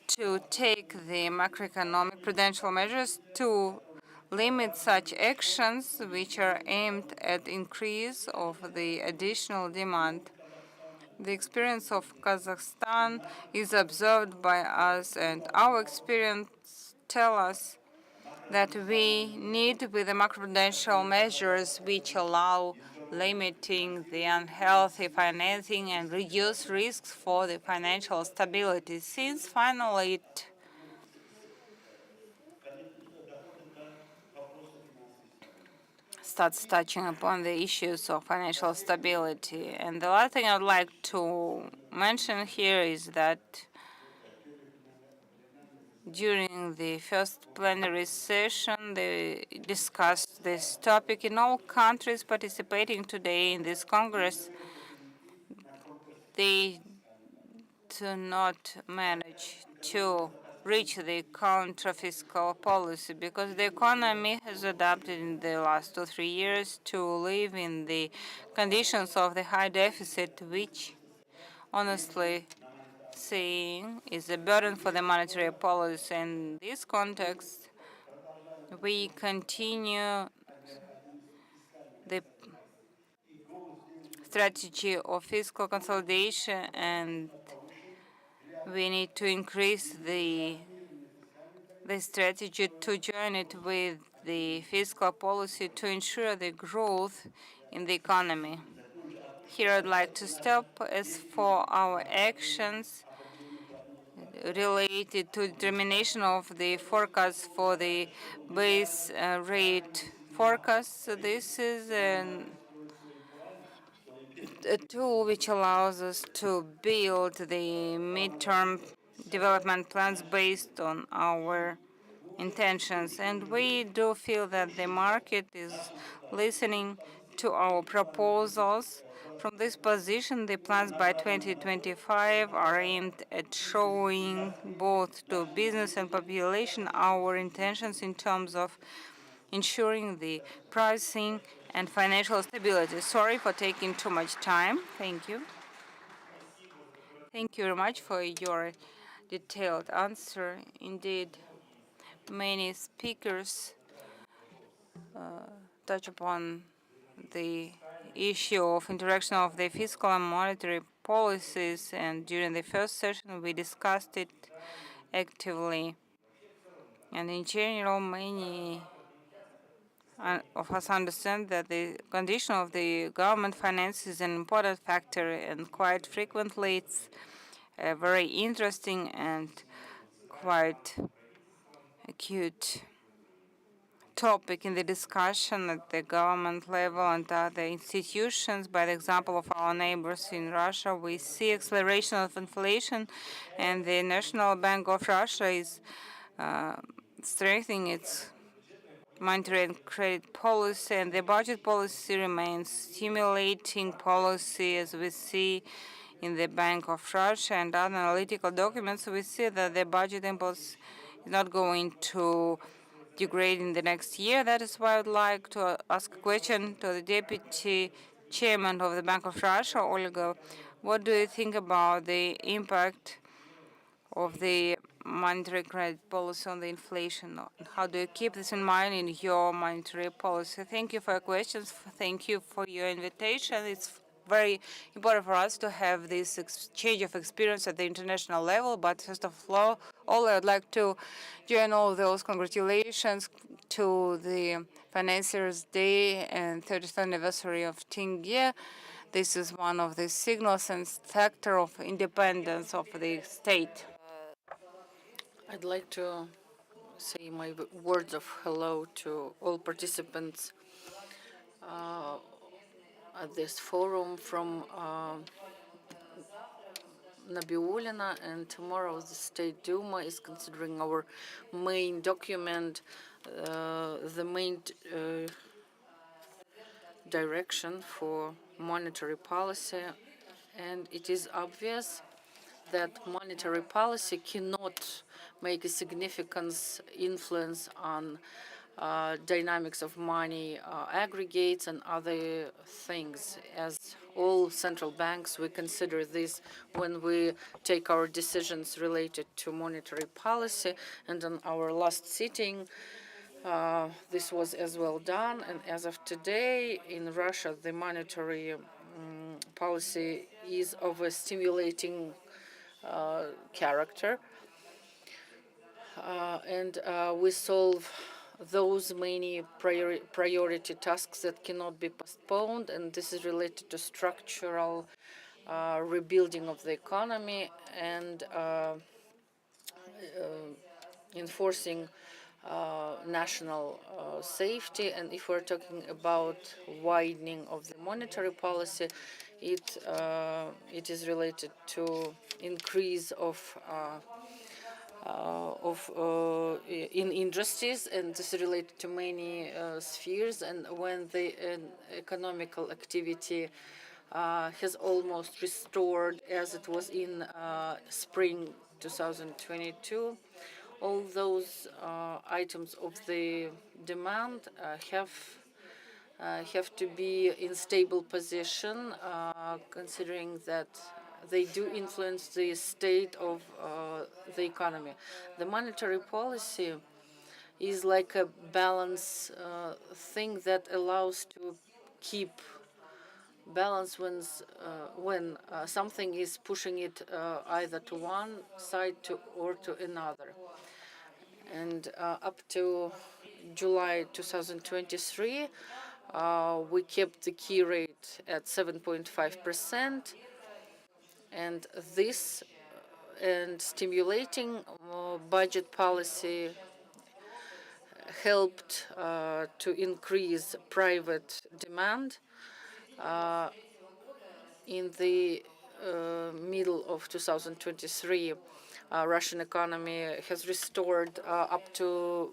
S10: to take the macroeconomic prudential measures to limit such actions which are aimed at increase of the additional demand. The experience of Kazakhstan is observed by us, and our experience tells us that we need, with the macroprudential measures which allow limiting the unhealthy financing and reduce risks for the financial stability, since finally it starts touching upon the issues of financial stability. And the last thing I'd like to mention here is that during the first plenary session, they discussed this topic in all countries participating today in this Congress. They do not manage to reach the counter-fiscal policy because the economy has adapted in the last 2 or 3 years to live in the conditions of the high deficit, which, honestly saying, is a burden for the monetary policy. In this context, we continue the strategy of fiscal consolidation and We need to increase the strategy to join it with the fiscal policy to ensure the growth in the economy. Here I'd like to stop. As for our actions related to determination of the forecast for the base rate forecast, so this is a tool which allows us to build the midterm development plans based on our intentions. And we do feel that the market is listening to our proposals. From this position, the plans by 2025 are aimed at showing both to business and population our intentions in terms of ensuring the pricing and financial stability. Sorry for taking too much time. Thank you. Thank you very much for your detailed answer. Indeed, many speakers touch upon the issue of interaction of the fiscal and monetary policies, and during the first session we discussed it actively. And in general, many of us understand that the condition of the government finance is an important factor, and quite frequently it's a very interesting and quite acute topic in the discussion at the government level and other institutions. By the example of our neighbors in Russia, we see acceleration of inflation, and the National Bank of Russia is strengthening its monetary and credit policy, and the budget policy remains stimulating policy, as we see in the Bank of Russia and other analytical documents. We see that the budget impulse is not going to degrade in the next year. That is why I would like to ask a question to the Deputy Chairman of the Bank of Russia, Olga. What do you think about the impact of the monetary credit policy on the inflation? How do you keep this in mind in your monetary policy? Thank you for your questions. Thank you for your invitation. It's very important for us to have this exchange of experience at the international level. But first of all, I would like to join all those congratulations to the Financiers' Day and 30th anniversary of Tenge. This is one of the signals and factor of independence of the state.
S14: I'd like to say my words of hello to all participants at this forum from Nabiullina, and tomorrow the State Duma is considering our main document, the main direction for monetary policy, and it is obvious that monetary policy cannot make a significant influence on dynamics of money aggregates and other things. As all central banks, we consider this when we take our decisions related to monetary policy. And on our last sitting, this was as well done. And as of today, in Russia, the monetary policy is of a stimulating character. And we solve those many priority tasks that cannot be postponed, and this is related to structural rebuilding of the economy and enforcing national safety. And if we're talking about widening of the monetary policy, it is related to increase of in industries, and this is related to many spheres. And when the economical activity has almost restored as it was in spring 2022, all those items of the demand have to be in stable position, considering that they do influence the state of the economy. The monetary policy is like a balance thing that allows to keep balance when something is pushing it either to one side or to another. And up to July 2023, we kept the key rate at 7.5%, and this and stimulating budget policy helped to increase private demand. In the middle of 2023, Russian economy has restored up to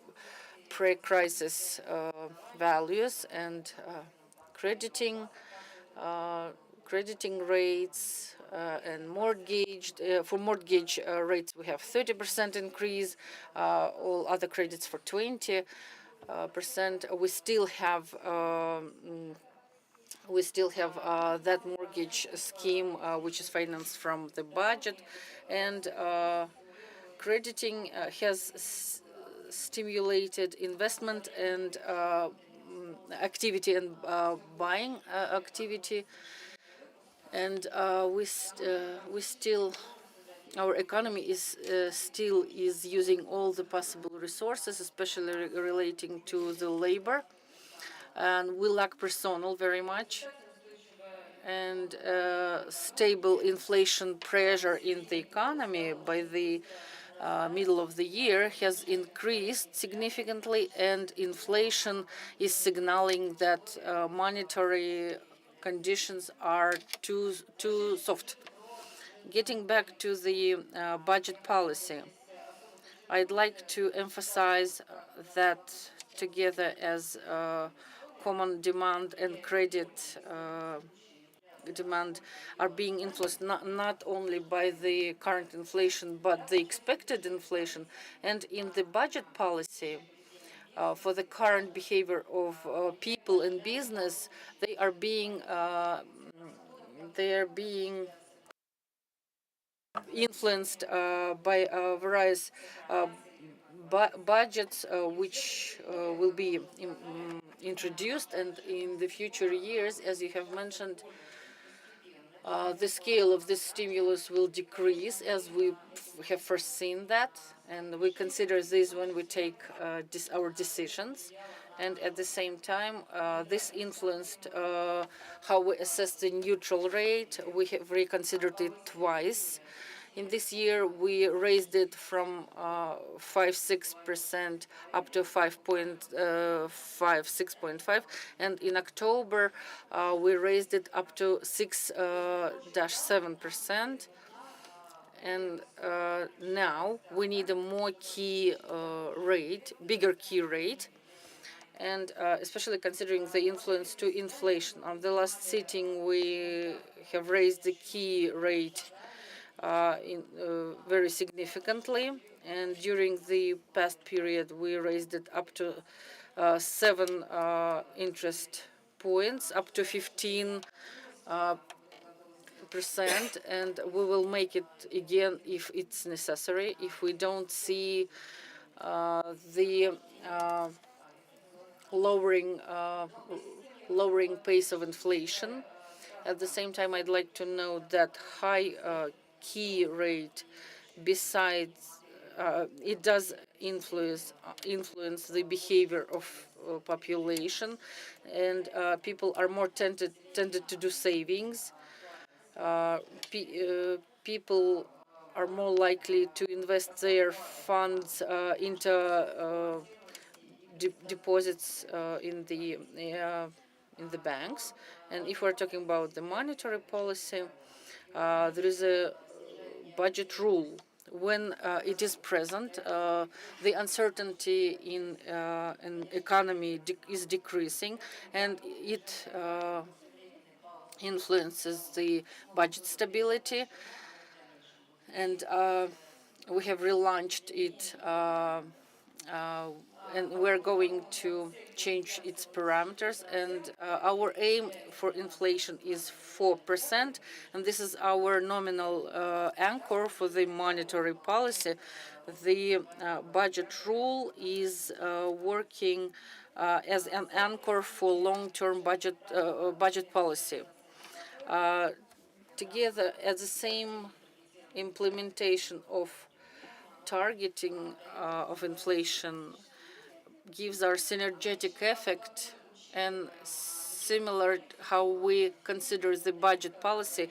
S14: pre-crisis values, and crediting rates and for mortgage rates we have 30% increase, all other credits for 20%. We still have that mortgage scheme which is financed from the budget, and crediting has stimulated investment and activity and buying activity, and our economy is still using all the possible resources, especially relating to the labor, and we lack personnel very much, and stable inflation pressure in the economy by the middle of the year has increased significantly, and inflation is signaling that monetary conditions are too soft. Getting back to the budget policy, I'd like to emphasize that together as common demand and credit demand are being influenced not only by the current inflation but the expected inflation, and in the budget policy for the current behavior of people and business, they are being influenced by various budgets which will be introduced, and in the future years, as you have mentioned, the scale of this stimulus will decrease, as we have foreseen that, and we consider this when we take our decisions. And at the same time, this influenced how we assess the neutral rate. We have reconsidered it twice. In this year, we raised it from 5.6% up to 6.5, and in October, we raised it up to 6.7%. And now we need a more bigger key rate, and especially considering the influence to inflation. On the last sitting, we have raised the key rate very significantly, and during the past period, we raised it up to 7 interest points, up to 15%, and we will make it again if it's necessary, if we don't see the lowering pace of inflation. At the same time, I'd like to note that high key rate, besides it does influence the behavior of population, and people are more tended to do savings. People are more likely to invest their funds into deposits in the banks. And if we're talking about the monetary policy, there is a budget rule. When it is present, the uncertainty in an economy is decreasing, and it influences the budget stability. And we have relaunched it, and we're going to change its parameters. And our aim for inflation is 4%, and this is our nominal anchor for the monetary policy. The budget rule is working as an anchor for long-term budget policy. together at the same implementation of targeting of inflation gives our synergetic effect, and similar to how we consider the budget policy,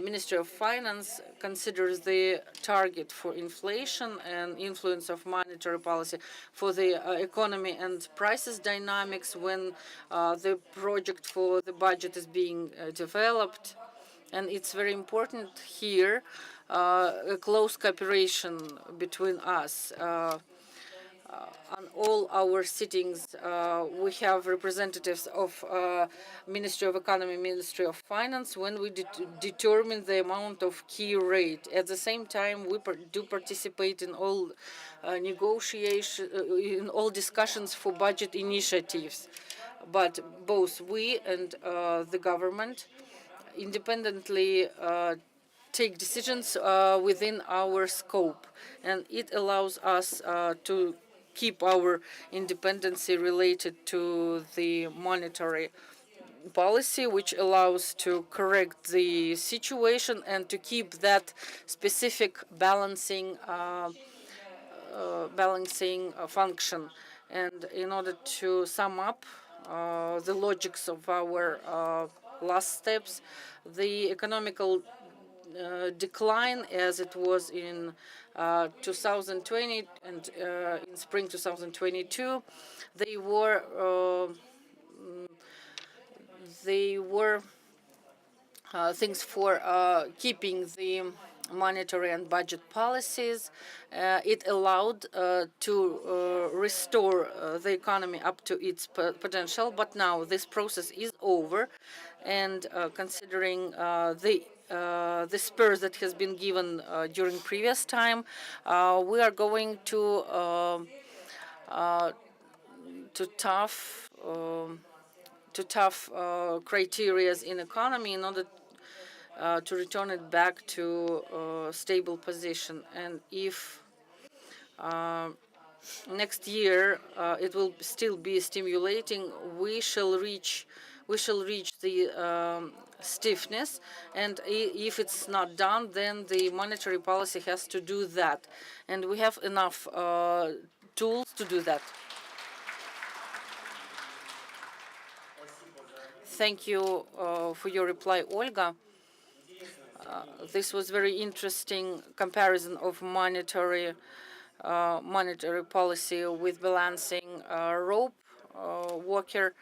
S14: Ministry of Finance considers the target for inflation and influence of monetary policy for the economy and prices dynamics when the project for the budget is being developed. And it's very important here, a close cooperation between us. On all our sittings, we have representatives of Ministry of Economy, Ministry of Finance, when we determine the amount of key rate. At the same time, we do participate in all negotiations, in all discussions for budget initiatives. But both we and the government independently take decisions within our scope, and it allows us to keep our independency related to the monetary policy, which allows to correct the situation and to keep that specific balancing function. And in order to sum up the logics of our last steps, the economical decline as it was in 2020 and in spring 2022, they were things for keeping the monetary and budget policies. It allowed to restore the economy up to its potential, but now this process is over, and considering the spurs that has been given during previous time, we are going to tough criteria in economy in order to return it back to a stable position. And if next year it will still be stimulating, we shall reach the stiffness, and if it's not done, then the monetary policy has to do that, and we have enough tools to do that. Thank you for your reply, Olga. This was very interesting comparison of monetary policy with balancing rope walker.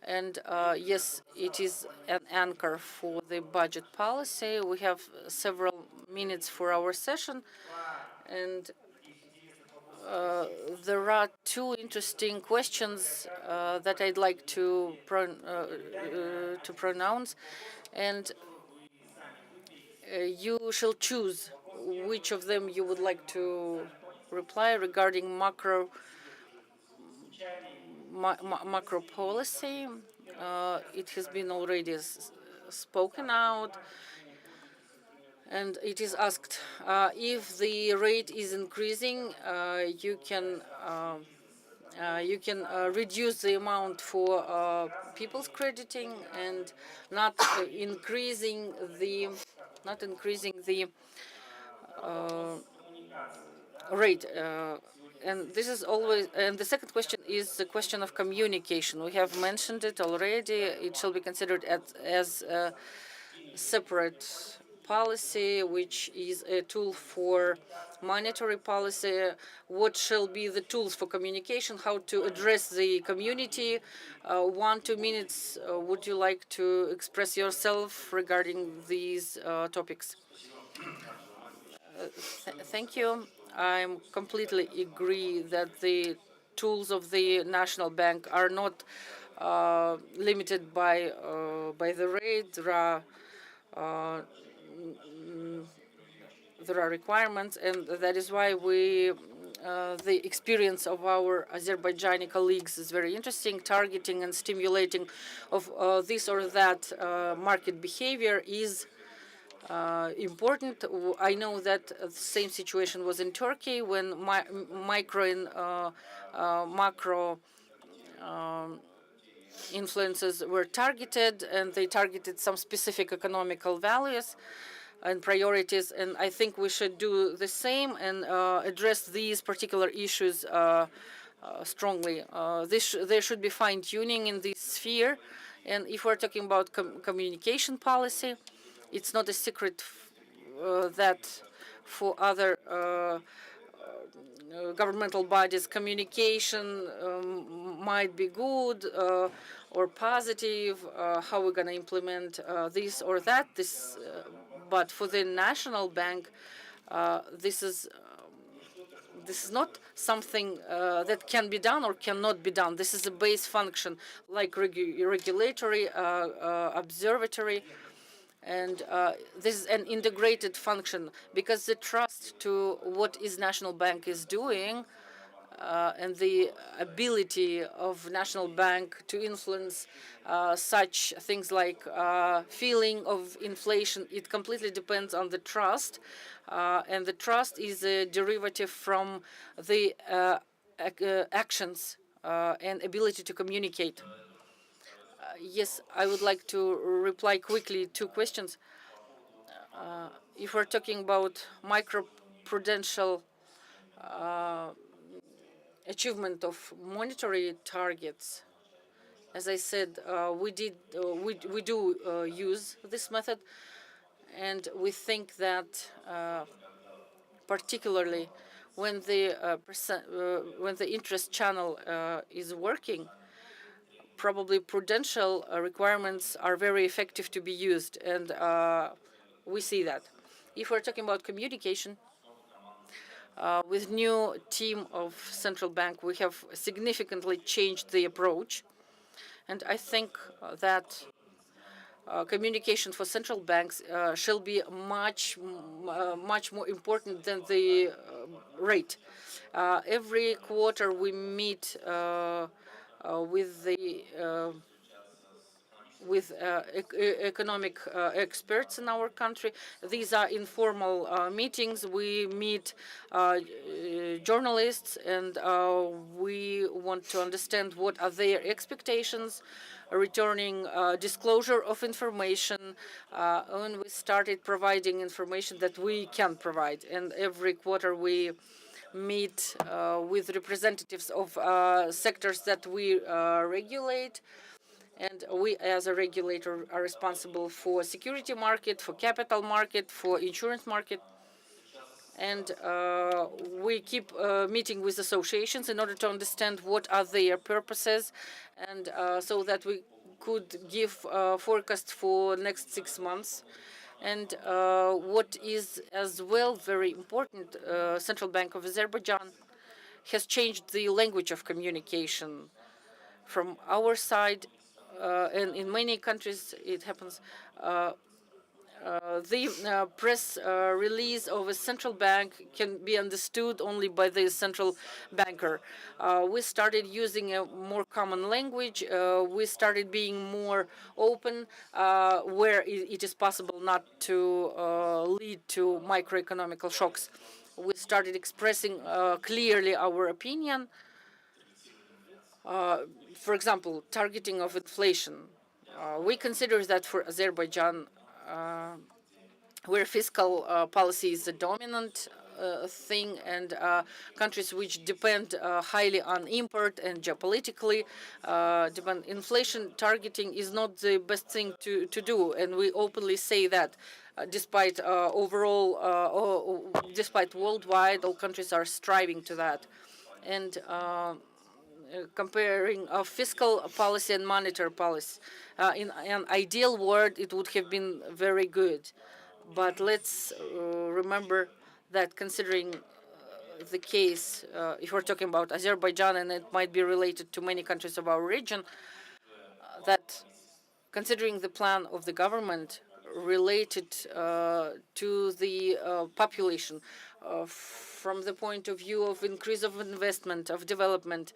S14: And yes, it is an anchor for the budget policy. We have several minutes for our session, and there are two interesting questions that I'd like to pronounce, and you shall choose which of them you would like to reply regarding macro policy. It has been already spoken out, and it is asked if the rate is increasing, you can reduce the amount for people's crediting and not increasing the rate. And this is always. And the second question is the question of communication. We have mentioned it already. It shall be considered as a separate policy, which is a tool for monetary policy. What shall be the tools for communication? How to address the community? 1-2 minutes. Would you like to express yourself regarding these topics? Thank you. I completely agree that the tools of the National Bank are not limited by the rate. There are requirements, and that is why the experience of our Azerbaijani colleagues is very interesting. Targeting and stimulating of this or that market behavior is important. I know that the same situation was in Turkey when micro and macro influences were targeted, and they targeted some specific economical values and priorities. And I think we should do the same and address these particular issues strongly. There should be fine-tuning in this sphere. And if we're talking about communication policy, it's not a secret that for other governmental bodies, communication might be good or positive, how we're going to implement this or that. But for the national bank, this is not something that can be done or cannot be done. This is a base function, like regulatory, observatory, and this is an integrated function, because the trust to what is national bank is doing and the ability of national bank to influence such things like feeling of inflation, it completely depends on the trust, and the trust is a derivative from the actions and ability to communicate. Yes, I would like to reply quickly 2 questions. If we're talking about microprudential achievement of monetary targets, as I said, we do use this method, and we think that particularly when the interest channel is working, probably prudential requirements are very effective to be used, and we see that. If we're talking about communication, with new team of central bank, we have significantly changed the approach, and I think that communication for central banks shall be much more important than the rate. Every quarter we meet with economic experts in our country. These are informal meetings. We meet journalists, and we want to understand what are their expectations, returning disclosure of information, and we started providing information that we can provide. And every quarter we meet with representatives of sectors that we regulate, and we as a regulator are responsible for security market, for capital market, for insurance market, and we keep meeting with associations in order to understand what are their purposes, and so that we could give forecast for next 6 months. And what is as well very important, Central Bank of Azerbaijan has changed the language of communication. From our side, and in many countries it happens, the press release of a central bank can be understood only by the central banker. We started using a more common language. We started being more open, where it is possible not to lead to microeconomical shocks. We started expressing clearly our opinion. For example, targeting of inflation. We consider that for Azerbaijan, where fiscal policy is the dominant thing, and countries which depend highly on import and geopolitically depend, inflation targeting is not the best thing to do, and we openly say that. Despite despite worldwide, all countries are striving to that, and comparing fiscal policy and monetary policy. In an ideal world, it would have been very good. But let's remember that considering the case, if we're talking about Azerbaijan, and it might be related to many countries of our region, that considering the plan of the government related to the population, from the point of view of increase of investment, of development,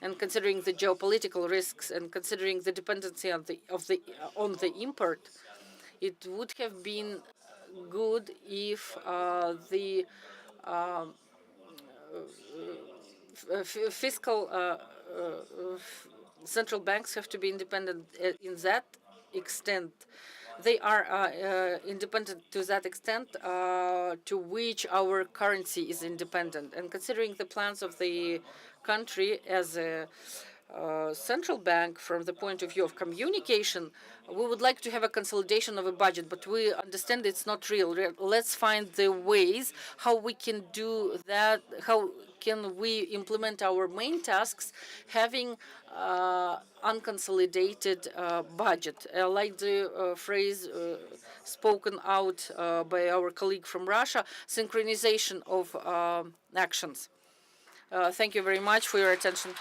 S14: and considering the geopolitical risks, and considering the dependency on the import, it would have been good if the fiscal central banks have to be independent in that extent. They are independent to that extent to which our currency is independent. And considering the plans of the country as a central bank from the point of view of communication, we would like to have a consolidation of a budget, but we understand it's not real. Let's find the ways how we can do that, how can we implement our main tasks having unconsolidated budget. I like the phrase spoken out by our colleague from Russia, synchronization of actions. Thank you very much for your attention.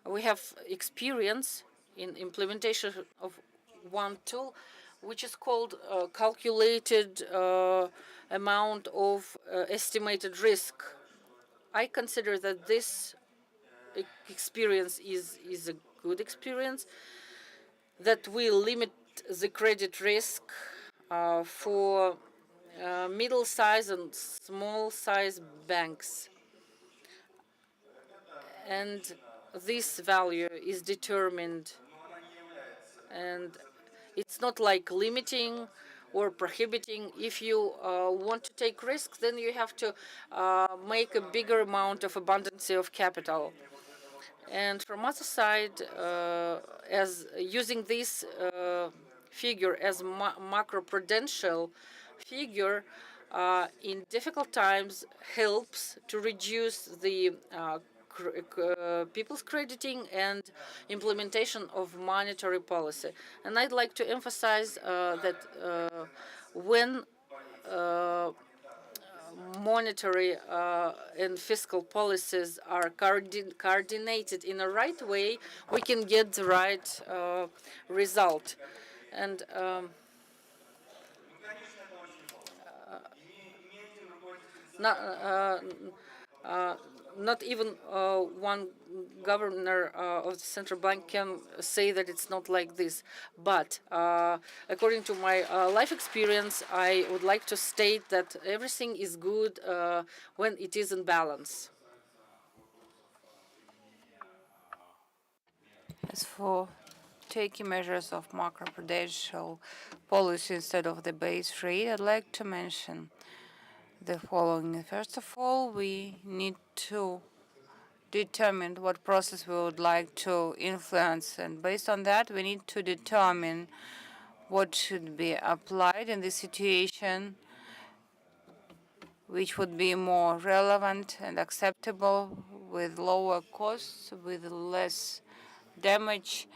S14: We have experience in implementation of one tool, which is called calculated amount of estimated risk. I consider that this experience is a good experience, that we limit the credit risk for middle-sized and small-sized banks. And this value is determined, and it's not like limiting or prohibiting. If you want to take risks, then you have to make a bigger amount of abundance of capital. And from other side, as using this figure as macroprudential figure in difficult times helps to reduce the people's crediting and implementation of monetary policy. And I'd like to emphasize that when monetary and fiscal policies are coordinated in a right way, we can get the right result. And not even one governor of the central bank can say that it's not like this. But according to my life experience, I would like to state that everything is good when it is in balance.
S10: As for taking measures of macroprudential policy instead of the base rate, I'd like to mention the following. First of all, we need to determine what process we would like to influence, and based on that, we need to determine what should be applied in this situation, which would be more relevant and acceptable with lower costs, with less damage.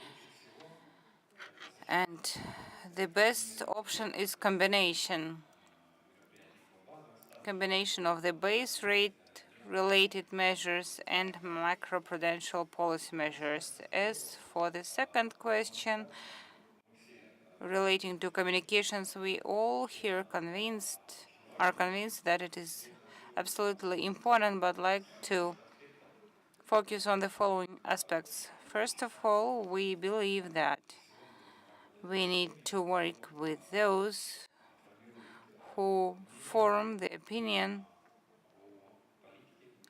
S10: And the best option is combination of the base rate related measures and macroprudential policy measures. As for the second question relating to communications, we all here are convinced that it is absolutely important, but like to focus on the following aspects. First of all, we believe that we need to work with those who form the opinion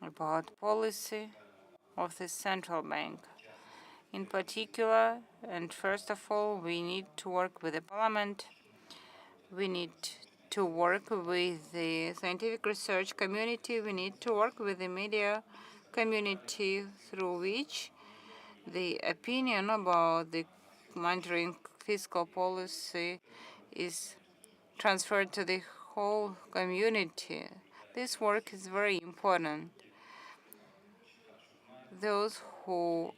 S10: about policy of the central bank. In particular, and first of all, we need to work with the parliament. We need to work with the scientific research community. We need to work with the media community, through which the opinion about the monetary and fiscal policy is transferred to the whole community. This work is very important. Those who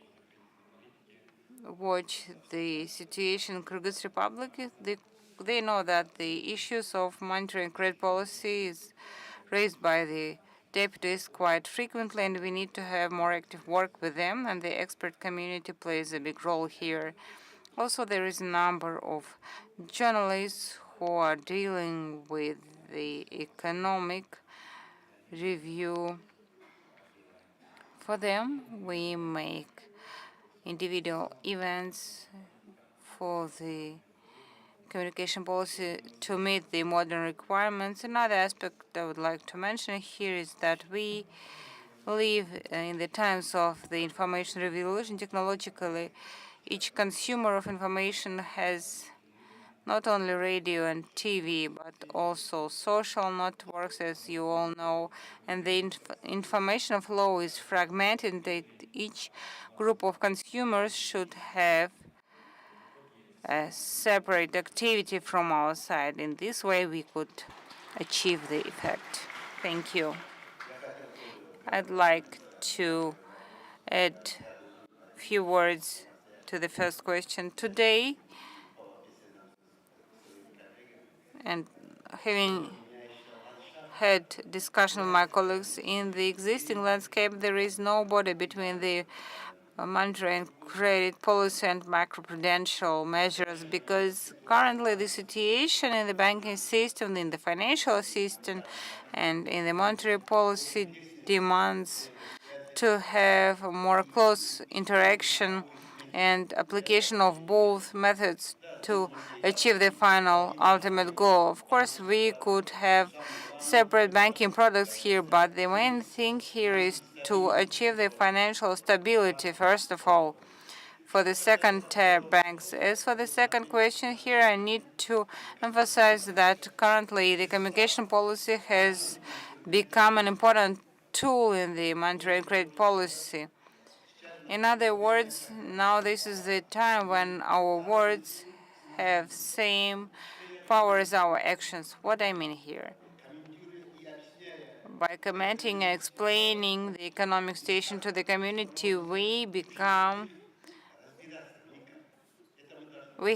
S10: watch the situation in Kyrgyz Republic, they know that the issues of monetary and credit policy is raised by the deputies quite frequently, and we need to have more active work with them, and the expert community plays a big role here. Also, there is a number of journalists who are dealing with the economic review. For them, we make individual events for the communication policy to meet the modern requirements. Another aspect I would like to mention here is that we live in the times of the information revolution. Technologically, each consumer of information has not only radio and TV, but also social networks, as you all know, and the information flow is fragmented, that each group of consumers should have a separate activity from our side. In this way, we could achieve the effect. Thank you. I'd like to add a few words to the first question. Today, and having had discussion with my colleagues, in the existing landscape, there is no border between the monetary and credit policy and macroprudential measures, because currently the situation in the banking system, in the financial system, and in the monetary policy demands to have a more close interaction and application of both methods to achieve the final ultimate goal. Of course, we could have separate banking products here, but the main thing here is to achieve the financial stability, first of all, for the second-tier banks. As for the second question here, I need to emphasize that currently the communication policy has become an important tool in the monetary and credit policy. In other words, now this is the time when our words have same power as our actions. What I mean here? By commenting and explaining the economic situation to the community, we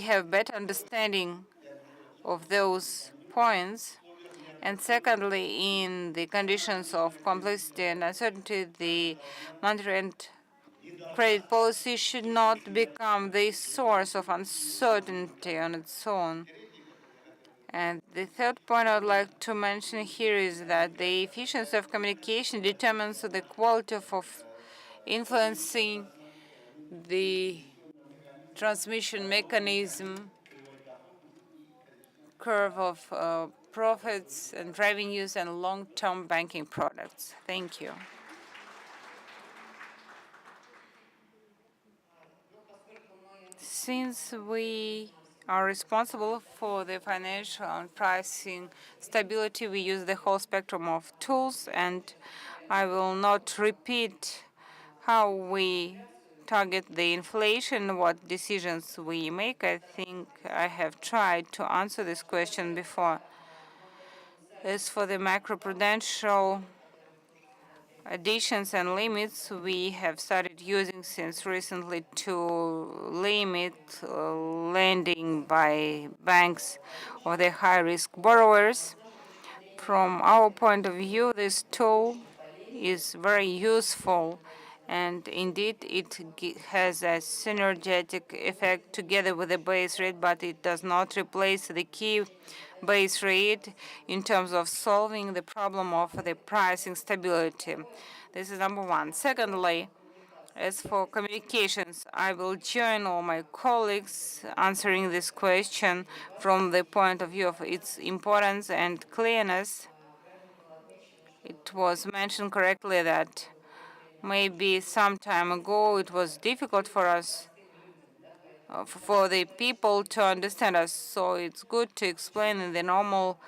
S10: have better understanding of those points. And secondly, in the conditions of complexity and uncertainty, the monetary and credit policy should not become the source of uncertainty on its own. And the third point I would like to mention here is that the efficiency of communication determines the quality of influencing the transmission mechanism curve of profits and revenues and long-term banking products. Thank you. Since we are responsible for the financial and pricing stability, we use the whole spectrum of tools, and I will not repeat how we target the inflation, what decisions we make. I think I have tried to answer this question before. As for the macroprudential additions and limits, we have started using since recently to limit lending by banks of the high-risk borrowers. From our point of view, this tool is very useful, and indeed it has a synergetic effect together with the base rate, but it does not replace the key base rate in terms of solving the problem of the pricing stability. This is number one. Secondly, as for communications, I will join all my colleagues answering this question from the point of view of its importance and clearness. It was mentioned correctly that maybe some time ago it was difficult for us, for the people to understand us. So it's good to explain in the normal,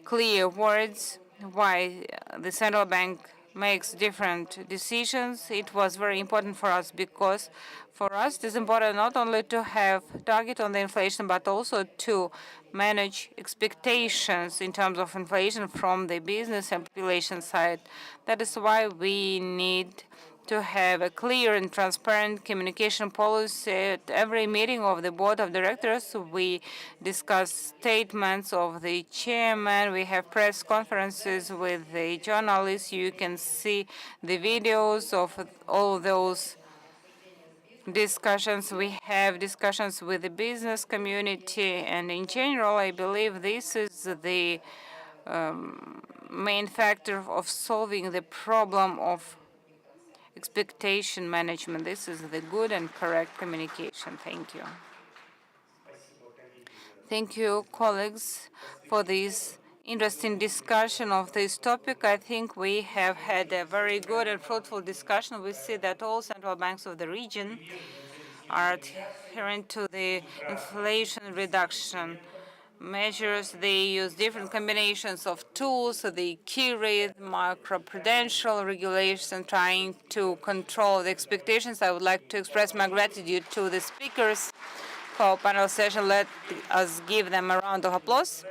S10: clear words why the central bank makes different decisions. It was very important for us because for us it is important not only to have target on the inflation, but also to manage expectations in terms of inflation from the business and population side. That is why we need to have a clear and transparent communication policy. At every meeting of the board of directors, we discuss statements of the chairman. We have press conferences with the journalists. You can see the videos of all those discussions. We have discussions with the business community, and in general, I believe this is the main factor of solving the problem of expectation management. This is the good and correct communication. Thank you. Thank you, colleagues, for this interesting discussion of this topic. I think we have had a very good and fruitful discussion. We see that all central banks of the region are adherent to the inflation reduction measures. They use different combinations of tools, so the key rate, macroprudential regulation, trying to control the expectations. I would like to express my gratitude to the speakers for our panel session. Let us give them a round of applause.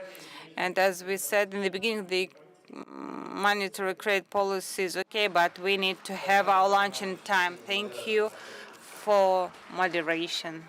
S10: And as we said in the beginning, the monetary credit policy is okay, but we need to have our lunch in time. Thank you for moderation.